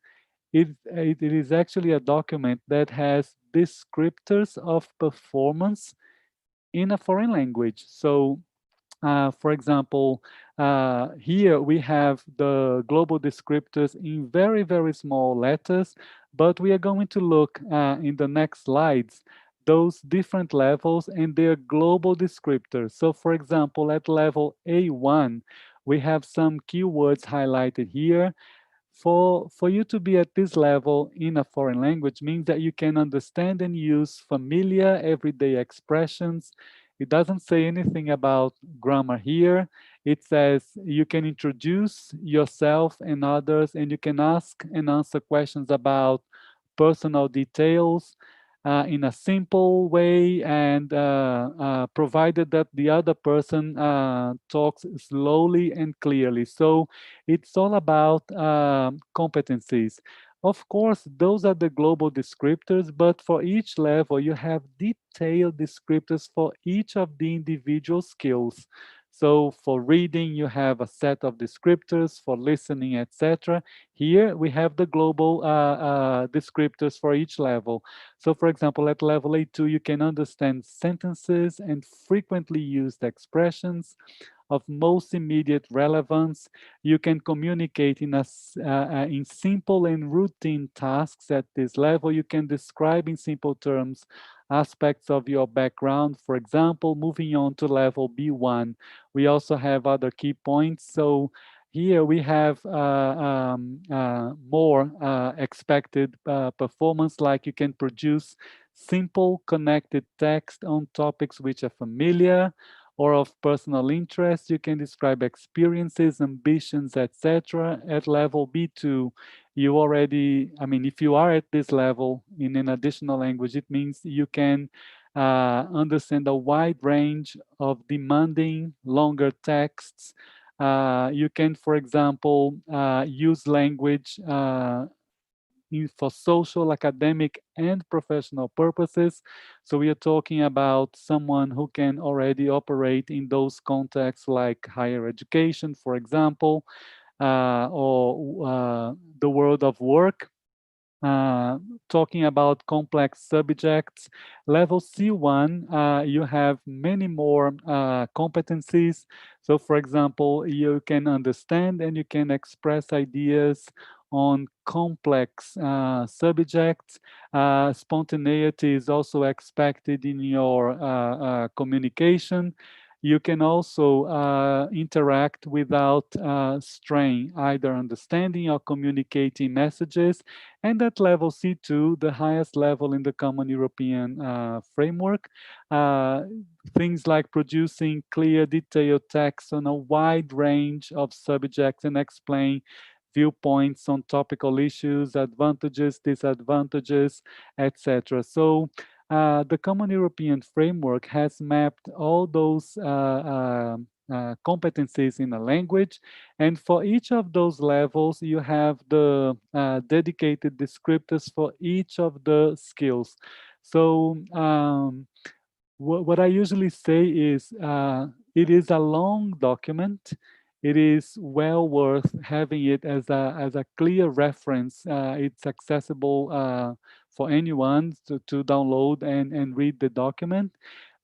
It is actually a document that has descriptors of performance in a foreign language. So for example, here we have the global descriptors in very, very small letters, but we are going to look in the next slides those different levels and their global descriptors. So for example, at level A1, we have some keywords highlighted here. For you to be at this level in a foreign language means that you can understand and use familiar everyday expressions. It doesn't say anything about grammar here. It says you can introduce yourself and others, and you can ask and answer questions about personal details in a simple way, and provided that the other person talks slowly and clearly. So it's all about competencies. Of course, those are the global descriptors, but for each level, you have detailed descriptors for each of the individual skills. So for reading, you have a set of descriptors, for listening, etc. Here we have the global descriptors for each level. So for example, at level A2, you can understand sentences and frequently used expressions of most immediate relevance. You can communicate in simple and routine tasks at this level. You can describe in simple terms aspects of your background. For example, moving on to level B1, we also have other key points. So here we have more expected performance, like you can produce simple connected text on topics which are familiar or of personal interest. You can describe experiences, ambitions, etc. At level B2, you already, I mean, if you are at this level in an additional language, it means you can understand a wide range of demanding longer texts. You can, for example, use language for social, academic, and professional purposes. So we are talking about someone who can already operate in those contexts like higher education, for example, or the world of work. Talking about complex subjects, level C1, you have many more competencies. So for example, you can understand and you can express ideas on complex subjects. Spontaneity is also expected in your communication. You can also interact without strain, either understanding or communicating messages. And at level C2, the highest level in the Common European Framework, things like producing clear, detailed text on a wide range of subjects and explain viewpoints on topical issues, advantages, disadvantages, etc. So the Common European Framework has mapped all those competencies in a language, and for each of those levels, you have the dedicated descriptors for each of the skills. So what I usually say is it is a long document. It is well worth having it as a clear reference. It's accessible for anyone to download and read the document.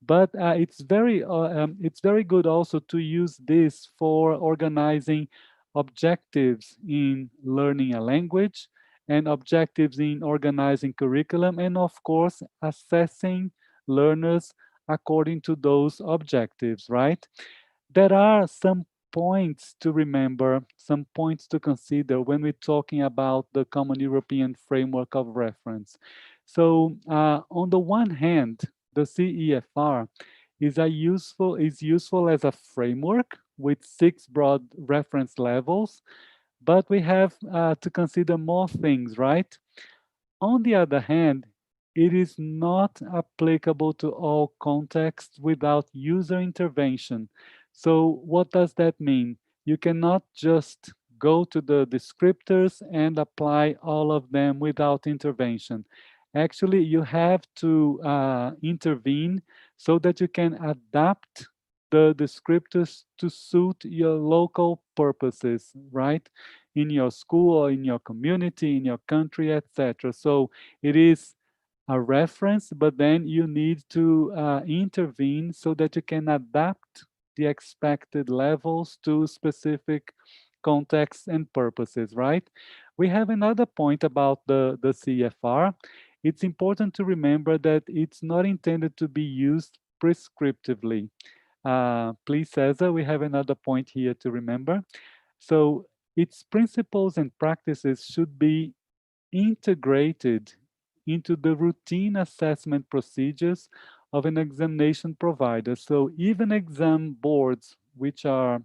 But it's very good also to use this for organizing objectives in learning a language and objectives in organizing curriculum, and of course assessing learners according to those objectives, right? There are some points to remember, some points to consider when we're talking about the Common European Framework of Reference. So on the one hand, the CEFR is useful as a framework with 6 broad reference levels, but we have to consider more things, right? On the other hand, it is not applicable to all contexts without user intervention. So what does that mean? You cannot just go to the descriptors and apply all of them without intervention. Actually, you have to intervene so that you can adapt the descriptors to suit your local purposes, right? In your school or in your community, in your country, etc. So it is a reference, but then you need to intervene so that you can adapt the expected levels to specific contexts and purposes, right? We have another point about the CFR. It's important to remember that it's not intended to be used prescriptively. Please, Cesar, we have another point here to remember. So its principles and practices should be integrated into the routine assessment procedures of an examination provider. So even exam boards, which are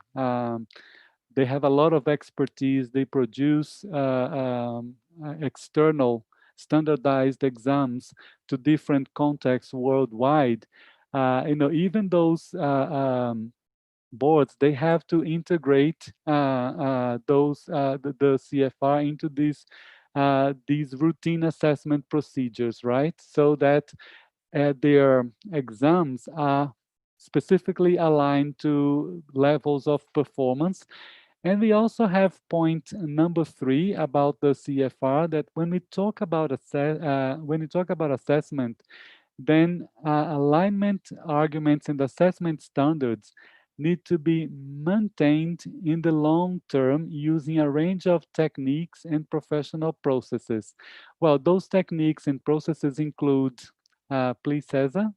they have a lot of expertise. They produce external standardized exams to different contexts worldwide. Even those boards, they have to integrate the CFR into these routine assessment procedures, right? So that their exams are specifically aligned to levels of performance. And we also have point number 3 about the CFR, that when we talk about assessment, then alignment arguments and assessment standards need to be maintained in the long term using a range of techniques and professional processes. Well, those techniques and processes include, please, Cesar,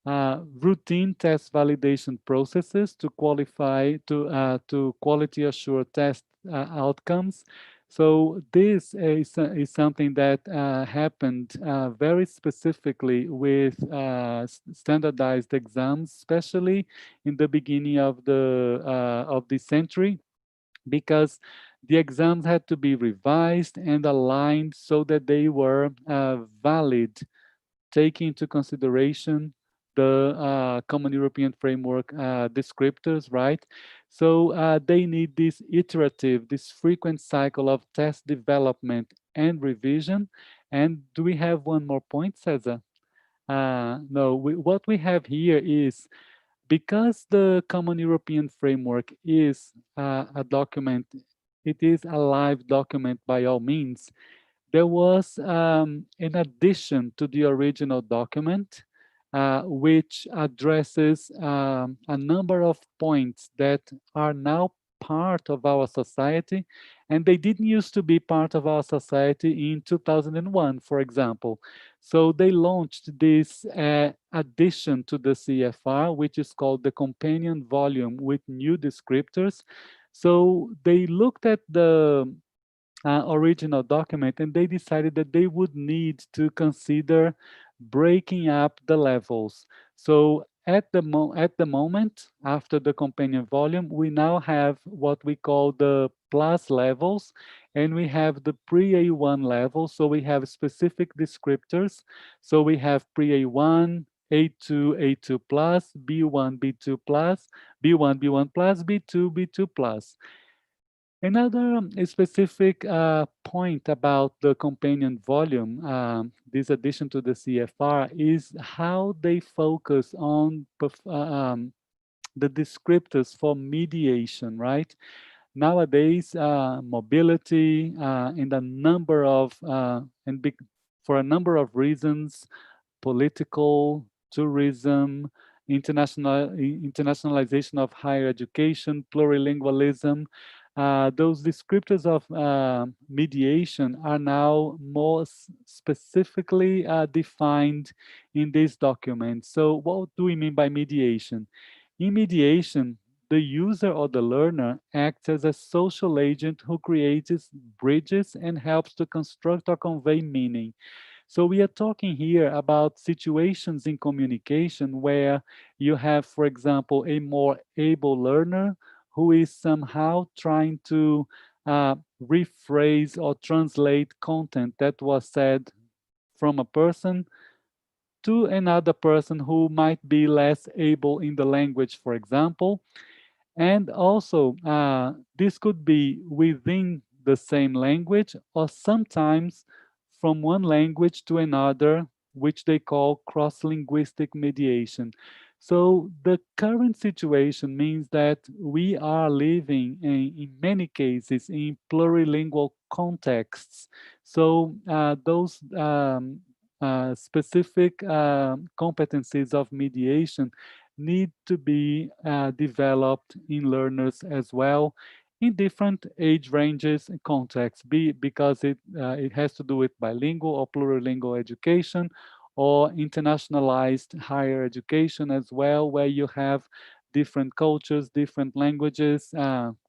routine test validation processes to qualify to quality assure test outcomes. So this is something that happened very specifically with standardized exams, especially in the beginning of the century, because the exams had to be revised and aligned so that they were valid, taking into consideration the Common European Framework descriptors, right? So they need this iterative, this frequent cycle of test development and revision. And do we have one more point, Cesar? No, what we have here is, because the Common European Framework is a document, it is a live document by all means. There was an addition to the original document, which addresses a number of points that are now part of our society, and they didn't used to be part of our society in 2001, for example. So they launched this addition to the CFR, which is called the companion volume with new descriptors. So they looked at the original document, and they decided that they would need to consider breaking up the levels. So at the moment, after the companion volume, we now have what we call the plus levels, and we have the pre-A1 level. So we have specific descriptors. So we have pre-A1, A2, A2 plus, B1, B2 plus, B1, B1 plus, B2, B2 plus. Another specific point about the companion volume, this addition to the CFR, is how they focus on the descriptors for mediation, right? Nowadays, mobility and a number of, for a number of reasons, political, tourism, internationalization of higher education, plurilingualism. Those descriptors of mediation are now more specifically defined in this document. So what do we mean by mediation? In mediation, the user or the learner acts as a social agent who creates bridges and helps to construct or convey meaning. So we are talking here about situations in communication where you have, for example, a more able learner who is somehow trying to rephrase or translate content that was said from a person to another person who might be less able in the language, for example. And also, this could be within the same language or sometimes from one language to another, which they call cross-linguistic mediation. So the current situation means that we are living in many cases in plurilingual contexts. So those specific competencies of mediation need to be developed in learners as well in different age ranges and contexts, because it has to do with bilingual or plurilingual education or internationalized higher education as well, where you have different cultures, different languages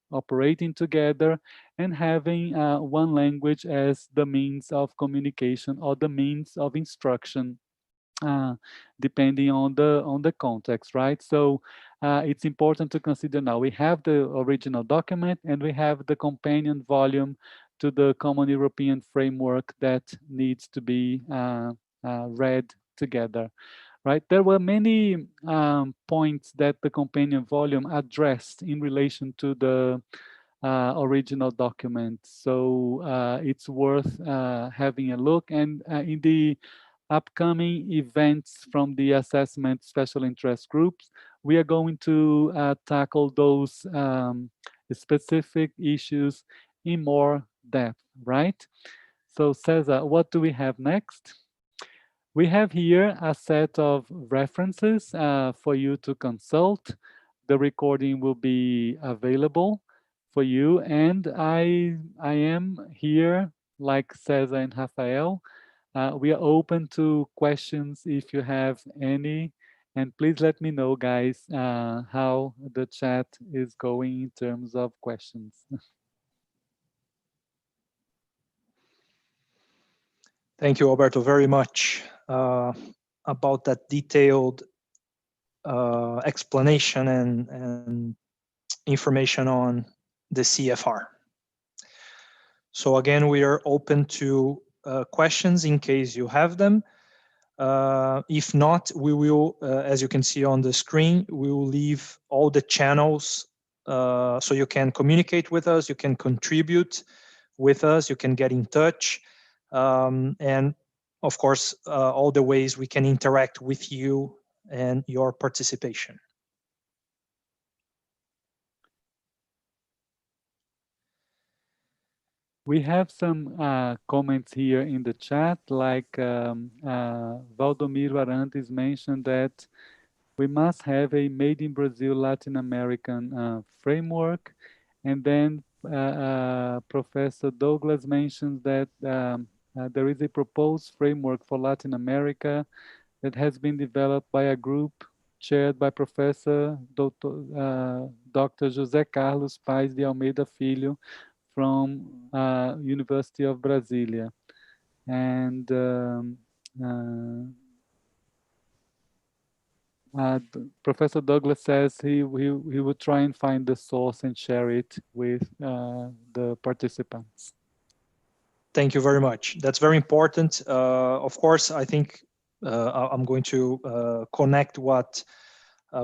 operating together and having one language as the means of communication or the means of instruction, uh, depending on the context, right? So it's important to consider now we have the original document and we have the companion volume to the Common European Framework that needs to be read together, right? There were many points that the companion volume addressed in relation to the original document. So it's worth having a look. And in the upcoming events from the assessment special interest groups, we are going to tackle those specific issues in more depth, right? So Cesar, what do we have next? We have here a set of references for you to consult. The recording will be available for you, and I am here, like Cesar and Rafael. We are open to questions if you have any, and please let me know, guys, how the chat is going in terms of questions. Thank you, Alberto, very much about that detailed explanation and information on the CFR. So again, we are open to questions in case you have them. If not, we will, as you can see on the screen, we will leave all the channels so you can communicate with us, you can contribute with us, you can get in touch, and of course, all the ways we can interact with you and your participation. We have some comments here in the chat, like Valdomiro Arantes mentioned that we must have a made in Brazil Latin American framework. And then Professor Douglas mentions that there is a proposed framework for Latin America that has been developed by a group chaired by Professor Dr. José Carlos Paes de Almeida Filho from University of Brasilia. And Professor Douglas says he will try and find the source and share it with the participants. Thank you very much. That's very important. Of course, I think I'm going to connect what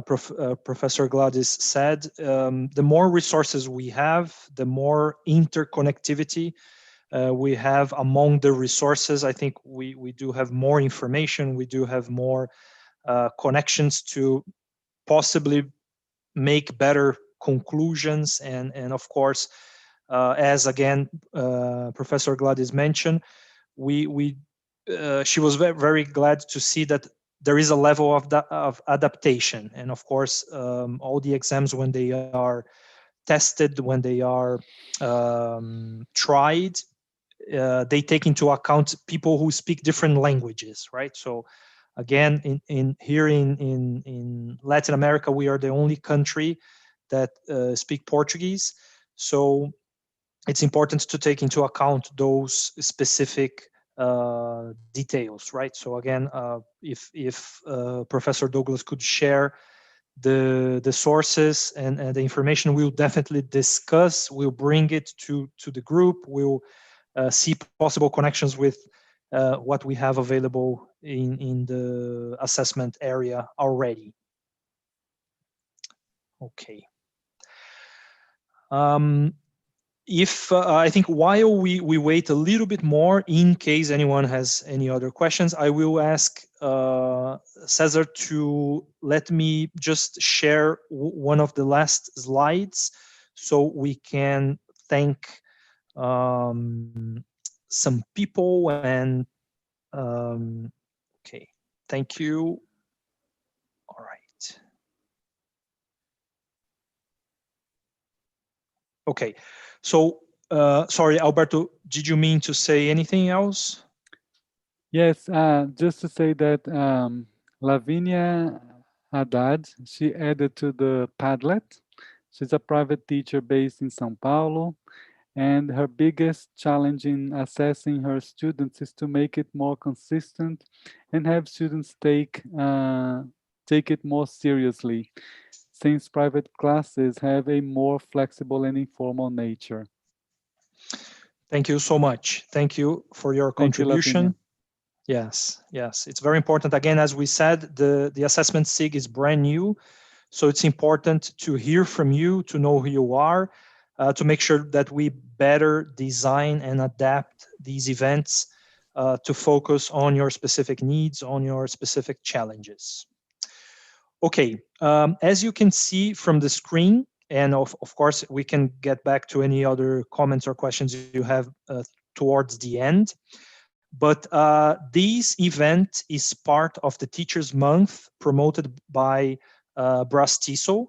Professor Gladys said. The more resources we have, the more interconnectivity we have among the resources. I think we do have more information, we do have more connections to possibly make better conclusions. And of course, as again, Professor Gladys mentioned, she was very glad to see that there is a level of adaptation. And of course, all the exams, when they are tested, when they are tried, they take into account people who speak different languages, right? So again, here in Latin America, we are the only country that speak Portuguese. So it's important to take into account those specific details, right? So again, if Professor Douglas could share the sources and the information we'll definitely discuss. We'll bring it to the group. We'll see possible connections with what we have available in the assessment area already. Okay. If I think while we wait a little bit more, in case anyone has any other questions, I will ask Cesar to let me just share one of the last slides so we can thank some people and okay, thank you. All right. Okay, so sorry, Alberto, did you mean to say anything else? Yes, just to say that Lavinia Haddad, she added to the Padlet. She's a private teacher based in São Paulo, and her biggest challenge in assessing her students is to make it more consistent and have students take it more seriously, since private classes have a more flexible and informal nature. Thank you so much. Thank you for your contribution. Yes, it's very important. Again, as we said, the assessment SIG is brand new, so it's important to hear from you, to know who you are, to make sure that we better design and adapt these events to focus on your specific needs, on your specific challenges. Okay, as you can see from the screen, and of course, we can get back to any other comments or questions you have towards the end. But this event is part of the Teachers Month promoted by BRAZ-TESOL.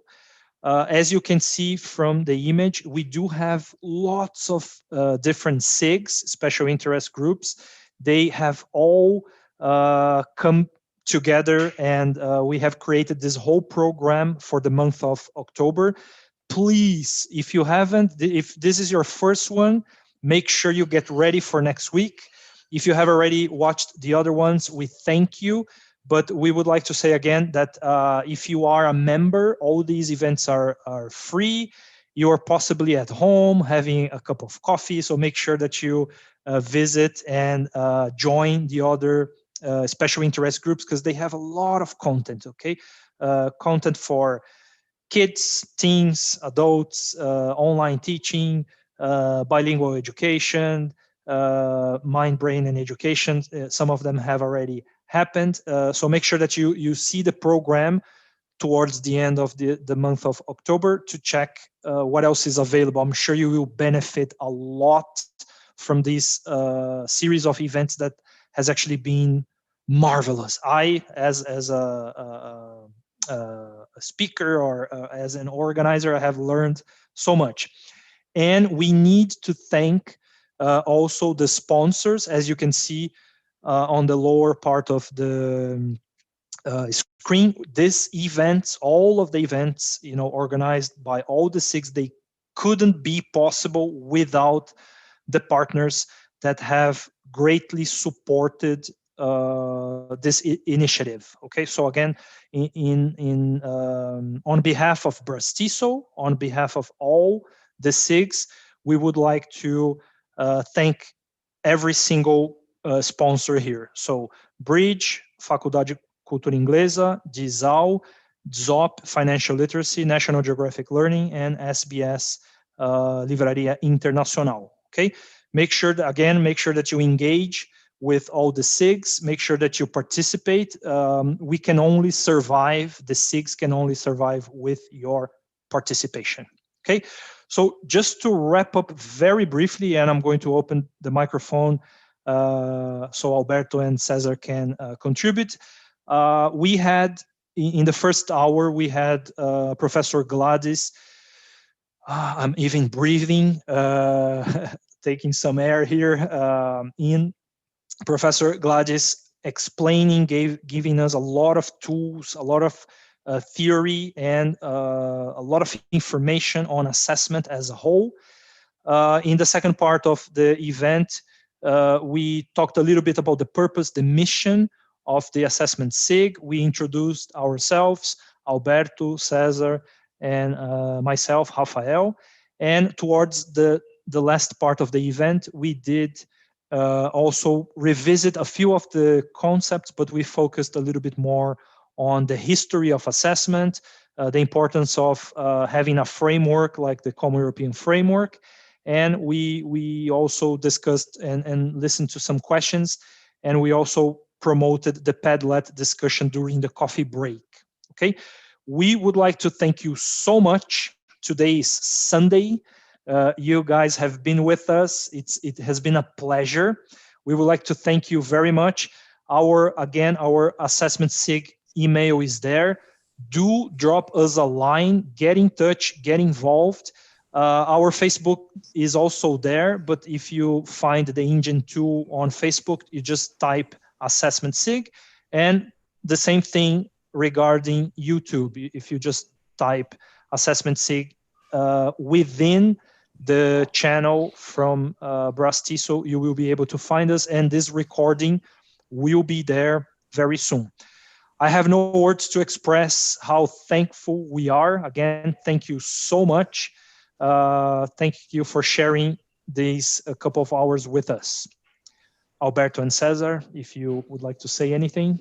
As you can see from the image, we do have lots of different SIGs, special interest groups. They have all come together, and we have created this whole program for the month of October. Please, if you haven't, if this is your first one, make sure you get ready for next week. If you have already watched the other ones, we thank you. But we would like to say again that if you are a member, all these events are free. You are possibly at home having a cup of coffee, so make sure that you visit and join the other special interest groups, because they have a lot of content, okay? Content for kids, teens, adults, online teaching, bilingual education, mind, brain, and education. Some of them have already happened. So make sure that you see the program towards the end of the month of October to check what else is available. I'm sure you will benefit a lot from this series of events that has actually been marvelous. I, as a speaker or as an organizer, I have learned so much. And we need to thank also the sponsors, as you can see on the lower part of the screen. This events, all of the events, organized by all the SIGs, they couldn't be possible without the partners that have greatly supported this initiative. Okay, so again, on behalf of BRAZ-TESOL, on behalf of all the SIGs, we would like to thank every single sponsor here. So Bridge, Faculdade de Cultura Inglesa, DISAL, ZOP, Financial Literacy, National Geographic Learning, and SBS Livraria Internacional. Okay, make sure that you engage with all the SIGs. Make sure that you participate. We can only survive, the SIGs can only survive with your participation. Okay, so just to wrap up very briefly, and I'm going to open the microphone so Alberto and Cesar can contribute. We had, in the first hour, we had Professor Gladys. I'm even breathing, taking some air here in. Professor Gladys explaining, giving us a lot of tools, a lot of theory, and a lot of information on assessment as a whole. In the second part of the event, we talked a little bit about the purpose, the mission of the assessment SIG. We introduced ourselves, Alberto, Cesar, and myself, Rafael. And towards the last part of the event, we did also revisit a few of the concepts, but we focused a little bit more on the history of assessment, the importance of having a framework like the Common European Framework. And we also discussed and listened to some questions, and we also promoted the Padlet discussion during the coffee break. Okay, we would like to thank you so much. Today is Sunday. You guys have been with us. It has been a pleasure. We would like to thank you very much. Our assessment SIG email is there. Do drop us a line, get in touch, get involved. Our Facebook is also there, but if you find the Engine 2 on Facebook, you just type assessment SIG. And the same thing regarding YouTube. If you just type assessment SIG within the channel from BRAZ-TESOL, you will be able to find us, and this recording will be there very soon. I have no words to express how thankful we are. Again, thank you so much. Thank you for sharing these a couple of hours with us. Alberto and Cesar, if you would like to say anything.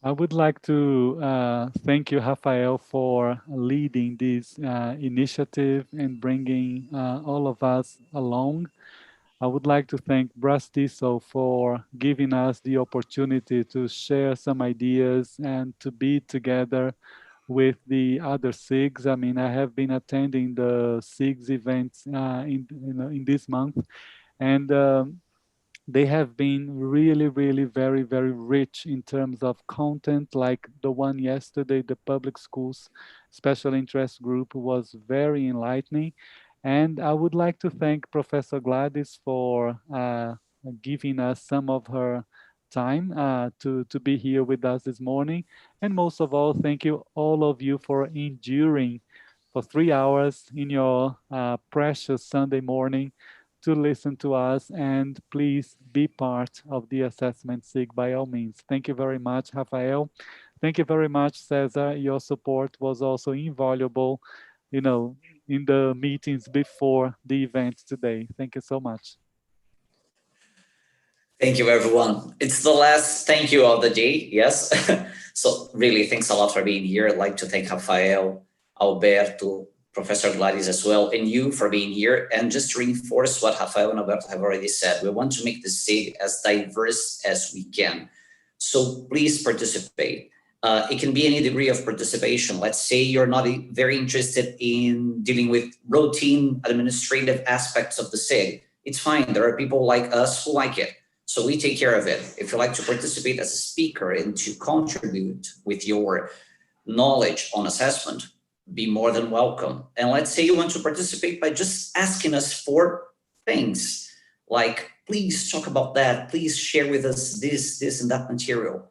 I would like to thank you, Rafael, for leading this initiative and bringing all of us along. I would like to thank BRAZ-TESOL for giving us the opportunity to share some ideas and to be together with the other SIGs. I mean, I have been attending the SIGs events in this month, and they have been really, really very, very rich in terms of content, like the one yesterday, the public schools special interest group was very enlightening. And I would like to thank Professor Gladys for giving us some of her time to be here with us this morning. And most of all, thank you all of you for enduring for 3 hours in your precious Sunday morning to listen to us, and please be part of the assessment SIG by all means. Thank you very much, Rafael. Thank you very much, Cesar. Your support was also invaluable, you know, in the meetings before the event today. Thank you so much. Thank you, everyone. It's the last thank you of the day, yes. So really, thanks a lot for being here. I'd like to thank Rafael, Alberto, Professor Gladys as well, and you for being here. And just to reinforce what Rafael and Alberto have already said, we want to make the SIG as diverse as we can. So please participate. It can be any degree of participation. Let's say you're not very interested in dealing with routine administrative aspects of the SIG. It's fine. There are people like us who like it. So we take care of it. If you like to participate as a speaker and to contribute with your knowledge on assessment, be more than welcome. And let's say you want to participate by just asking us for things like, please talk about that. Please share with us this, and that material.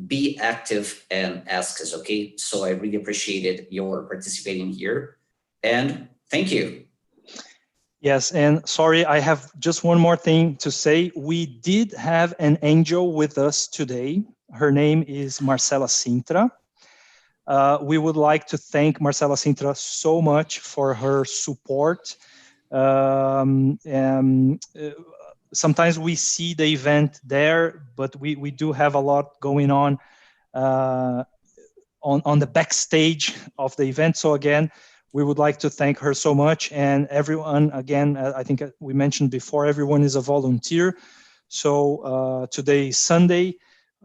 Be active and ask us, okay? So I really appreciated your participating here, and thank you. Yes, and sorry, I have just one more thing to say. We did have an angel with us today. Her name is Marcela Sintra. We would like to thank Marcela Sintra so much for her support. Sometimes we see the event there, but we do have a lot going on the backstage of the event. So again, we would like to thank her so much. And everyone, again, I think we mentioned before, everyone is a volunteer. So today is Sunday.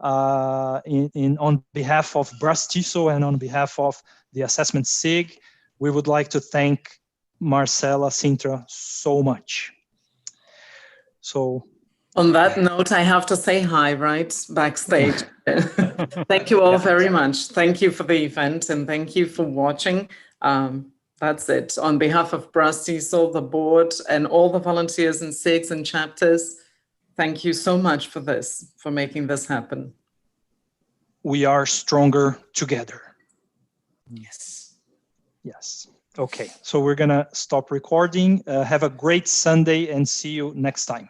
On behalf of BRAZ-TESOL and on behalf of the assessment SIG, we would like to thank Marcela Sintra so much. So on that note, I have to say hi, right, backstage. Thank you all very much. Thank you for the event and thank you for watching. That's it. On behalf of BRAZ-TESOL, the board, and all the volunteers and SIGs and chapters, thank you so much for this, for making this happen. We are stronger together. Yes. Yes. Okay, so we're going to stop recording. Have a great Sunday and see you next time.